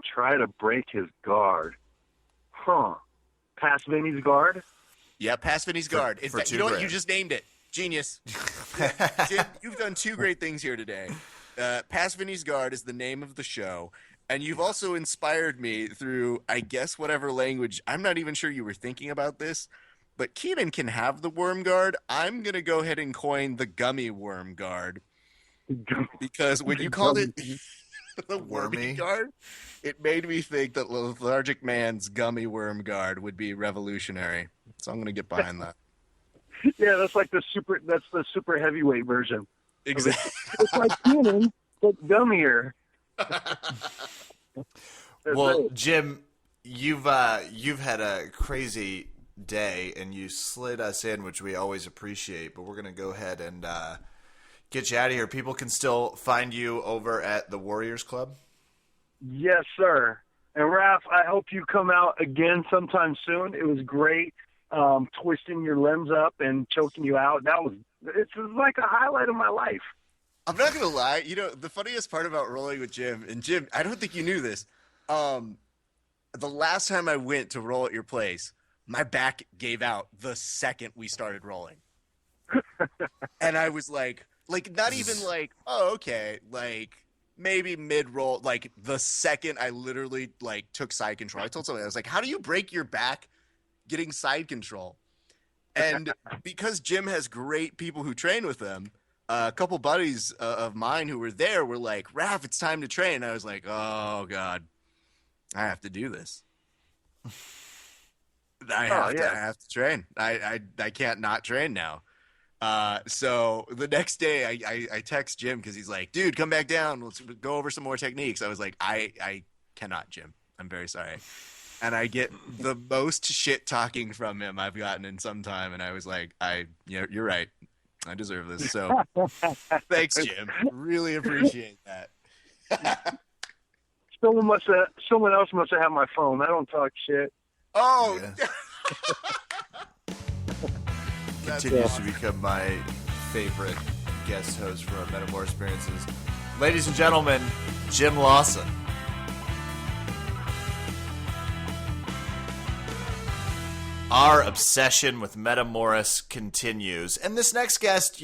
Speaker 6: Try to break his guard. Huh. Pass Vinny's guard?
Speaker 2: Yeah, pass Vinny's guard.
Speaker 1: for
Speaker 2: You know what?
Speaker 1: $2,000.
Speaker 2: You just named it. Genius. Jim, you've done two great things here today. Pass Vinny's guard is the name of the show. And you've also inspired me through, I guess, whatever language. I'm not even sure you were thinking about this, but Keenan can have the worm guard. I'm going to go ahead and coin the gummy worm guard. Because when you called it the wormy
Speaker 1: Wormy?
Speaker 2: guard, it made me think that Lethargic Man's gummy worm guard would be revolutionary. So I'm going to get behind that.
Speaker 6: Yeah, that's the super heavyweight version.
Speaker 2: Exactly.
Speaker 6: It's like Keenan, but gummier.
Speaker 1: Well, Jim, you've had a crazy day, and you slid us in, which we always appreciate. But we're gonna go ahead and get you out of here. People can still find you over at the Warriors Club.
Speaker 6: Yes, sir. And Raph, I hope you come out again sometime soon. It was great twisting your limbs up and choking you out. It's like a highlight of my life.
Speaker 2: I'm not gonna lie. You know, the funniest part about rolling with Jim, and Jim, I don't think you knew this. The last time I went to roll at your place, my back gave out the second we started rolling, and I was like, not even like, oh, okay, like maybe mid roll, like the second I literally like took side control. I told somebody, I was like, how do you break your back getting side control? And because Jim has great people who train with him. A couple buddies of mine who were there were like, Raph, it's time to train. I was like, oh, God, I have to do this. I have to train. I can't not train now. So the next day I text Jim because he's like, dude, come back down. Let's go over some more techniques. I was like, I cannot, Jim. I'm very sorry. And I get the most shit talking from him I've gotten in some time. And I was like, you're right. I deserve this. So thanks, Jim. Really appreciate that.
Speaker 6: Someone else must have had my phone. I don't talk shit.
Speaker 2: Oh,
Speaker 1: Yeah. Continues to become my favorite guest host for our Metamoris experiences. Ladies and gentlemen, Jim Lawson. Our obsession with Metamoris continues. And this next guest,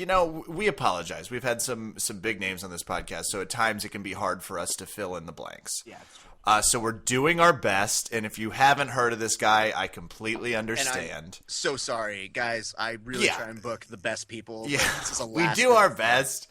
Speaker 1: we apologize. We've had some big names on this podcast, so at times it can be hard for us to fill in the blanks.
Speaker 2: yeah. That's true.
Speaker 1: So we're doing our best, and if you haven't heard of this guy, I completely understand.
Speaker 2: So sorry, guys. I really
Speaker 1: Yeah.
Speaker 2: try and book the best people.
Speaker 1: Yeah,
Speaker 2: But this is a
Speaker 1: we
Speaker 2: last
Speaker 1: do our best.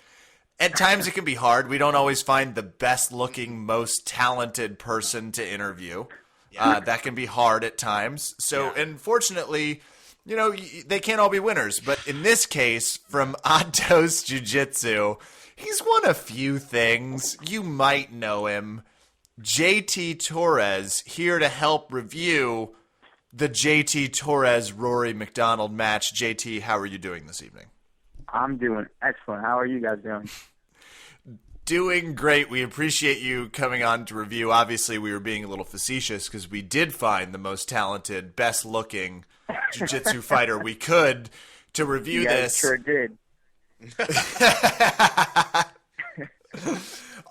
Speaker 1: At times it can be hard. We don't always find the best-looking, most talented person to interview. That can be hard at times. So, unfortunately, they can't all be winners. But in this case, from Odd Toast Jiu-Jitsu, he's won a few things. You might know him. JT Torres, here to help review the JT Torres-Rory McDonald match. JT, how are you doing this evening?
Speaker 7: I'm doing excellent. How are you guys doing?
Speaker 1: Doing great. We appreciate you coming on to review. Obviously, we were being a little facetious because we did find the most talented, best-looking jiu-jitsu fighter we could to review
Speaker 7: You guys
Speaker 1: this.
Speaker 7: sure did.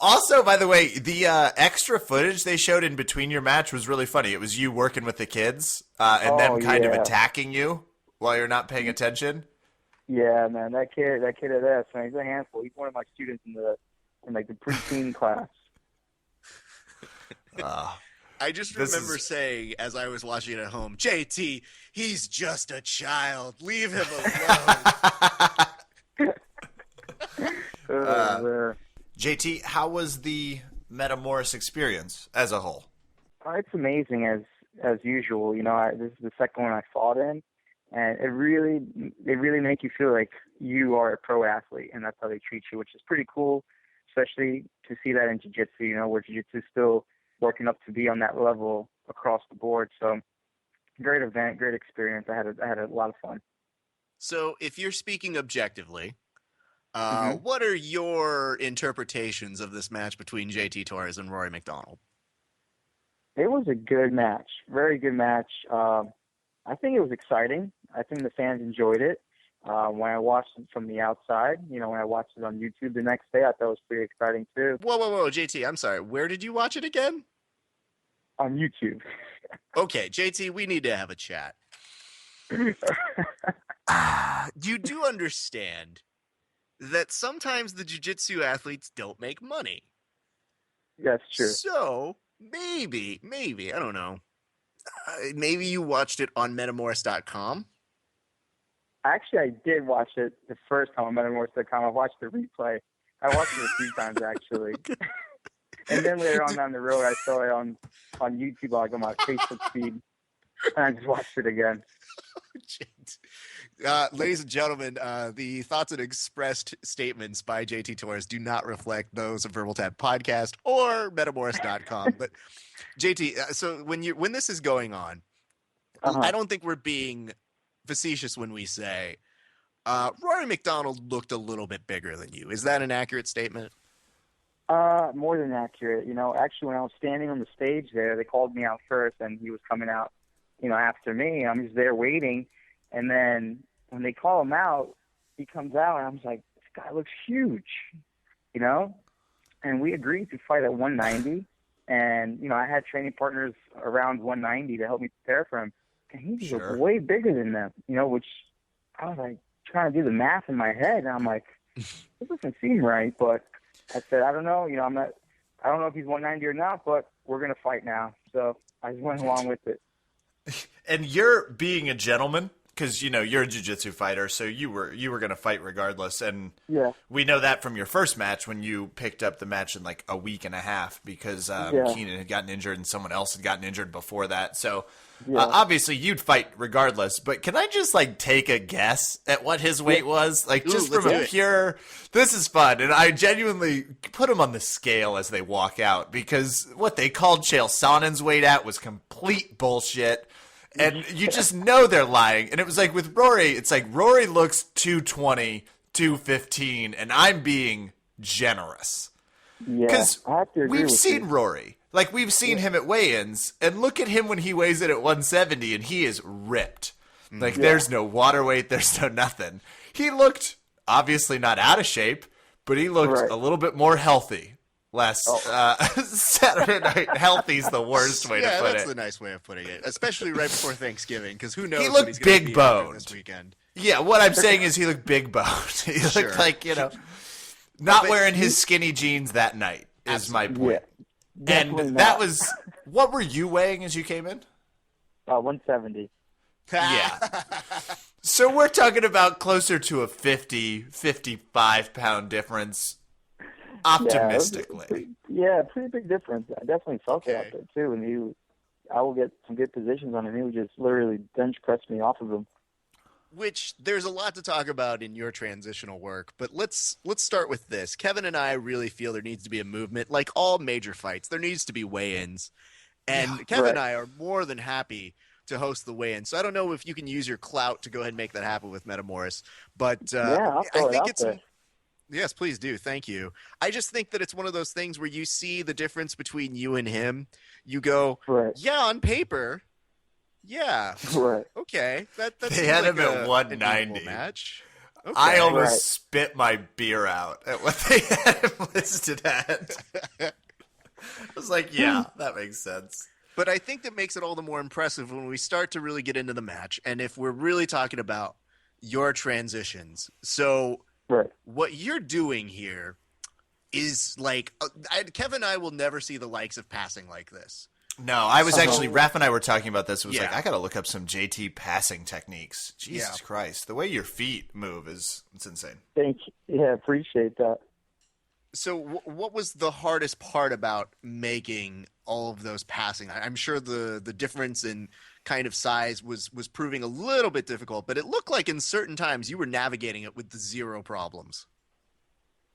Speaker 1: Also, by the way, the extra footage they showed in between your match was really funny. It was you working with the kids and them kind of attacking you while you're not paying attention.
Speaker 7: Yeah, man, that kid at S, man, he's a handful. He's one of my students in the preteen class.
Speaker 2: I just remember saying, as I was watching it at home, JT, he's just a child. Leave him alone.
Speaker 1: JT, how was the Metamoris experience as a whole?
Speaker 7: It's amazing as usual. This is the second one I fought in, and they really make you feel like you are a pro athlete, and that's how they treat you, which is pretty cool, especially to see that in jiu-jitsu, where jiu-jitsu is still working up to be on that level across the board. So great event, great experience. I had a lot of fun.
Speaker 2: So if you're speaking objectively, What are your interpretations of this match between JT Torres and Rory McDonald?
Speaker 7: It was a good match, very good match. I think it was exciting. I think the fans enjoyed it. When I watched it from the outside, when I watched it on YouTube the next day, I thought it was pretty exciting too.
Speaker 2: Whoa, JT, I'm sorry. Where did you watch it again?
Speaker 7: On YouTube.
Speaker 2: Okay, JT, we need to have a chat. You do understand that sometimes the jiu-jitsu athletes don't make money.
Speaker 7: That's true.
Speaker 2: So maybe, I don't know. Maybe you watched it on Metamoris.com.
Speaker 7: Actually, I did watch it the first time on Metamoris.com. I watched the replay. I watched it a few times, actually. And then later on down the road, I saw it on YouTube, like on my Facebook feed. And I just watched it again.
Speaker 2: Ladies and gentlemen, the thoughts and expressed statements by JT Torres do not reflect those of Verbal Tap Podcast or Metamoris.com. But JT, so when this is going on, I don't think we're being facetious when we say Rory McDonald looked a little bit bigger than you. Is that an accurate statement?
Speaker 7: More than accurate. Actually, when I was standing on the stage there, they called me out first, and he was coming out, after me. I'm just there waiting, and then when they call him out, he comes out, and I'm just like, this guy looks huge, And we agreed to fight at 190, and I had training partners around 190 to help me prepare for him, and he just looked way bigger than them, which I was like trying to do the math in my head, and I'm like, this doesn't seem right, but I said, I don't know, I don't know if he's 190 or not, but we're going to fight now. So I just went along with it.
Speaker 1: And you're being a gentleman because, you're a jiu-jitsu fighter, so you were going to fight regardless. And we know that from your first match when you picked up the match in like a week and a half because Keenan had gotten injured and someone else had gotten injured before that. So obviously you'd fight regardless. But can I just take a guess at what his weight was? Just from a pure – this is fun. And I genuinely put him on the scale as they walk out because what they called Chael Sonnen's weight at was complete bullshit. And you just know they're lying. And it was like with Rory, it's like Rory looks 220, 215, and I'm being generous. Because we've seen Rory. We've seen him at weigh-ins, and look at him when he weighs in at 170, and he is ripped. There's no water weight, there's no nothing. He looked, obviously not out of shape, but he looked a little bit more healthy. Saturday night healthy's the worst way to put it.
Speaker 2: Yeah, that's the nice way of putting it, especially right before Thanksgiving, because who knows
Speaker 1: he
Speaker 2: what
Speaker 1: looked
Speaker 2: he's going to be
Speaker 1: big-boned
Speaker 2: this weekend.
Speaker 1: Yeah, what I'm saying is he looked big-boned. He looked like, not wearing his skinny jeans that night is my point.
Speaker 7: Yeah,
Speaker 1: and that was, what were you weighing as you came in?
Speaker 7: 170.
Speaker 1: Yeah. So we're talking about closer to a 50, 55-pound difference. Optimistically.
Speaker 7: Pretty big difference. I definitely felt it out there too. And I will get some good positions on him. He would just literally bench press me off of him.
Speaker 2: Which there's a lot to talk about in your transitional work, but let's start with this. Kevin and I really feel there needs to be a movement. Like all major fights, there needs to be weigh-ins, and Kevin and I are more than happy to host the weigh-in. So I don't know if you can use your clout to go ahead and make that happen with Metamoris, but
Speaker 7: I'll throw it out there.
Speaker 2: Yes, please do. Thank you. I just think that it's one of those things where you see the difference between you and him. You go, yeah, on paper, yeah, okay. That
Speaker 1: they had him at 190.
Speaker 2: Match. Okay.
Speaker 1: I almost spit my beer out at what they had him listed at. I was like, yeah, that makes sense.
Speaker 2: But I think that makes it all the more impressive when we start to really get into the match, and if we're really talking about your transitions. So what you're doing here is Kevin and I will never see the likes of passing like this.
Speaker 1: No, I was actually, Raph and I were talking about this. It was I got to look up some JT passing techniques. Jesus Christ. The way your feet move it's insane.
Speaker 7: Thank you. Yeah, appreciate that.
Speaker 2: So what was the hardest part about making all of those passing? I'm sure the difference in kind of size was proving a little bit difficult, but it looked like in certain times you were navigating it with zero problems.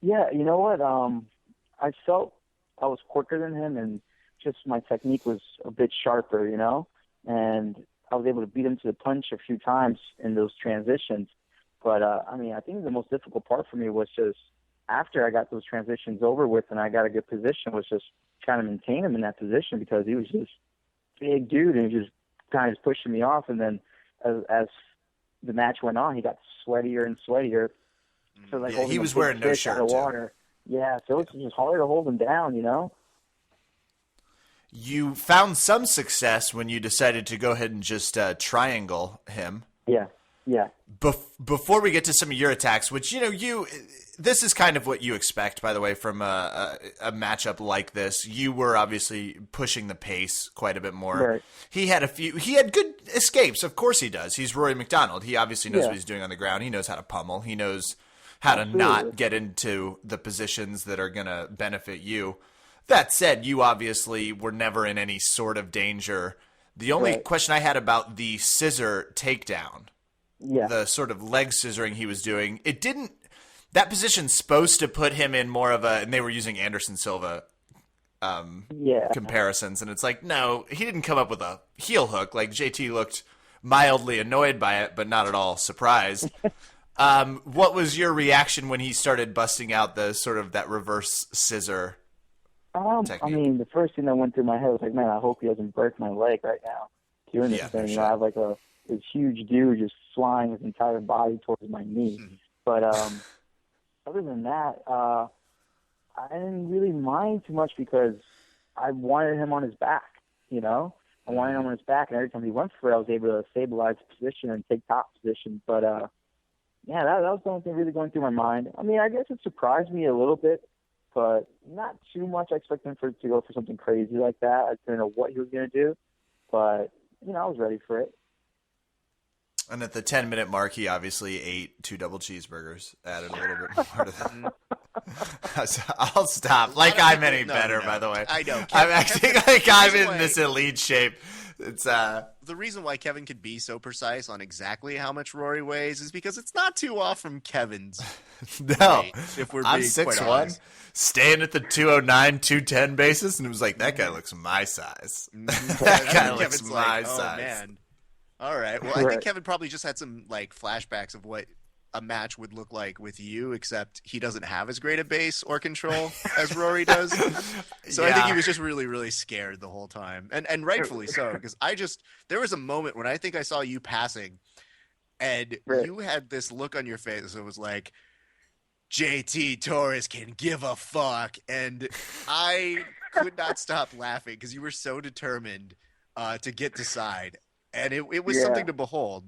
Speaker 7: Yeah, you know what? I felt I was quicker than him, and just my technique was a bit sharper, and I was able to beat him to the punch a few times in those transitions. But I mean, I think the most difficult part for me was just after I got those transitions over with and I got a good position was just trying to maintain him in that position because he was just big dude and he was just kind of just pushing me off. And then as the match went on, he got sweatier and sweatier. So like
Speaker 1: he was wearing no shirt
Speaker 7: out of water. Yeah, so it's just hard to hold him down, you know.
Speaker 1: You found some success when you decided to go ahead and just triangle him.
Speaker 7: Yeah.
Speaker 1: Before we get to some of your attacks, which, this is kind of what you expect, by the way, from a matchup like this. You were obviously pushing the pace quite a bit more.
Speaker 7: Right.
Speaker 1: He had good escapes. Of course he does. He's Rory McDonald. He obviously knows what he's doing on the ground. He knows how to pummel. He knows how to not get into the positions that are going to benefit you. That said, you obviously were never in any sort of danger. The only question I had about the scissor takedown, the sort of leg scissoring he was doing, that position's supposed to put him in more of and they were using Anderson Silva comparisons, and it's like, no, he didn't come up with a heel hook. Like, JT looked mildly annoyed by it, but not at all surprised. What was your reaction when he started busting out the sort of that reverse scissor technique?
Speaker 7: I mean, the first thing that went through my head was like, man, I hope he doesn't break my leg right now doing this thing.
Speaker 1: Sure.
Speaker 7: I have like this huge dude just flying his entire body towards my knee. But other than that, I didn't really mind too much because I wanted him on his back, you know? I wanted him on his back, and every time he went for it, I was able to stabilize the position and take top position. But, that was the only thing really going through my mind. I mean, I guess it surprised me a little bit, but not too much. I expected him to go for something crazy like that. I didn't know what he was going to do, but, I was ready for it.
Speaker 1: And at the 10-minute mark, he obviously ate 2 double cheeseburgers, added a little bit more to that. I'll stop. Like I'm any better, by the way.
Speaker 2: I know.
Speaker 1: I'm acting like I'm in this elite shape. It's
Speaker 2: the reason why Kevin could be so precise on exactly how much Rory weighs is because it's not too off from Kevin's.
Speaker 1: No,
Speaker 2: weight, if we're
Speaker 1: I'm
Speaker 2: being
Speaker 1: 6'1", staying at the 209, 210 basis, and it was like, that guy looks my size. That guy looks
Speaker 2: Kevin's
Speaker 1: my
Speaker 2: like,
Speaker 1: size.
Speaker 2: Oh man. All right. Well, I think Kevin probably just had some like flashbacks of what a match would look like with you, except he doesn't have as great a base or control as Rory does. So I think he was just really, really scared the whole time, and rightfully so, because there was a moment when I think I saw you passing, and you had this look on your face. It was like, JT Torres can give a fuck, and I could not stop laughing because you were so determined to get to side. And it was something to behold.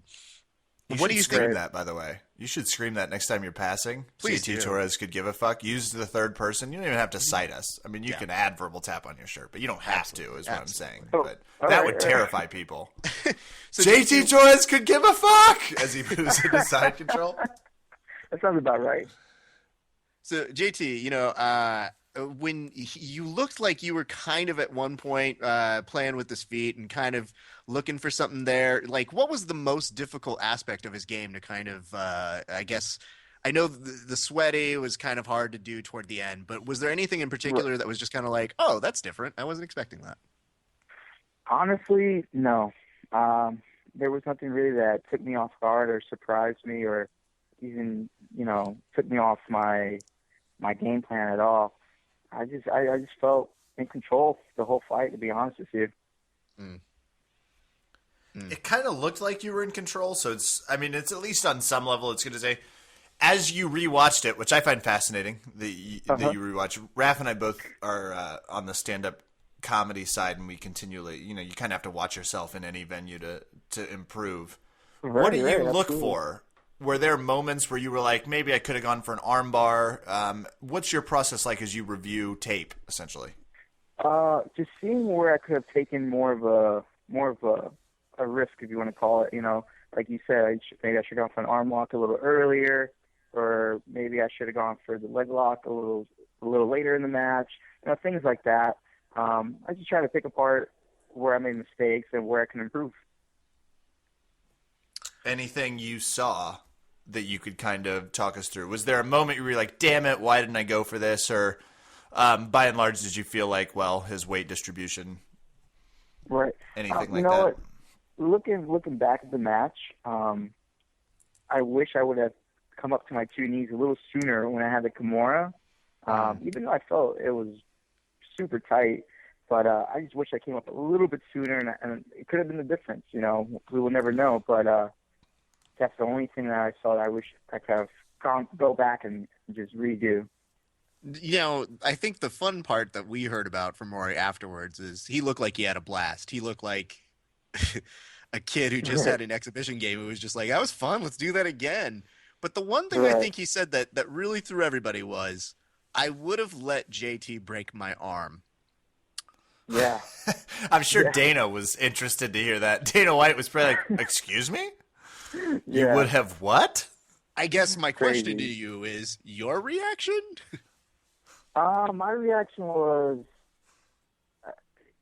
Speaker 1: What do you scream that, by the way? You should scream that next time you're passing.
Speaker 2: Please
Speaker 1: JT Torres could give a fuck. Use the third person. You don't even have to cite us. I mean, you can add verbal tap on your shirt, but you don't have to, is what I'm saying. But that would terrify people. So JT Torres could give a fuck as he moves into side control.
Speaker 7: That sounds about right.
Speaker 2: So, JT, when you looked like you were kind of at one point playing with his feet and kind of looking for something there, like what was the most difficult aspect of his game to kind of, I guess, I know the sweaty was kind of hard to do toward the end, but was there anything in particular that was just kind of like, oh, that's different? I wasn't expecting that.
Speaker 7: Honestly, no. There was nothing really that took me off guard or surprised me or even, took me off my game plan at all. I just felt in control the whole fight, to be honest with you.
Speaker 1: It kind of looked like you were in control, so it's at least on some level, it's going to say, as you rewatched it, which I find fascinating, that you rewatch. Raph and I both are on the stand-up comedy side, and we continually, you kind of have to watch yourself in any venue to improve. What do you look for? Were there moments where you were like, maybe I could have gone for an arm bar? What's your process like as you review tape, essentially?
Speaker 7: Just seeing where I could have taken more of a risk, if you want to call it. Like you said, maybe I should have gone for an arm lock a little earlier, or maybe I should have gone for the leg lock a little later in the match. Things like that. I just try to pick apart where I made mistakes and where I can improve.
Speaker 1: Anything you saw that you could kind of talk us through? Was there a moment you were like, damn it, why didn't I go for this? Or by and large, did you feel like, well, his weight distribution, anything like that?
Speaker 7: What? Looking back at the match, I wish I would have come up to my 2 knees a little sooner when I had the Kimura. Even though I felt it was super tight, but I just wish I came up a little bit sooner, and it could have been the difference. You know, we will never know. But that's the only thing that I saw that I wish I could have go back and just redo.
Speaker 2: You know, I think the fun part that we heard about from Rory afterwards is he looked like he had a blast. He looked like a kid who just had an exhibition game. It was just like, that was fun. Let's do that again. But the one thing I think he said that really threw everybody was, I would have let JT break my arm.
Speaker 7: Yeah.
Speaker 1: I'm sure Dana was interested to hear that. Dana White was probably like, excuse me? You would have what?
Speaker 2: I guess my question to you is, your reaction?
Speaker 7: My reaction was,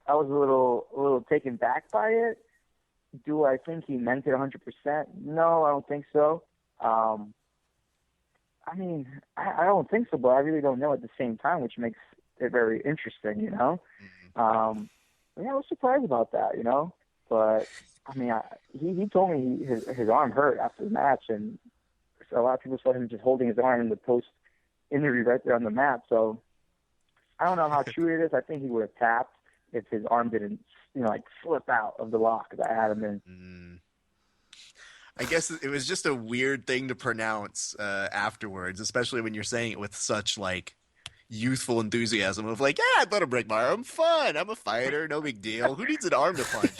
Speaker 7: I was a little taken back by it. Do I think he meant it 100%? No, I don't think so. I mean, I don't think so, but I really don't know at the same time, which makes it very interesting, you know? Yeah, I was surprised about that, you know? But, I mean, he told me his arm hurt after the match, and a lot of people saw him just holding his arm in the post-injury right there on the mat, so I don't know how true it is. I think he would have tapped if his arm didn't, you know, like flip out of the lock that I had him in.
Speaker 2: I guess it was just a weird thing to pronounce afterwards, especially when you're saying it with such, like, youthful enthusiasm of like, yeah, I'd let him break my arm. Fun. I'm a fighter. No big deal. Who needs an arm to punch?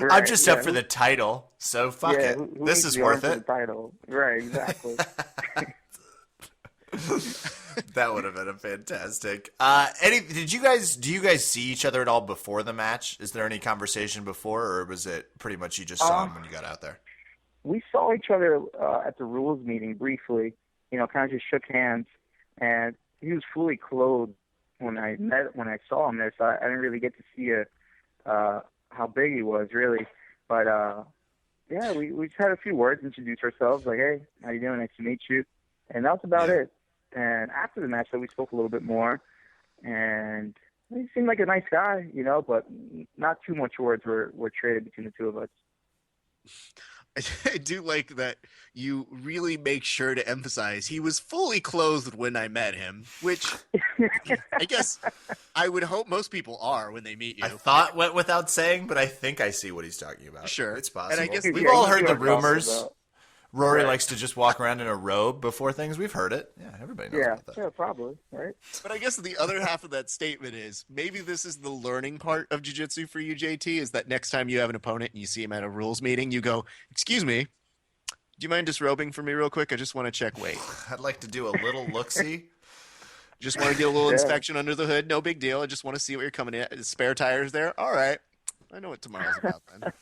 Speaker 1: I'm just up for the title, so fuck it.
Speaker 7: Who
Speaker 1: this
Speaker 7: needs
Speaker 1: is
Speaker 7: the arm
Speaker 1: worth
Speaker 7: for
Speaker 1: it.
Speaker 7: the title? Right, exactly.
Speaker 1: That would have been a fantastic. Do you guys see each other at all before the match? Is there any conversation before, or was it pretty much you just saw him when you got out there?
Speaker 7: We saw each other at the rules meeting briefly, you know, kind of just shook hands, and he was fully clothed when I saw him there, so I didn't really get to see how big he was, really. But, yeah, we just had a few words, introduced ourselves, like, hey, how you doing? Nice to meet you. And that was about it. And after the match, we spoke a little bit more, and he seemed like a nice guy, you know, but not too much words were traded between the two of us.
Speaker 2: I do like that you really make sure to emphasize he was fully clothed when I met him, which I guess I would hope most people are when they meet you.
Speaker 1: I thought went without saying, but I think I see what he's talking about.
Speaker 2: Sure.
Speaker 1: It's possible.
Speaker 2: And I guess
Speaker 1: we've all heard the rumors. Rory likes to just walk around in a robe before things. We've heard it. Yeah, everybody knows about that.
Speaker 7: Yeah, probably, right?
Speaker 2: But I guess the other half of that statement is maybe this is the learning part of jiu-jitsu for you, JT, is that next time you have an opponent and you see him at a rules meeting, you go, excuse me, do you mind disrobing for me real quick? I just want to check weight.
Speaker 1: I'd like to do a little look-see.
Speaker 2: Just want to get a little inspection under the hood. No big deal. I just want to see what you're coming in. Spare tires there? All right. I know what tomorrow's about then.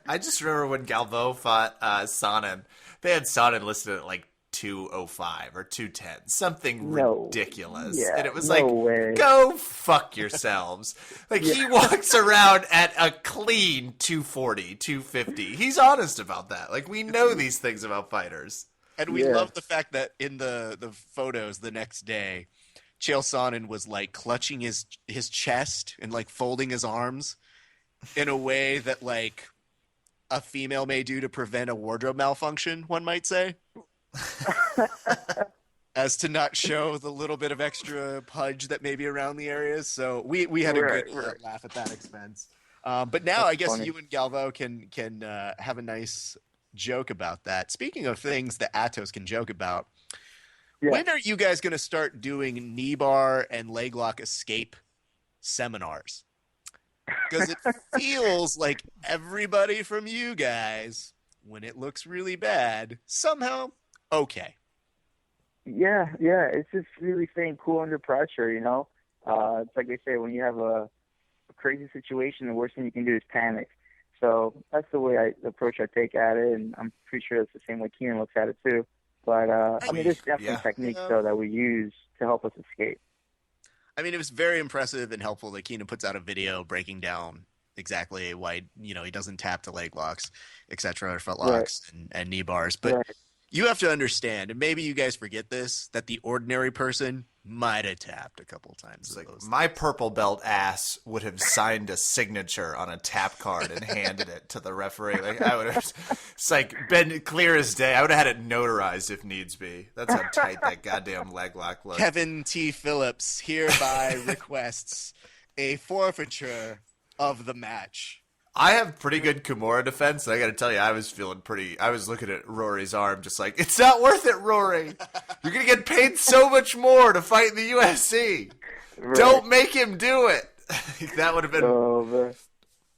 Speaker 1: I just remember when Galvo fought Sonnen. They had Sonnen listed at like 205 or 210, something ridiculous.
Speaker 7: Yeah,
Speaker 1: and it was
Speaker 7: way.
Speaker 1: Go fuck yourselves. He walks around at a clean 240, 250. He's honest about that. Like, we know these things about fighters.
Speaker 2: And we love the fact that in the photos the next day, Chael Sonnen was like clutching his chest and like folding his arms in a way that like a female may do to prevent a wardrobe malfunction, one might say. As to not show the little bit of extra pudge that may be around the areas. So we had a good laugh at that expense. But now I guess funny. You and Galvo can have a nice joke about that. Speaking of things that Atos can joke about, when are you guys going to start doing knee bar and leg lock escape seminars? Because it feels like everybody from you guys, when it looks really bad, somehow okay.
Speaker 7: Yeah, it's just really staying cool under pressure, you know? It's like they say, when you have a crazy situation, the worst thing you can do is panic. So that's the way the approach I take at it, and I'm pretty sure it's the same way Keenan looks at it too. But, I mean, there's definitely techniques, though, that we use to help us escape.
Speaker 2: I mean, it was very impressive and helpful that Keenan puts out a video breaking down exactly why, he doesn't tap the leg locks, et cetera, or foot locks and knee bars. But You have to understand, and maybe you guys forget this, that the ordinary person might have tapped a couple times.
Speaker 1: It's like my purple belt ass would have signed a signature on a tap card and handed it to the referee. Like I would have, it's like been clear as day. I would have had it notarized if needs be. That's how tight that goddamn leg lock looked.
Speaker 2: Kevin T. Phillips hereby requests a forfeiture of the match.
Speaker 1: I have pretty good Kimura defense, and I got to tell you, I was looking at Rory's arm just like, it's not worth it, Rory. You're going to get paid so much more to fight in the UFC. Right. Don't make him do it. That would have been...
Speaker 7: Oh, man.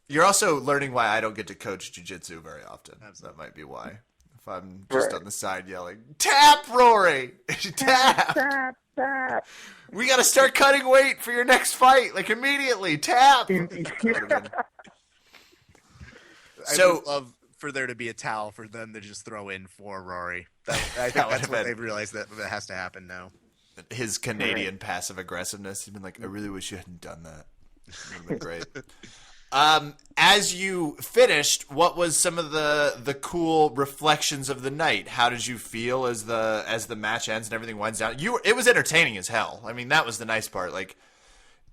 Speaker 1: You're also learning why I don't get to coach jiu-jitsu very often. That might be why. If I'm just on the side yelling, tap, Rory! Tap!
Speaker 7: Tap, tap.
Speaker 1: We got to start cutting weight for your next fight, like immediately. Tap!
Speaker 2: I would love for there to be a towel for them to just throw in for Rory. I think that's what they've realized that has to happen now.
Speaker 1: His Canadian passive aggressiveness. He's been like, I really wish you hadn't done that. It would have been great. As you finished, what was some of the cool reflections of the night? How did you feel as the match ends and everything winds down? It was entertaining as hell. I mean, that was the nice part. Like,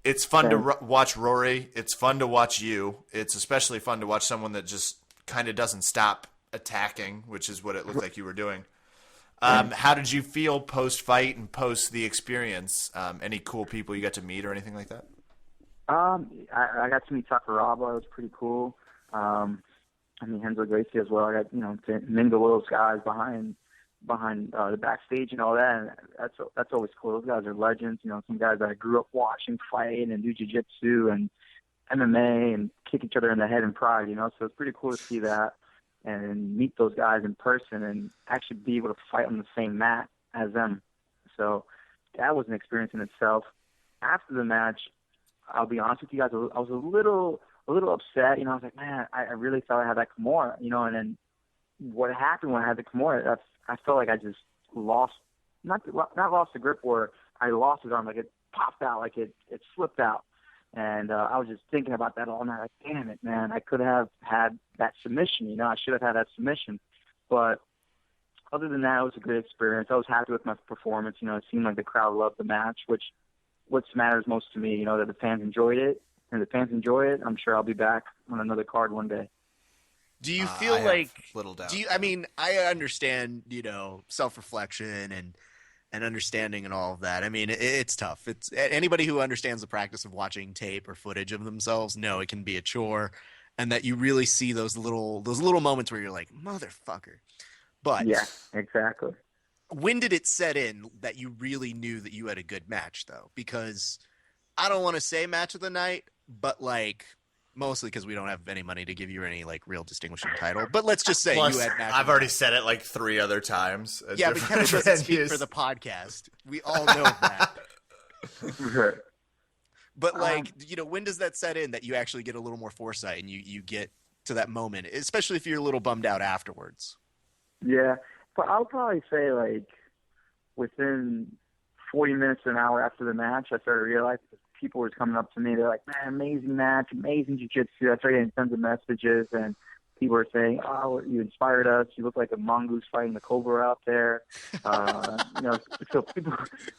Speaker 1: it's fun to watch Rory. It's fun to watch you. It's especially fun to watch someone that just kind of doesn't stop attacking, which is what it looked like you were doing. How did you feel post-fight and post the experience? Any cool people you got to meet or anything like that?
Speaker 7: I got to meet Sakuraba. It was pretty cool. I mean, Henzo Gracie as well. I got, to mingle with those guys behind the backstage and all that. And that's always cool. Those guys are legends. Some guys that I grew up watching fight and do jiu-jitsu and MMA and kick each other in the head in pride, So it's pretty cool to see that and meet those guys in person and actually be able to fight on the same mat as them. So that was an experience in itself. After the match, I'll be honest with you guys, I was a little upset. I was like, man, I really thought I had that Kimura, and then what happened when I had the Kimura, I felt like I just lost, not lost the grip, where I lost his arm, like it popped out, like it slipped out. And I was just thinking about that all night, like, damn it, man, I could have had that submission, I should have had that submission. But other than that, it was a great experience. I was happy with my performance. It seemed like the crowd loved the match, which what matters most to me, that the fans enjoyed it. And if the fans enjoy it, I'm sure I'll be back on another card one day.
Speaker 2: Do you feel like
Speaker 1: little doubt?
Speaker 2: I understand, self-reflection and understanding and all of that. I mean, it's tough. It's anybody who understands the practice of watching tape or footage of themselves know it can be a chore, and that you really see those little moments where you're like, motherfucker. But
Speaker 7: yeah, exactly.
Speaker 2: When did it set in that you really knew that you had a good match, though? Because I don't want to say match of the night, but mostly because we don't have any money to give you any real distinguishing title. But let's just say you had match.
Speaker 1: I've already said it 3 other times.
Speaker 2: Yeah, but Kevin doesn't speak for the podcast. We all know that. But when does that set in that you actually get a little more foresight and you get to that moment, especially if you're a little bummed out afterwards?
Speaker 7: Yeah, but I'll probably say within 40 minutes to an hour after the match, I started realizing people were coming up to me. They're like, man, amazing match, amazing jiu-jitsu. I started getting tons of messages, and people were saying, oh, you inspired us. You look like a mongoose fighting the cobra out there. So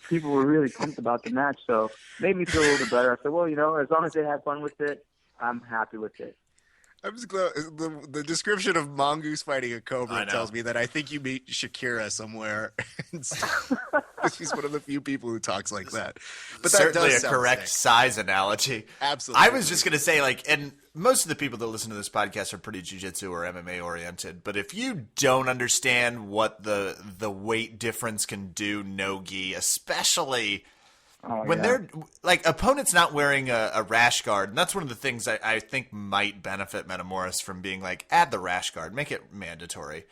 Speaker 7: people were really pumped about the match. So it made me feel a little bit better. I said, well, as long as they had fun with it, I'm happy with it.
Speaker 2: I'm just glad the description of mongoose fighting a cobra tells me that I think you meet Shakira somewhere. She's one of the few people who talks like that. But that
Speaker 1: certainly
Speaker 2: does
Speaker 1: a correct size analogy.
Speaker 2: Absolutely.
Speaker 1: I was just going to say, and most of the people that listen to this podcast are pretty jiu-jitsu or MMA oriented. But if you don't understand what the weight difference can do, no-gi, especially when they're opponents not wearing a rash guard, and that's one of the things I think might benefit Metamoris from being add the rash guard, make it mandatory.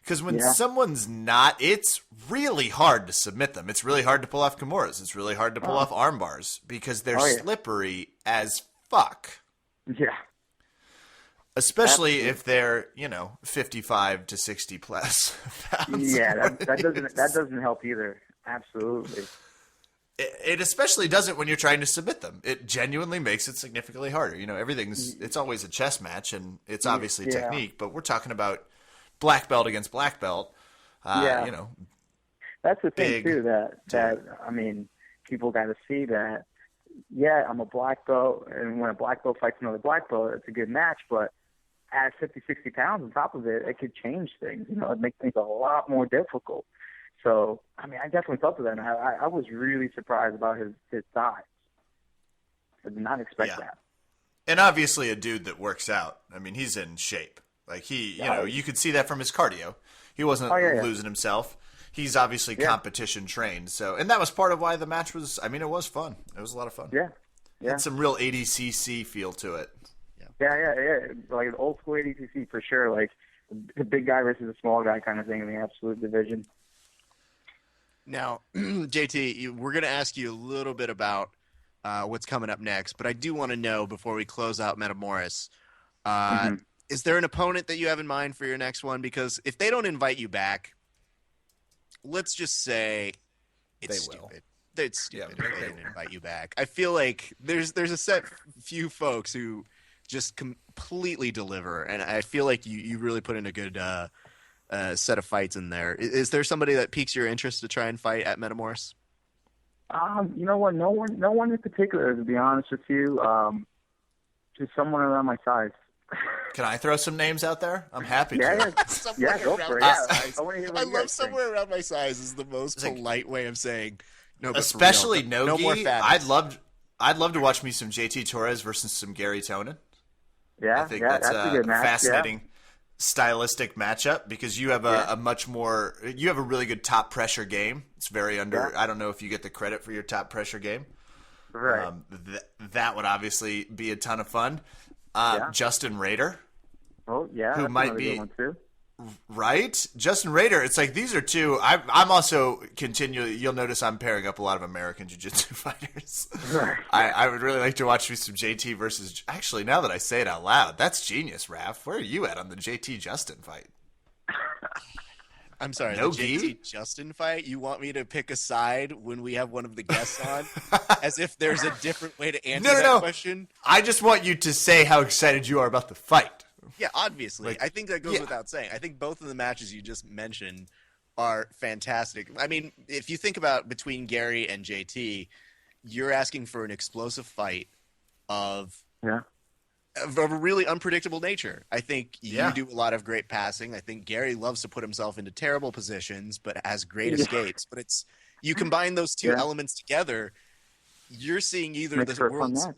Speaker 1: Because when someone's not, it's really hard to submit them. It's really hard to pull off Kimuras. It's really hard to pull off arm bars because they're slippery as fuck.
Speaker 7: Yeah.
Speaker 1: Especially if they're, 55 to 60 plus pounds.
Speaker 7: Yeah, that doesn't help either. Absolutely.
Speaker 1: It especially doesn't when you're trying to submit them. It genuinely makes it significantly harder. It's always a chess match, and it's obviously technique, but we're talking about black belt against black belt.
Speaker 7: Yeah.
Speaker 1: You know,
Speaker 7: That's the
Speaker 1: big
Speaker 7: thing too. That I mean, people got to see that. Yeah, I'm a black belt, and when a black belt fights another black belt, it's a good match. But at 50, 60 pounds on top of it, it could change things. You know, it makes things a lot more difficult. So, I mean, I definitely felt that. And I was really surprised about his size. I did not expect that.
Speaker 1: And obviously a dude that works out. I mean, he's in shape. Like you know, you could see that from his cardio. He wasn't losing himself. He's obviously competition trained. So, and that was part of why the match was, I mean, it was fun. It was a lot of fun.
Speaker 7: Yeah.
Speaker 1: It had some real ADCC feel to it.
Speaker 7: Yeah. Like an old school ADCC for sure. Like the big guy versus the small guy kind of thing in the absolute division.
Speaker 2: Now, JT, we're going to ask you a little bit about what's coming up next, but I do want to know before we close out Metamoris, is there an opponent that you have in mind for your next one? Because if they don't invite you back, let's just say it's stupid. It's stupid if they don't invite you back. I feel like there's a set few folks who just completely deliver, and I feel like you really put in a good set of fights in there. Is there somebody that piques your interest to try and fight at Metamoris?
Speaker 7: You know what? No one in particular, to be honest with you. Just someone around my size.
Speaker 1: Can I throw some names out there? I'm happy to.
Speaker 7: Yeah, go for it.
Speaker 2: I love somewhere around my size is the most polite way of saying no. But
Speaker 1: especially
Speaker 2: no more
Speaker 1: Nogi.
Speaker 2: fatness.
Speaker 1: I'd love to watch me some JT Torres versus some Gary Tonin.
Speaker 7: Yeah,
Speaker 1: I think that's
Speaker 7: a good match.
Speaker 1: fascinating stylistic matchup because you have a much more you have a really good top pressure game. It's very under. I don't know if you get the credit for your top pressure game.
Speaker 7: Right.
Speaker 1: That would obviously be a ton of fun. Justin Rader.
Speaker 7: Oh yeah,
Speaker 1: who
Speaker 7: that's
Speaker 1: might be
Speaker 7: good one too.
Speaker 1: Right, Justin Rader. It's like these are two. I'm also continually. You'll notice I'm pairing up a lot of American Jiu-Jitsu fighters.
Speaker 7: Right.
Speaker 1: I would really like to watch me some JT versus. Actually, now that I say it out loud, that's genius, Raph. Where are you at on the JT Justin fight?
Speaker 2: I'm sorry,
Speaker 1: no
Speaker 2: the JT Justin fight? You want me to pick a side when we have one of the guests on? As if there's a different way to answer that question?
Speaker 1: I just want you to say how excited you are about the fight.
Speaker 2: Yeah, obviously. I think that goes without saying. I think both of the matches you just mentioned are fantastic. I mean, if you think about between Gary and JT, you're asking for an explosive fight of a really unpredictable nature. I think you do a lot of great passing. I think Gary loves to put himself into terrible positions, but has great escapes. But it's you combine those two elements together, you're seeing either the world's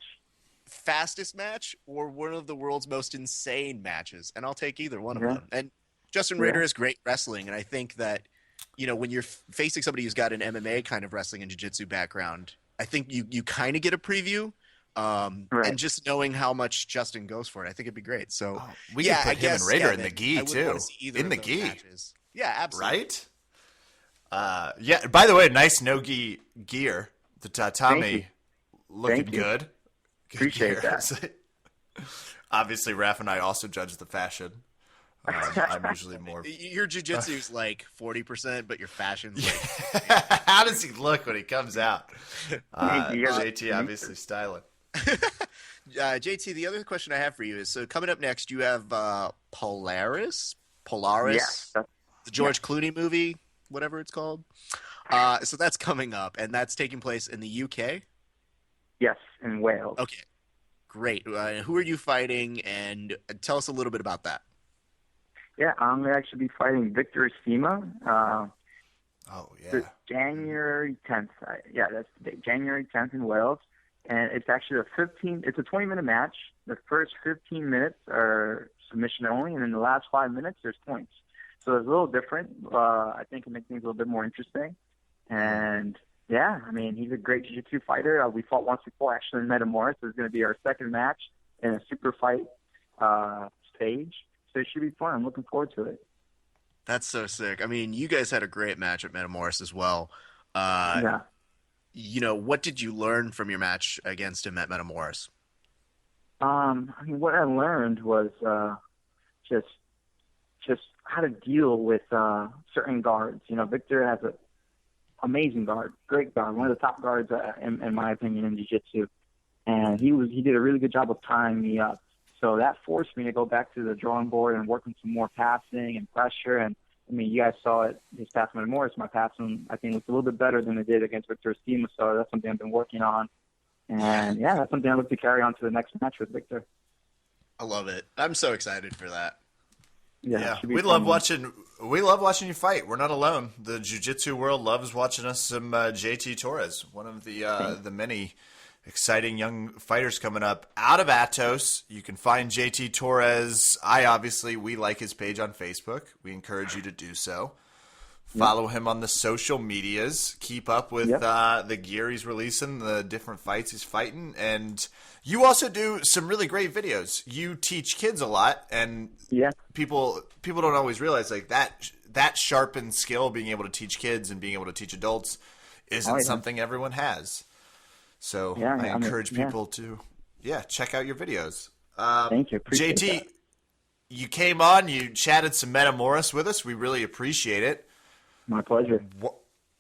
Speaker 2: fastest match or one of the world's most insane matches, and I'll take either one of them. And Justin Rader is great wrestling, and I think that when you're facing somebody who's got an MMA kind of wrestling and jiu-jitsu background, I think you kind of get a preview. And just knowing how much Justin goes for it, I think it'd be great. So
Speaker 1: we could put him and Rader in the gi too. In the gi,
Speaker 2: matches. Yeah, absolutely.
Speaker 1: Right? Yeah. By the way, nice no-gi gear. The tatami looking good.
Speaker 7: Appreciate that.
Speaker 1: Obviously, Raph and I also judge the fashion. I'm usually more.
Speaker 2: Your jiu-jitsu's like 40%, but your fashion's like.
Speaker 1: How does he look when he comes out? JT obviously styling.
Speaker 2: JT, the other question I have for you is: so coming up next, you have Polaris, the George Clooney movie, whatever it's called. So that's coming up, and that's taking place in the UK.
Speaker 7: Yes, in Wales.
Speaker 2: Okay, great. Who are you fighting? And tell us a little bit about that.
Speaker 7: Yeah, I'm going to actually be fighting Victor Estima. January 10th. That's the date. January 10th in Wales. And it's actually it's a 20-minute match. The first 15 minutes are submission only, and in the last 5 minutes, there's points. So it's a little different. I think it makes things a little bit more interesting. And, I mean, he's a great jiu-jitsu fighter. We fought once before, actually, in Metamoris. It's going to be our second match in a super fight stage. So it should be fun. I'm looking forward to it.
Speaker 2: That's so sick. I mean, you guys had a great match at Metamoris as well. What did you learn from your match against him at Metamoris?
Speaker 7: I mean, what I learned was just how to deal with certain guards. Victor has an amazing guard, great guard, one of the top guards in my opinion in jiu-jitsu, and he did a really good job of tying me up. So that forced me to go back to the drawing board and work on some more passing and pressure and I mean, you guys saw it this past Metamoris. My passing, I think, looked a little bit better than it did against Victor Estima. So that's something I've been working on. And, yeah, that's something I look to carry on to the next match with Victor.
Speaker 2: I love it. I'm so excited for that.
Speaker 1: Yeah,
Speaker 7: it should be
Speaker 1: we
Speaker 7: fun.
Speaker 1: love watching you fight. We're not alone. The jiu-jitsu world loves watching us some JT Torres, one of the many exciting young fighters coming up out of Atos. You can find JT Torres. We like his page on Facebook. We encourage you to do so. Follow him on the social medias. Keep up with the gear he's releasing, the different fights he's fighting. And you also do some really great videos. You teach kids a lot, and people don't always realize like that sharpened skill, being able to teach kids and being able to teach adults, isn't something everyone has. So I encourage people to check out your videos.
Speaker 7: Thank you. Appreciate
Speaker 1: JT,
Speaker 7: that.
Speaker 1: you came on, you chatted some Metamoris with us. We really appreciate it.
Speaker 7: My pleasure.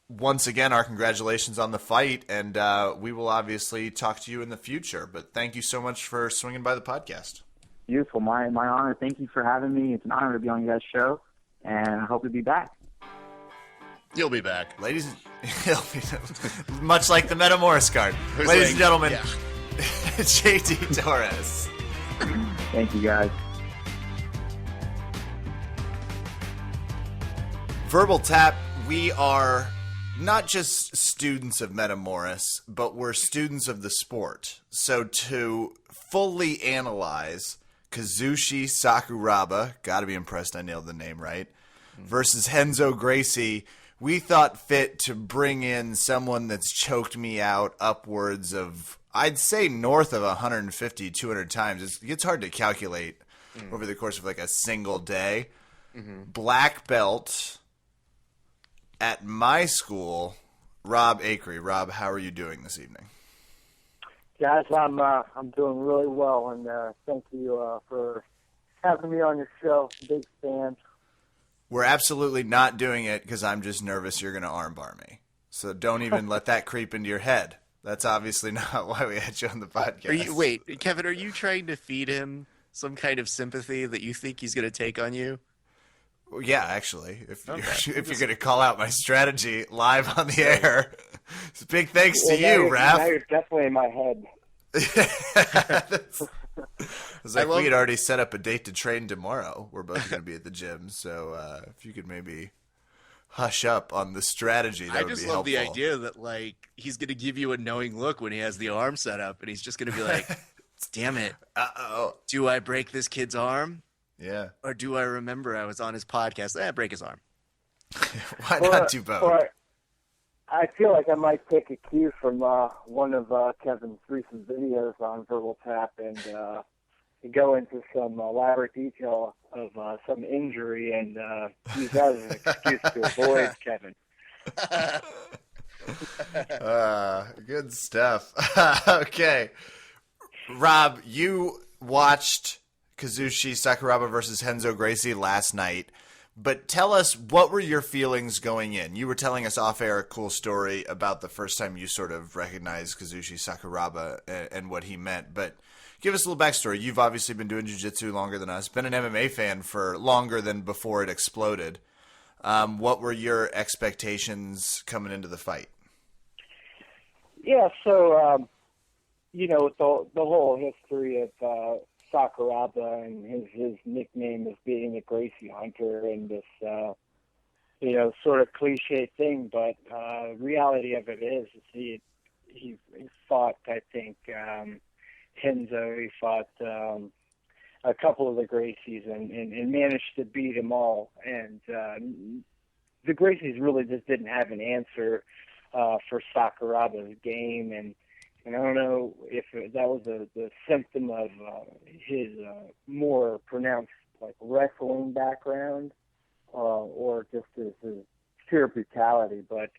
Speaker 1: Once again, our congratulations on the fight, and we will obviously talk to you in the future. But thank you so much for swinging by the podcast.
Speaker 7: Beautiful. My honor. Thank you for having me. It's an honor to be on you guys' show, and I hope to be back.
Speaker 2: You'll be back.
Speaker 1: Ladies, much like the Metamoris card. Ladies and gentlemen, JT Torres.
Speaker 7: Thank you, guys.
Speaker 1: Verbal Tap, we are not just students of Metamoris, but we're students of the sport. So to fully analyze Kazushi Sakuraba, gotta be impressed I nailed the name right, versus Renzo Gracie, we thought fit to bring in someone that's choked me out upwards of, I'd say north of 150, 200 times. It gets hard to calculate over the course of like a single day. Black belt at my school, Rob Acree. Rob, how are you doing this evening?
Speaker 8: Guys, I'm doing really well, and thank you for having me on your show. Big fan.
Speaker 1: We're absolutely not doing it because I'm just nervous you're going to armbar me. So don't even let that creep into your head. That's obviously not why we had you on the podcast.
Speaker 2: Wait, Kevin, are you trying to feed him some kind of sympathy that you think he's going to take on you?
Speaker 1: Well, yeah, actually, if you're going to call out my strategy live on the air, it's big thanks to you, Raph.
Speaker 8: Now you're definitely in my head.
Speaker 1: It's like we had already set up a date to train tomorrow. We're both going to be at the gym, so if you could maybe hush up on the strategy, that would be helpful. I just love
Speaker 2: the idea that like he's going to give you a knowing look when he has the arm set up, and he's just going to be like, "Damn it, do I break this kid's arm?"
Speaker 1: Yeah.
Speaker 2: Or do I remember I was on his podcast? Break his arm.
Speaker 1: Why not do both?
Speaker 8: Or I feel like I might take a cue from one of Kevin's recent videos on Verbal Tap and go into some elaborate detail of some injury and use that as an excuse to avoid Kevin.
Speaker 1: Good stuff. Okay. Rob, you watched Kazushi Sakuraba versus Renzo Gracie last night, but tell us, what were your feelings going in? You were telling us off air a cool story about the first time you sort of recognized Kazushi Sakuraba and what he meant, but give us a little backstory. You've obviously been doing jiu-jitsu longer than us, been an MMA fan for longer than before it exploded. What were your expectations coming into the fight?
Speaker 8: Yeah, so, with the whole history of Sakuraba and his nickname as being a Gracie Hunter and this, sort of cliche thing, but reality of it is he fought, I think, Renzo, he fought a couple of the Gracies and managed to beat them all. And the Gracies really just didn't have an answer for Sakuraba's game, and I don't know if that was the symptom of his more pronounced like wrestling background or just his pure brutality. But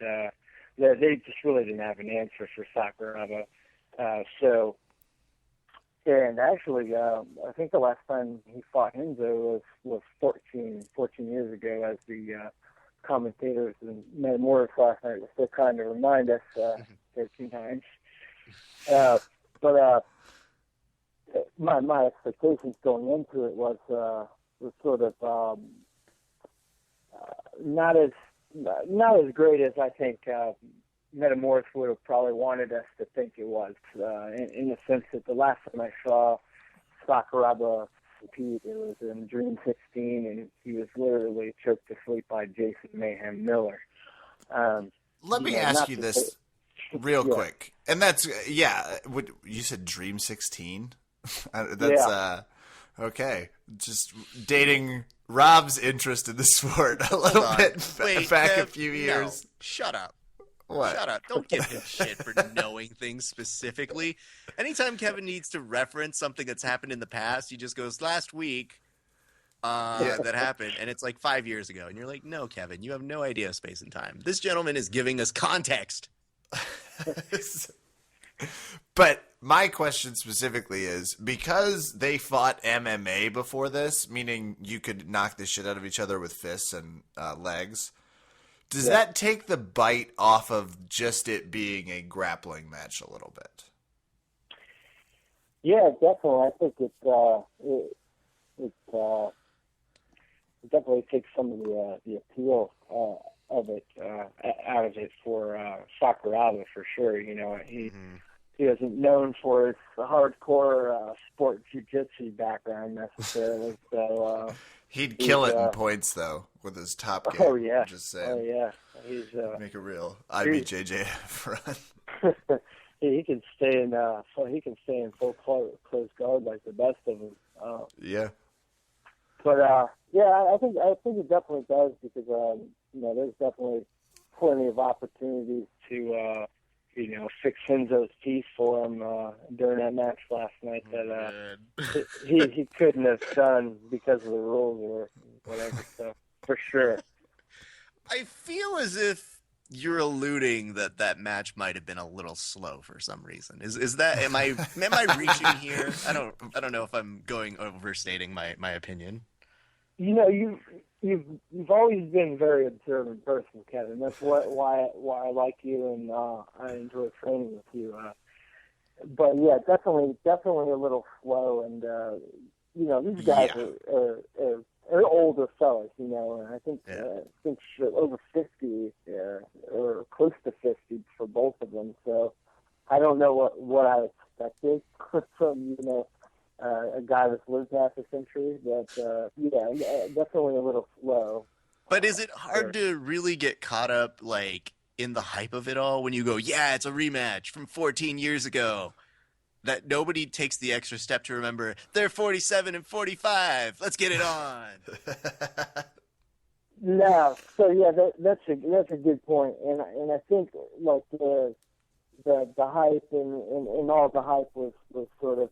Speaker 8: they just really didn't have an answer for Sakuraba. And actually, I think the last time he fought Renzo was 14 years ago, as the commentators in Metamoris last night were still kind of remind us 13 times. But my expectations going into it was sort of not as great as I think Metamoris would have probably wanted us to think it was. In the sense that the last time I saw Sakuraba compete, it was in Dream 16, and he was literally choked to sleep by Jason Mayhem Miller.
Speaker 1: Let me ask you this real quick, and that's What you said, Dream 16? That's okay. Just dating Rob's interest in the sport a little bit back a few years.
Speaker 2: No, shut up.
Speaker 1: What?
Speaker 2: Shut up. Don't give him shit for knowing things specifically. Anytime Kevin needs to reference something that's happened in the past, he just goes, last week that happened, and it's like 5 years ago. And you're like, no, Kevin, you have no idea of space and time. This gentleman is giving us context.
Speaker 1: But my question specifically is, because they fought MMA before this, meaning you could knock the shit out of each other with fists and legs, does that take the bite off of just it being a grappling match a little bit?
Speaker 8: Yeah, definitely. I think it definitely takes some of the appeal of it out of it for Sakuraba for sure. You know, he isn't known for his hardcore sport jiu-jitsu background necessarily. So
Speaker 1: he'd kill it in points though with his top game.
Speaker 8: Oh yeah,
Speaker 1: just saying.
Speaker 8: Oh yeah, he's
Speaker 1: make it real. IBJJ run.
Speaker 8: He can stay in full close guard like the best of them.
Speaker 1: Yeah.
Speaker 8: But I think it definitely does, because there's definitely plenty of opportunities to fix Henzo's teeth for him during that match last night that he couldn't have done because of the rules or whatever. So for sure.
Speaker 2: I feel as if you're alluding that match might have been a little slow for some reason. Is that am I reaching here? I don't know if I'm overstating my opinion.
Speaker 8: You know, you've always been a very observant person, Kevin. That's why I like you, and I enjoy training with you. But yeah, definitely a little slow, and these guys are older fellas, and I think over 50 or close to 50 for both of them. So I don't know what I expected from a guy that's lived half a century, but definitely a little slow.
Speaker 2: But is it hard to really get caught up like in the hype of it all when you go, yeah, it's a rematch from 14 years ago? That nobody takes the extra step to remember they're 47 and 45. Let's get it on.
Speaker 8: No, so yeah, that's a good point, and I think like the hype and all the hype was sort of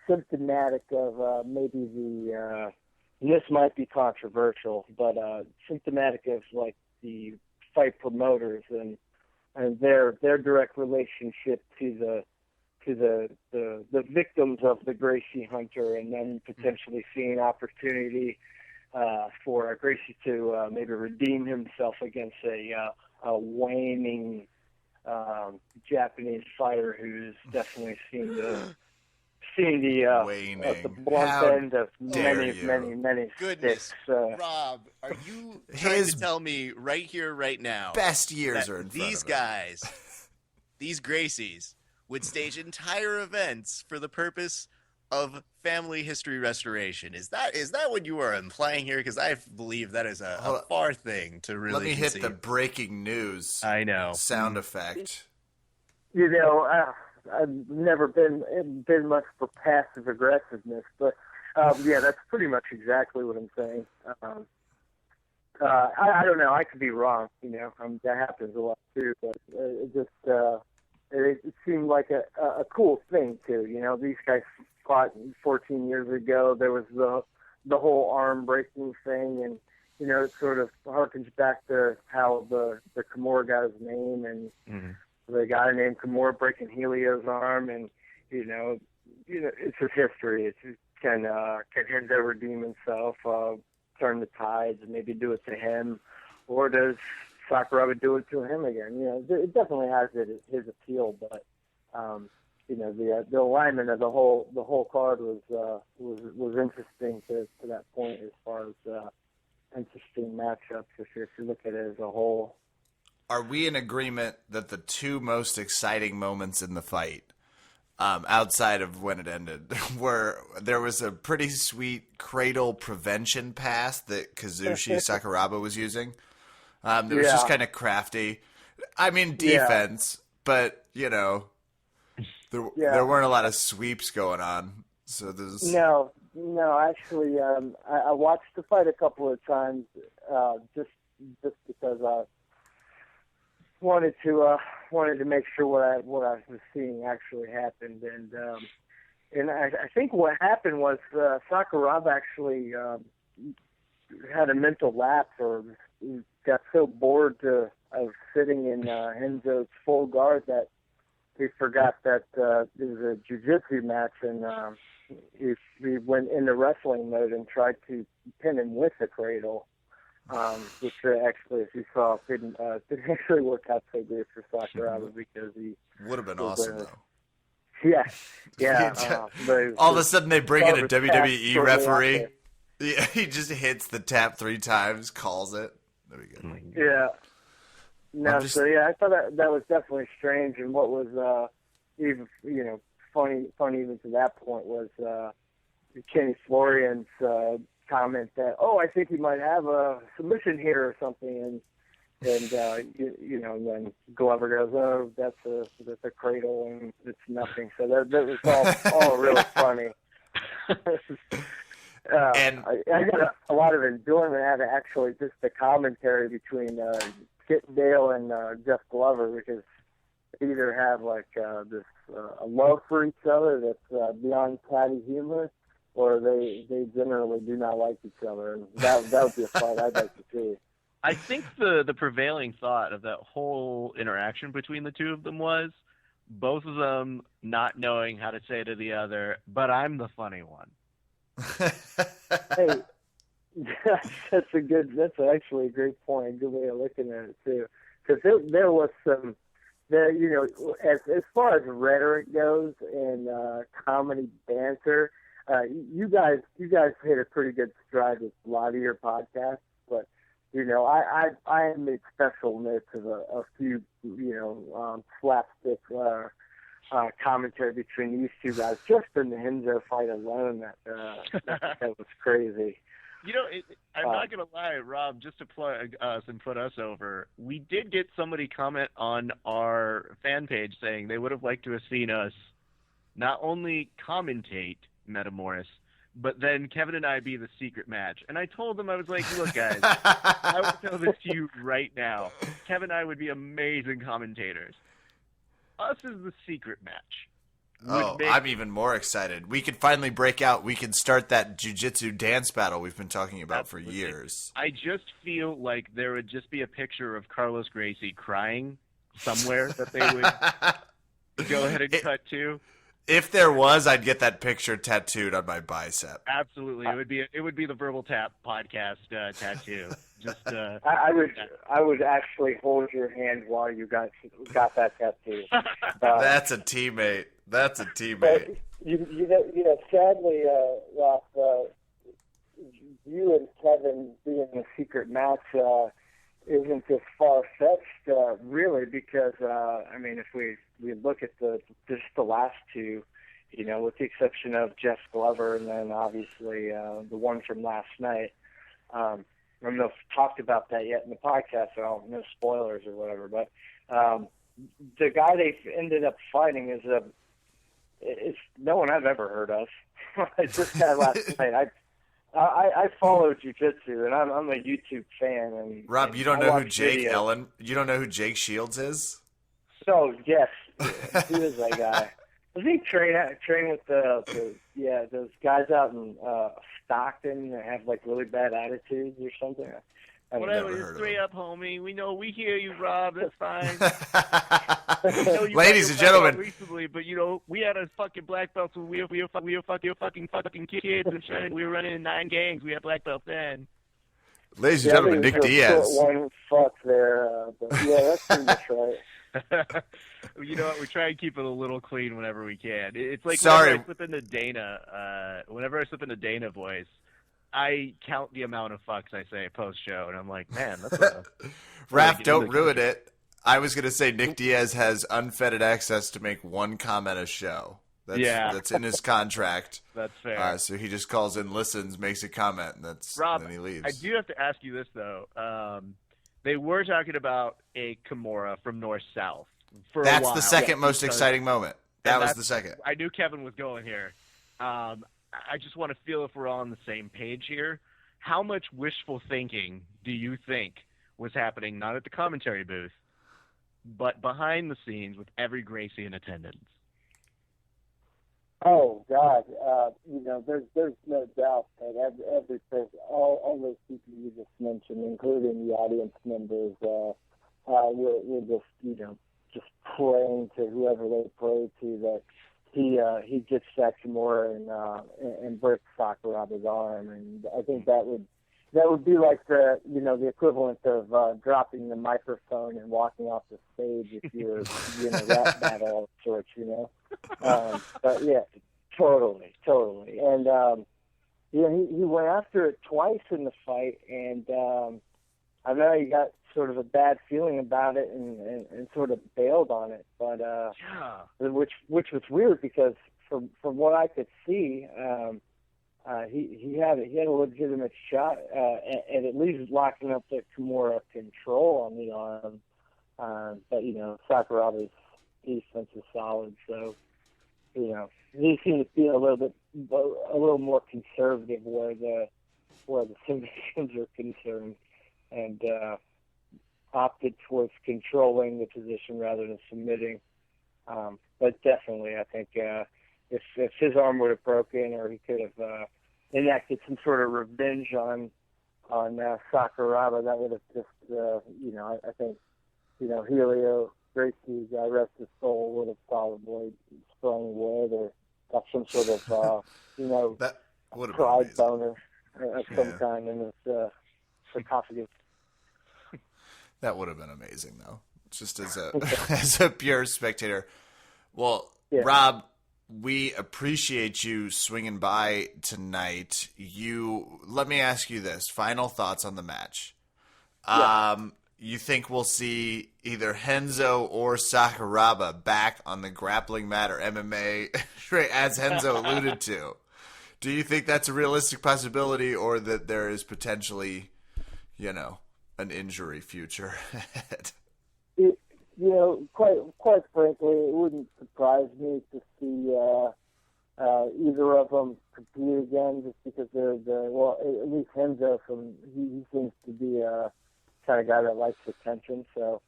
Speaker 8: symptomatic of maybe the this might be controversial, but symptomatic of like the fight promoters and their direct relationship to the victims of the Gracie Hunter, and then potentially seeing opportunity for Gracie to maybe redeem himself against a waning Japanese fighter who's definitely seen the blunt end of many
Speaker 2: Goodness,
Speaker 8: sticks.
Speaker 2: Rob, are you trying to tell me right here, right now,
Speaker 1: best years are in front
Speaker 2: these
Speaker 1: of him.
Speaker 2: guys, these Gracies, would stage entire events for the purpose of family history restoration? Is that what you are implying here? Because I believe that is a far thing to really
Speaker 1: Let me
Speaker 2: conceive.
Speaker 1: hit the breaking news.
Speaker 2: I know.
Speaker 1: Sound effect.
Speaker 8: I've never been much for passive aggressiveness, but that's pretty much exactly what I'm saying. I don't know. I could be wrong. That happens a lot too. But it seemed like a cool thing too. These guys fought 14 years ago. There was the whole arm breaking thing, and it sort of harkens back to how the Kimura got his name, and the guy named Kimura breaking Helio's arm, and it's his history. It's can Henzo redeem himself, turn the tides, and maybe do it to him, or does Sakuraba do it to him again? It definitely has his appeal, but the alignment of the whole card was interesting to that point as far as interesting matchups if you look at it as a whole.
Speaker 1: Are we in agreement that the two most exciting moments in the fight, outside of when it ended, were there was a pretty sweet cradle prevention pass that Kazushi Sakuraba was using? That was just kind of crafty. I mean, defense, but, you know, there weren't a lot of sweeps going on. So there's...
Speaker 8: No, actually, I watched the fight a couple of times just because I wanted to make sure what I was seeing actually happened, and I think what happened was Sakuraba actually had a mental lapse or got so bored of sitting in Enzo's full guard that he forgot that it was a jiu-jitsu match, and he went into wrestling mode and tried to pin him with the cradle, which actually, as you saw, didn't actually work out so good for Sakuraba because he
Speaker 1: would have been awesome though.
Speaker 8: Yeah.
Speaker 1: All of a sudden, they bring in a WWE referee. Yeah, he just hits the tap 3 times, calls it. There we go.
Speaker 8: Yeah. No, so I thought that was definitely strange, and what was even funny even to that point was Kenny Florian's comment that, I think he might have a submission here or something, and then Glover goes, that's a cradle and it's nothing. So that was all really funny.
Speaker 1: And
Speaker 8: I got a lot of enjoyment out of actually just the commentary between Kit Dale and Jeff Glover, because they either have like this a love for each other that's beyond catty humor, or they generally do not like each other, and that would be a fight I'd like to see.
Speaker 9: I think the prevailing thought of that whole interaction between the two of them was both of them not knowing how to say to the other, "But I'm the funny one."
Speaker 8: Hey, that's actually a great point. Good way of looking at it too, because there was some, as far as rhetoric goes and comedy banter, you guys hit a pretty good stride with a lot of your podcasts, but I made special notes of a few slapstick commentary between these two guys just in the Henzo fight alone. That was crazy.
Speaker 9: I'm not going to lie, Rob, just to plug us and put us over, we did get somebody comment on our fan page saying they would have liked to have seen us not only commentate Metamoris, but then Kevin and I be the secret match. And I told them, I was like, look, guys, I will tell this to you right now. Kevin and I would be amazing commentators. Us is the secret match.
Speaker 1: I'm even more excited. We could finally break out. We could start that jiu-jitsu dance battle we've been talking about for years.
Speaker 9: I just feel like there would just be a picture of Carlos Gracie crying somewhere that they would go ahead and cut to.
Speaker 1: If there was, I'd get that picture tattooed on my bicep.
Speaker 9: Absolutely, it would be the Verbal Tap podcast tattoo. Just
Speaker 8: I would actually hold your hand while you got that tattoo.
Speaker 1: That's a teammate. That's a teammate.
Speaker 8: Sadly, Ross, you and Kevin being a secret match isn't as far-fetched, really, because if we look at just the last two, with the exception of Jeff Glover and then obviously the one from last night. I don't know if we talked about that yet in the podcast, so no spoilers or whatever. But the guy they ended up fighting is no one I've ever heard of. It's this guy last night. I follow jiu-jitsu, and I'm a YouTube fan. And
Speaker 1: Rob, you don't know who Jake Ellen? You don't know who Jake Shields is?
Speaker 8: So yes, who is that guy? Does he train with those guys out in Stockton that have like really bad attitudes or something?
Speaker 9: Whatever, it's 3 up, homie. We hear you, Rob. That's fine.
Speaker 1: Ladies and gentlemen,
Speaker 9: recently, but we had a fucking black belt when we were fucking kids and shit. We were running in 9 gangs. We had black belts then.
Speaker 1: Ladies and gentlemen, Nick Diaz.
Speaker 8: One fuck there, but that's pretty much right.
Speaker 9: You know what? We try and keep it a little clean whenever we can. It's like
Speaker 1: Sorry.
Speaker 9: Whenever I slip into Dana voice, I count the amount of fucks I say post show, and I'm like, man, that's a
Speaker 1: Raph, don't ruin it. I was gonna say Nick Diaz has unfettered access to make one comment a show. That's in his contract.
Speaker 9: That's fair.
Speaker 1: So he just calls in, listens, makes a comment, and
Speaker 9: Rob,
Speaker 1: then he leaves.
Speaker 9: I do have to ask you this though. They were talking about a Kimura from North South for a while.
Speaker 1: That's the second most exciting moment. That was the second.
Speaker 9: I knew Kevin was going here. I just want to feel if we're all on the same page here. How much wishful thinking do you think was happening, not at the commentary booth, but behind the scenes with every Gracie in attendance?
Speaker 8: Oh God, there's no doubt that every person, all those people you just mentioned, including the audience members, were just praying to whoever they prayed to that he gets that Kimura and breaks Sakuraba's arm, and I think that would be like the equivalent of dropping the microphone and walking off the stage if you're that battle of sorts, But yeah, totally, and he went after it twice in the fight, and I know he got sort of a bad feeling about it and sort of bailed on it, but which was weird because from what I could see, he had a legitimate shot at least locking up the Kimura control on the arm, but Sakuraba's defense is solid, so he seemed to be a little more conservative where the submissions are concerned, and opted towards controlling the position rather than submitting. But definitely, I think if his arm would have broken, or he could have enacted some sort of revenge on Sakuraba, that would have just I think Helio Gracie, God rest his soul, would have probably sprung wood or got some sort of
Speaker 1: that would have
Speaker 8: pride boner of some kind in his sarcophagus.
Speaker 1: That would have been amazing, though, just as a as a pure spectator. Well, yeah. Rob, we appreciate you swinging by tonight. Let me ask you this: final thoughts on the match. You think we'll see either Renzo or Sakuraba back on the grappling mat or MMA, as Renzo alluded to? Do you think that's a realistic possibility, or that there is potentially, an injury future ahead?
Speaker 8: Quite frankly, it wouldn't surprise me to see either of them compete again, just because at least Renzo, he seems to be a kind of guy that likes attention, so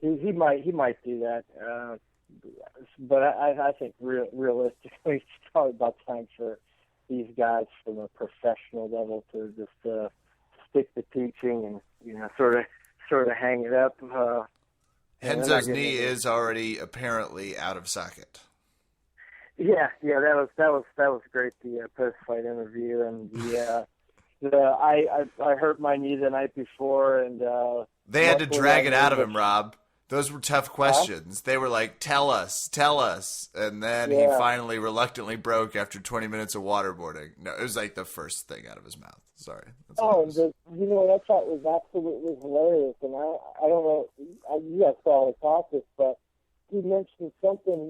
Speaker 8: he might do that. But I think realistically, it's probably about time for these guys from a professional level to just stick to teaching and sort of hang it up.
Speaker 1: Renzo's knee is already apparently out of socket.
Speaker 8: Yeah, that was great. The post-fight interview, and I hurt my knee the night before, and
Speaker 1: they had to drag it out of him, Rob. Those were tough questions. They were like, tell us. And then he finally reluctantly broke after 20 minutes of waterboarding. No, it was like the first thing out of his mouth. Sorry.
Speaker 8: What I thought was absolutely hilarious. And I don't know, you guys probably caught this, but he mentioned something,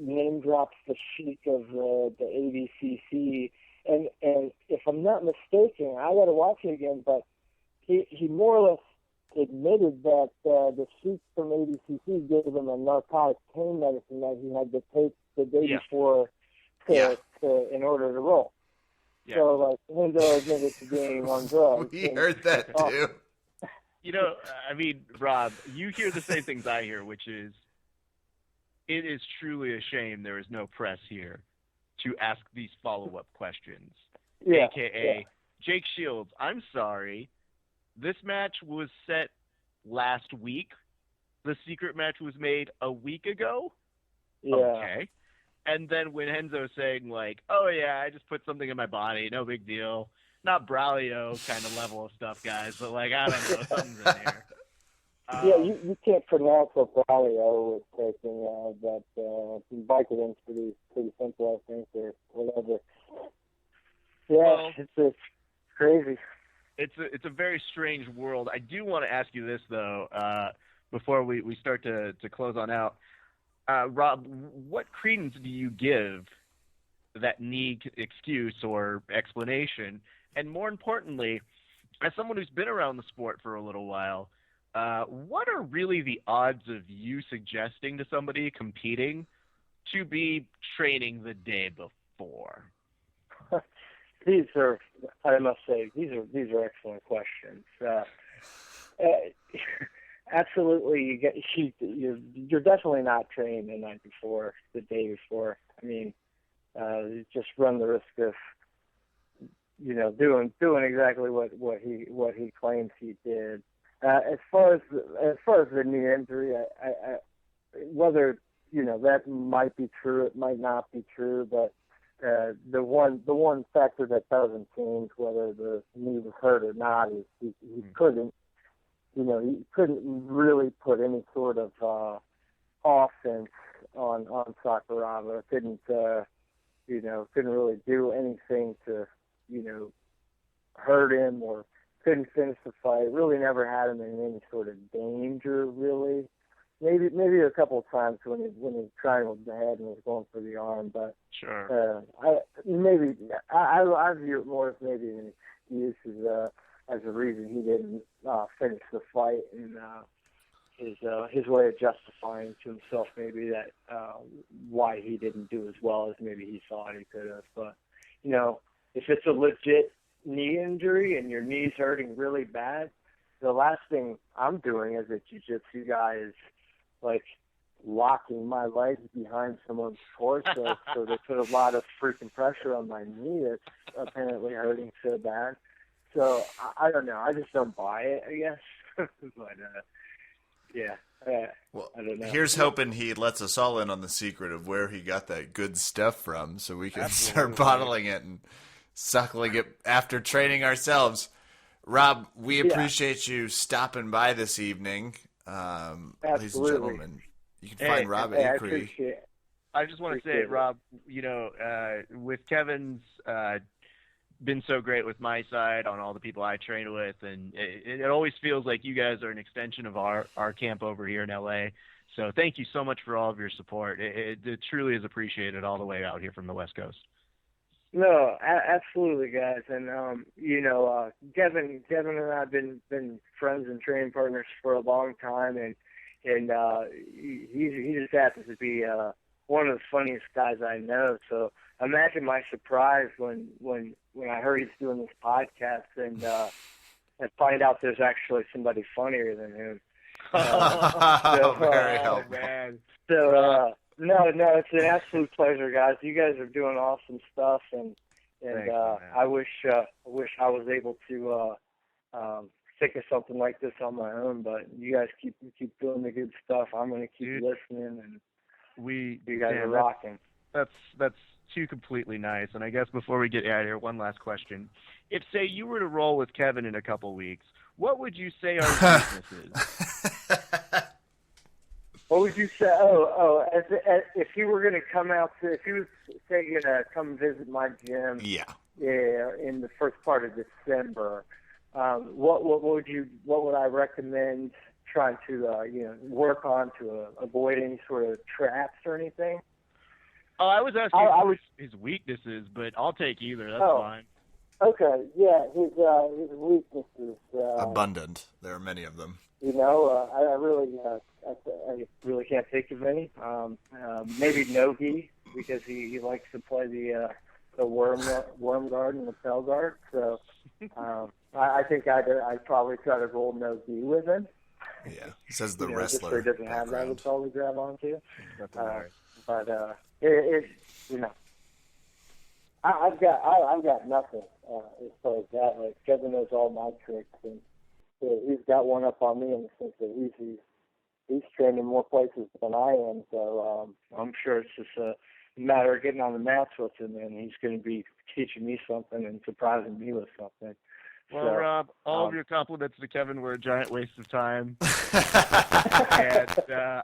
Speaker 8: name drops the sheik of the ADCC. And if I'm not mistaken, I got to watch it again, but he more or less admitted that the sheik from ADCC gave him a narcotic pain medicine that he had to take the day before in order to roll. Yeah. So, Renzo admitted to being on drugs.
Speaker 1: We heard that, too.
Speaker 9: Rob, you hear the same things I hear, which is, it is truly a shame there is no press here to ask these follow-up questions. AKA, Jake Shields, I'm sorry, this match was set last week. The secret match was made a week ago?
Speaker 8: Yeah.
Speaker 9: Okay. And then when Renzo's saying, I just put something in my body, no big deal. Not Braulio kind of level of stuff, guys, but, I don't know, something's in here.
Speaker 8: You can't pronounce what Braulio was taking, but Vicodin's pretty simple, I think, or whatever. Yeah, it's crazy.
Speaker 9: It's a very strange world. I do want to ask you this though, before we start to close on out. Rob, what credence do you give that knee excuse or explanation? And more importantly, as someone who's been around the sport for a little while, what are really the odds of you suggesting to somebody competing to be training the day before?
Speaker 8: These are, I must say, these are excellent questions. Absolutely, you're definitely not trained the night before, the day before. I mean, you just run the risk of, doing exactly what he claims he did. As far as the knee injury, I whether that might be true, it might not be true, but the one factor that doesn't change whether the knee was hurt or not is he couldn't really put any sort of offense on Sakuraba. Couldn't really do anything to hurt him, or couldn't finish the fight. Really never had him in any sort of danger, really. Maybe a couple of times when he triangled the head and was going for the arm, but
Speaker 9: sure.
Speaker 8: I view it more as maybe an excuse as a reason he didn't finish the fight, and his way of justifying to himself maybe that why he didn't do as well as maybe he thought he could have. But if it's a legit knee injury and your knee's hurting really bad, the last thing I'm doing as a jiu-jitsu guy is like locking my legs behind someone's torso so they put a lot of freaking pressure on my knee that's apparently hurting so bad. So I don't know. I just don't buy it, I guess. But yeah.
Speaker 1: Well,
Speaker 8: I don't know.
Speaker 1: Here's hoping he lets us all in on the secret of where he got that good stuff from, so we can start bottling it and suckling it after training ourselves. Rob, we appreciate you stopping by this evening. Ladies and gentlemen, you can find Rob at
Speaker 8: I
Speaker 1: Acree.
Speaker 8: appreciate it.
Speaker 9: I just want to say, Rob, with Kevin's been so great with my side on all the people I train with, and it always feels like you guys are an extension of our camp over here in LA. So thank you so much for all of your support. It truly is appreciated all the way out here from the West Coast.
Speaker 8: No, absolutely, guys, and Kevin and I have been friends and training partners for a long time, and he just happens to be one of the funniest guys I know. So imagine my surprise when I heard he's doing this podcast and find out there's actually somebody funnier than him.
Speaker 1: Very helpful.
Speaker 9: Man.
Speaker 8: So no, it's an absolute pleasure, guys. You guys are doing awesome stuff, and
Speaker 9: Thanks,
Speaker 8: I wish I was able to think of something like this on my own. But you guys keep doing the good stuff. I'm going to keep listening, and you guys are rocking.
Speaker 9: That's too completely nice. And I guess before we get out of here, one last question: if say you were to roll with Kevin in a couple weeks, what would you say are his weaknesses?
Speaker 8: What would you say? If you were going to come out if you was say going to come visit my gym, in the first part of December, what would I recommend trying to work on to avoid any sort of traps or anything?
Speaker 9: Oh, I was asking his weaknesses, but I'll take either. That's fine.
Speaker 8: Okay, yeah, his weaknesses.
Speaker 1: Abundant. There are many of them.
Speaker 8: I really can't think of any. Maybe no-gi, because he likes to play the worm guard and the tail guard. So I think I'd probably try to roll no-gi with him.
Speaker 1: Yeah, he says the wrestler.
Speaker 8: Just so he doesn't have that to probably grab onto. But I've got nothing as far as that. Like Kevin knows all my tricks, and he's got one up on me in the sense that he's trained in more places than I am. So I'm sure it's just a matter of getting on the mats with him, and he's going to be teaching me something and surprising me with something.
Speaker 9: Well, so, Rob, all of your compliments to Kevin were a giant waste of time. And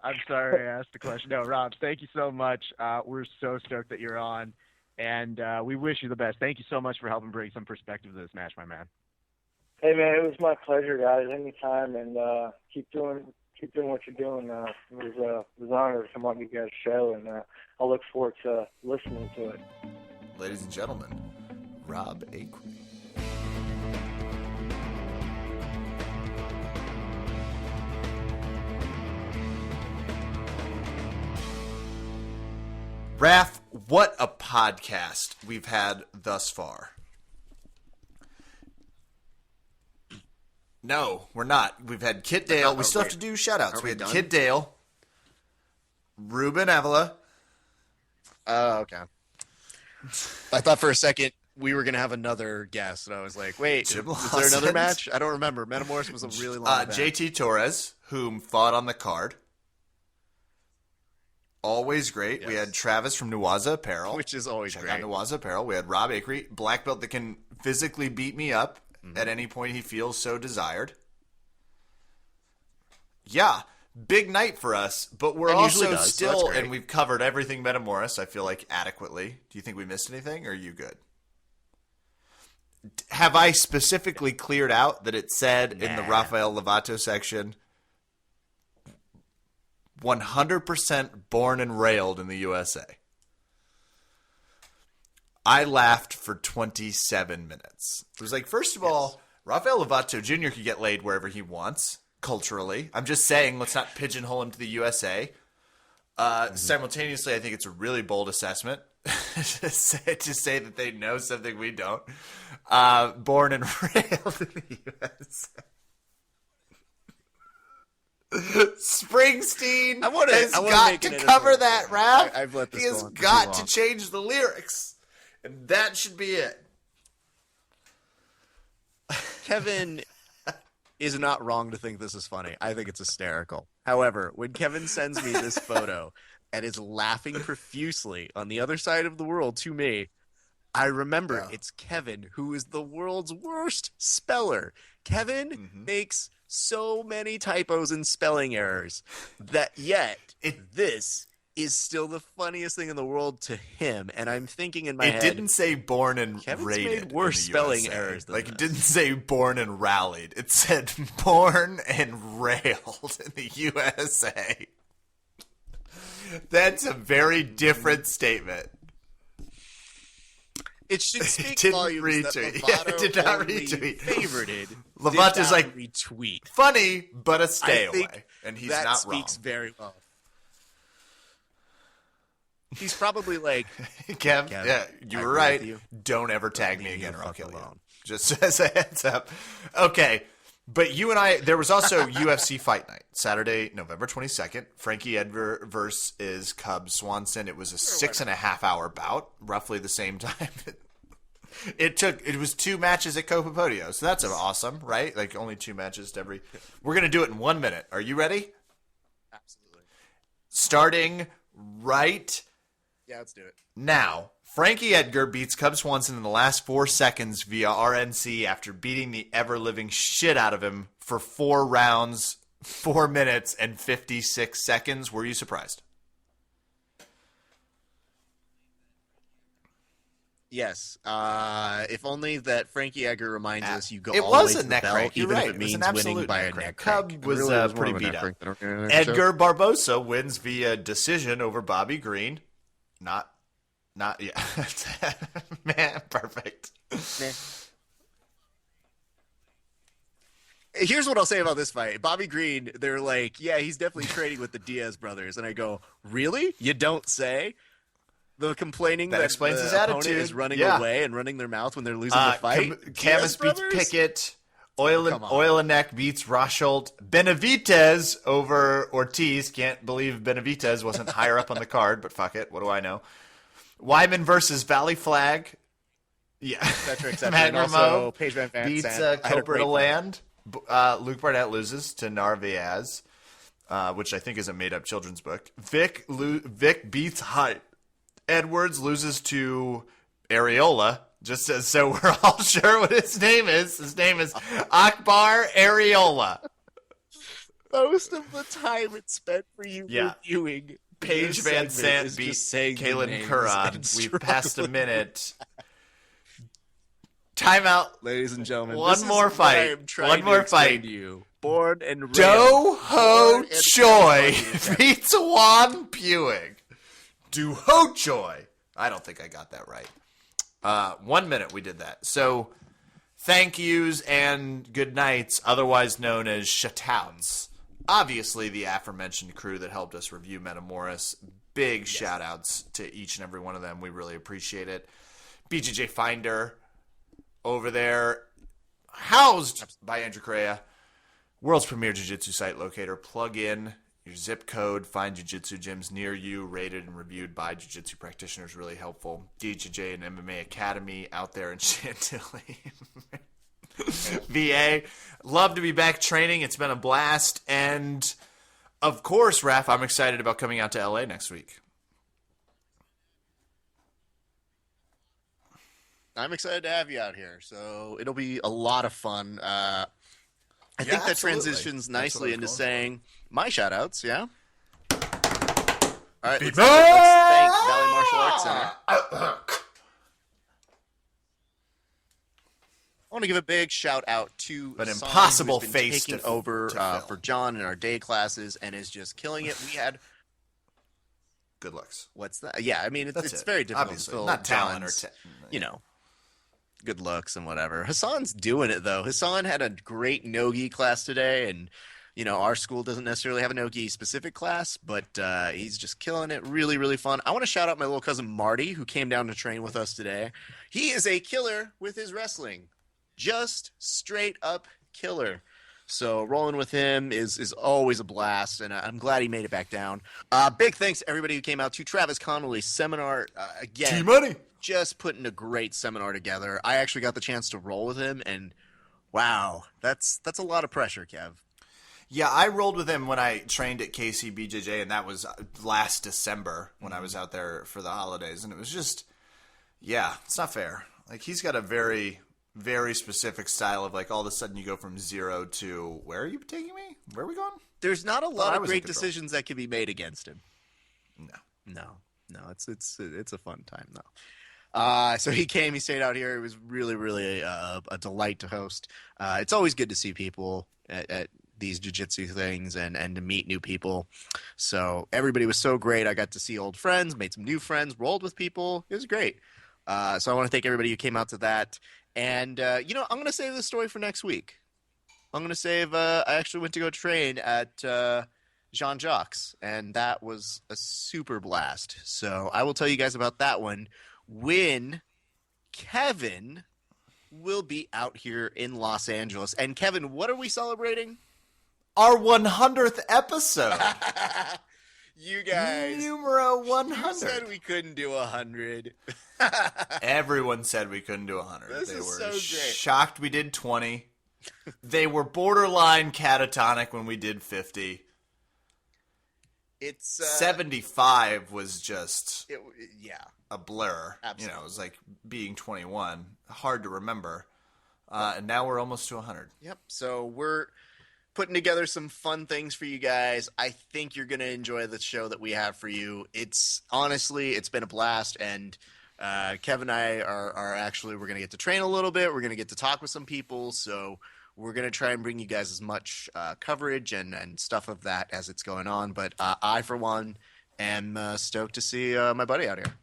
Speaker 9: I'm sorry I asked the question. No, Rob, thank you so much. We're so stoked that you're on. And we wish you the best. Thank you so much for helping bring some perspective to this match, my man.
Speaker 8: Hey man, it was my pleasure, guys. Anytime, and keep doing what you're doing. It was an honor to come on you guys' show, and I'll look forward to listening to it.
Speaker 1: Ladies and gentlemen, Rob Acree. Raph, what a podcast we've had thus far. No, we're not. We've had Kit Dale. We still have to do shout-outs. We had
Speaker 2: done?
Speaker 1: Kit Dale, Ruben Avila.
Speaker 2: Oh, okay. I thought for a second we were going to have another guest, and I was like, wait,
Speaker 1: Jim
Speaker 2: is there another
Speaker 1: Lawson.
Speaker 2: match? I don't remember. Metamoris was a really long match.
Speaker 1: JT Torres, whom fought on the card. Always great.
Speaker 2: Yes.
Speaker 1: We had Travis from Newaza Apparel.
Speaker 2: Which is always
Speaker 1: Check
Speaker 2: great.
Speaker 1: out Newaza Apparel. We had Rob Acree, black belt that can physically beat me up at any point he feels so desired. Yeah, big night for us, but we're
Speaker 2: And usually
Speaker 1: also
Speaker 2: does, so
Speaker 1: still,
Speaker 2: that's great.
Speaker 1: and we've covered everything Metamoris, I feel like, adequately. Do you think we missed anything, or are you good? Have I specifically cleared out that it said in the Rafael Lovato section, 100% born and railed in the USA? I laughed for 27 minutes. It was like, first of all, Rafael Lovato Jr. could get laid wherever he wants, culturally. I'm just saying, let's not pigeonhole him to the USA. Simultaneously, I think it's a really bold assessment to say that they know something we don't. Born and railed in the USA. Springsteen has got to cover that, Raph.
Speaker 2: I've let this
Speaker 1: He
Speaker 2: go
Speaker 1: has
Speaker 2: on for too
Speaker 1: got
Speaker 2: long.
Speaker 1: to change the lyrics. And that should be it.
Speaker 2: Kevin is not wrong to think this is funny. I think it's hysterical. However, when Kevin sends me this photo and is laughing profusely on the other side of the world to me, I remember it's Kevin, who is the world's worst speller. Kevin makes so many typos and spelling errors that yet this is still the funniest thing in the world to him. And I'm thinking in my head,
Speaker 1: It didn't say born and
Speaker 2: Kevin's
Speaker 1: rated.
Speaker 2: made worse
Speaker 1: in the
Speaker 2: spelling
Speaker 1: USA.
Speaker 2: errors than
Speaker 1: Like, it
Speaker 2: this.
Speaker 1: didn't say born and rallied. It said born and railed in the USA. That's a very different statement.
Speaker 2: it should speak
Speaker 1: didn't
Speaker 2: volumes that
Speaker 1: retweet.
Speaker 2: Lovato
Speaker 1: It did not
Speaker 2: only
Speaker 1: retweet.
Speaker 2: favorited.
Speaker 1: Lovato's
Speaker 2: did not
Speaker 1: like,
Speaker 2: retweet.
Speaker 1: Funny, but a stay
Speaker 2: I think
Speaker 1: away. And he's
Speaker 2: that
Speaker 1: not wrong.
Speaker 2: speaks very well. He's probably like,
Speaker 1: Kev,
Speaker 2: Kev,
Speaker 1: yeah, you
Speaker 2: I
Speaker 1: were
Speaker 2: agree
Speaker 1: right.
Speaker 2: with you.
Speaker 1: Don't ever tag
Speaker 2: leave
Speaker 1: me
Speaker 2: you
Speaker 1: again
Speaker 2: the
Speaker 1: or I'll
Speaker 2: fuck
Speaker 1: kill you.
Speaker 2: alone.
Speaker 1: Just as a heads up. Okay. But you and I, there was also UFC Fight Night, Saturday, November 22nd. Frankie Edgar versus Cub Swanson. It was a 6.5-hour bout, roughly the same time. It was 2 matches at Copa Podio, so that's awesome, right? Like only 2 matches to every. We're gonna do it in 1 minute. Are you ready?
Speaker 2: absolutely.
Speaker 1: Starting right
Speaker 2: Yeah, let's do it.
Speaker 1: now. Frankie Edgar beats Cub Swanson in the last 4 seconds via RNC after beating the ever-living shit out of him for 4 rounds, 4 minutes, and 56 seconds. Were you surprised?
Speaker 2: Yes. If only that Frankie Edgar reminds us you go
Speaker 1: It
Speaker 2: all
Speaker 1: was
Speaker 2: the way
Speaker 1: a
Speaker 2: to
Speaker 1: neck
Speaker 2: the belt,
Speaker 1: crank. You're
Speaker 2: even
Speaker 1: right.
Speaker 2: if it
Speaker 1: It was
Speaker 2: means
Speaker 1: an
Speaker 2: winning
Speaker 1: absolute
Speaker 2: by
Speaker 1: neck
Speaker 2: a
Speaker 1: crank.
Speaker 2: neck
Speaker 1: Cub
Speaker 2: crank. It
Speaker 1: was,
Speaker 2: really
Speaker 1: pretty
Speaker 2: more of a
Speaker 1: beat
Speaker 2: neck
Speaker 1: up.
Speaker 2: crank than a crank.
Speaker 1: Edgar Barbosa wins via decision over Bobby Green. Not yeah. Man, perfect.
Speaker 2: Here's what I'll say about this fight. Bobby Green, they're like, yeah, he's definitely training with the Diaz brothers. And I go, really? You don't say? The complaining
Speaker 1: That
Speaker 2: that
Speaker 1: explains
Speaker 2: the
Speaker 1: his
Speaker 2: opponent
Speaker 1: attitude.
Speaker 2: is running
Speaker 1: Yeah.
Speaker 2: away and running their mouth when they're losing the fight.
Speaker 1: Camus
Speaker 2: Diaz
Speaker 1: beats
Speaker 2: brothers?
Speaker 1: Pickett.
Speaker 2: Come on.
Speaker 1: Oilenek beats Rosholt. Benavidez over Ortiz. Can't believe Benavidez wasn't higher up on the card, but fuck it. What do I know? Wyman versus Valley Flag. Yeah.
Speaker 2: Etc.
Speaker 1: Matt
Speaker 2: And also,
Speaker 1: Ramo
Speaker 2: Paige Van Zandt
Speaker 1: beats
Speaker 2: had a
Speaker 1: Cooper
Speaker 2: great
Speaker 1: to
Speaker 2: fight.
Speaker 1: land. Luke Barnett loses to Narvaez, which I think is a made-up children's book. Vic beats Hype. Edwards loses to Areola, just so we're all sure what his name is. His name is Akbar Areola.
Speaker 2: Most of the time it's spent for you
Speaker 1: Yeah.
Speaker 2: reviewing
Speaker 1: Paige
Speaker 2: This
Speaker 1: Van
Speaker 2: segment
Speaker 1: Sant
Speaker 2: is
Speaker 1: beat
Speaker 2: just saying the
Speaker 1: Kaylin
Speaker 2: names
Speaker 1: Curran.
Speaker 2: and
Speaker 1: We've passed a
Speaker 2: struggling.
Speaker 1: minute. Timeout.
Speaker 2: Ladies and gentlemen,
Speaker 1: One
Speaker 2: this is
Speaker 1: more
Speaker 2: what
Speaker 1: fight.
Speaker 2: I am trying
Speaker 1: One
Speaker 2: to
Speaker 1: more
Speaker 2: explain
Speaker 1: fight.
Speaker 2: to you. Born and raised.
Speaker 1: Do Ho
Speaker 2: Born and
Speaker 1: Choi
Speaker 2: raised by the
Speaker 1: beats Juan Pewing. Do Ho Choi. I don't think I got that right. 1 minute we did that. So, thank yous and good nights, otherwise known as shoutouts. Obviously, the aforementioned crew that helped us review Metamoris. Big shout outs to each and every one of them. We really appreciate it. BJJ Finder over there, housed by Andrew Correa. World's premier jiu-jitsu site locator. Plug in your zip code. Find jiu-jitsu gyms near you. Rated and reviewed by jiu-jitsu practitioners. Really helpful. DJJ and MMA Academy out there in Chantilly. VA. Love to be back training. It's been a blast. And, of course, Raph, I'm excited about coming out to LA next week.
Speaker 2: I'm excited to have you out here. So it'll be a lot of fun. I think that
Speaker 1: absolutely.
Speaker 2: transitions
Speaker 1: That's what I
Speaker 2: nicely
Speaker 1: was
Speaker 2: into
Speaker 1: going
Speaker 2: saying my shout-outs, yeah? All right, let's
Speaker 1: Viva!
Speaker 2: thank Valley Martial Arts Center. I want to give a big shout-out to
Speaker 1: An
Speaker 2: Hassan,
Speaker 1: impossible
Speaker 2: who's been
Speaker 1: face
Speaker 2: taking
Speaker 1: to
Speaker 2: over
Speaker 1: fill.
Speaker 2: for John in our day classes and is just killing it. We had...
Speaker 1: Good looks.
Speaker 2: What's that? Yeah, I mean,
Speaker 1: That's
Speaker 2: it's
Speaker 1: it.
Speaker 2: very difficult
Speaker 1: Obviously.
Speaker 2: to fill
Speaker 1: Not talent or
Speaker 2: John's, you know, good looks and whatever. Hassan's doing it, though. Hassan had a great no-gi class today, and, you know, our school doesn't necessarily have a no-gi specific class, but he's just killing it. Really, really fun. I want to shout out my little cousin Marty, who came down to train with us today. He is a killer with his wrestling. Just straight up killer. So rolling with him is always a blast, and I'm glad he made it back down. Big thanks to everybody who came out to Travis Connolly's seminar. Again,
Speaker 1: T-Money.
Speaker 2: just putting a great seminar together. I actually got the chance to roll with him, and wow, that's a lot of pressure, Kev.
Speaker 1: Yeah, I rolled with him when I trained at KCBJJ, and that was last December when I was out there for the holidays. And it was just, yeah, it's not fair. Like, he's got a very, very specific style of, like, all of a sudden you go from 0 to, where are you taking me? Where are we going?
Speaker 2: There's not a lot
Speaker 1: I
Speaker 2: of
Speaker 1: was in
Speaker 2: great
Speaker 1: control.
Speaker 2: decisions that can be made against him.
Speaker 1: No.
Speaker 2: No, it's a fun time though. So he came, he stayed out here. It was really, really a delight to host. It's always good to see people at these jiu-jitsu things and to meet new people. So everybody was so great. I got to see old friends, made some new friends, rolled with people. It was great. So I want to thank everybody who came out to that. And, you know, I'm going to save this story for next week. I'm going to save, I actually went to go train at Jean-Jacques, and that was a super blast. So I will tell you guys about that one when Kevin will be out here in Los Angeles. And Kevin, what are we celebrating?
Speaker 1: Our 100th episode.
Speaker 2: You guys.
Speaker 1: Numero 100.
Speaker 2: You said we couldn't do 100.
Speaker 1: Everyone said we couldn't do 100.
Speaker 2: This
Speaker 1: They
Speaker 2: is
Speaker 1: were
Speaker 2: so great.
Speaker 1: shocked we did 20. They were borderline catatonic when we did 50.
Speaker 2: It's
Speaker 1: 75 was just
Speaker 2: yeah.
Speaker 1: a blur.
Speaker 2: Absolutely.
Speaker 1: You know, it was like being 21. Hard to remember. And now we're almost to 100.
Speaker 2: Yep. So we're putting together some fun things for you guys. I think you're going to enjoy the show that we have for you. It's honestly, it's been a blast. And Kev and I are actually, we're going to get to train a little bit. We're going to get to talk with some people. So we're going to try and bring you guys as much coverage and stuff of that as it's going on. But I, for one, am stoked to see my buddy out here.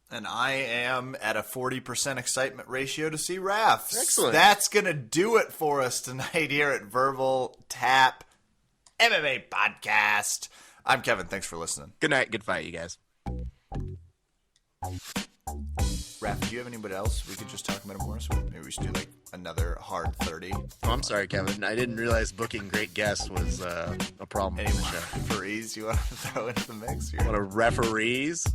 Speaker 1: And I am at a 40% excitement ratio to see Raph.
Speaker 2: Excellent.
Speaker 1: That's going to do it for us tonight here at Verbal Tap MMA Podcast. I'm Kevin. Thanks for listening.
Speaker 2: Good night. Good fight, you guys.
Speaker 1: Raph, do you have anybody else we could just talk Metamoris with? Maybe we should do like another hard 30.
Speaker 2: Oh, I'm sorry, Kevin. I didn't realize booking great guests was a problem
Speaker 1: Any
Speaker 2: for the show.
Speaker 1: referees you want to throw into the mix here?
Speaker 2: What a referees.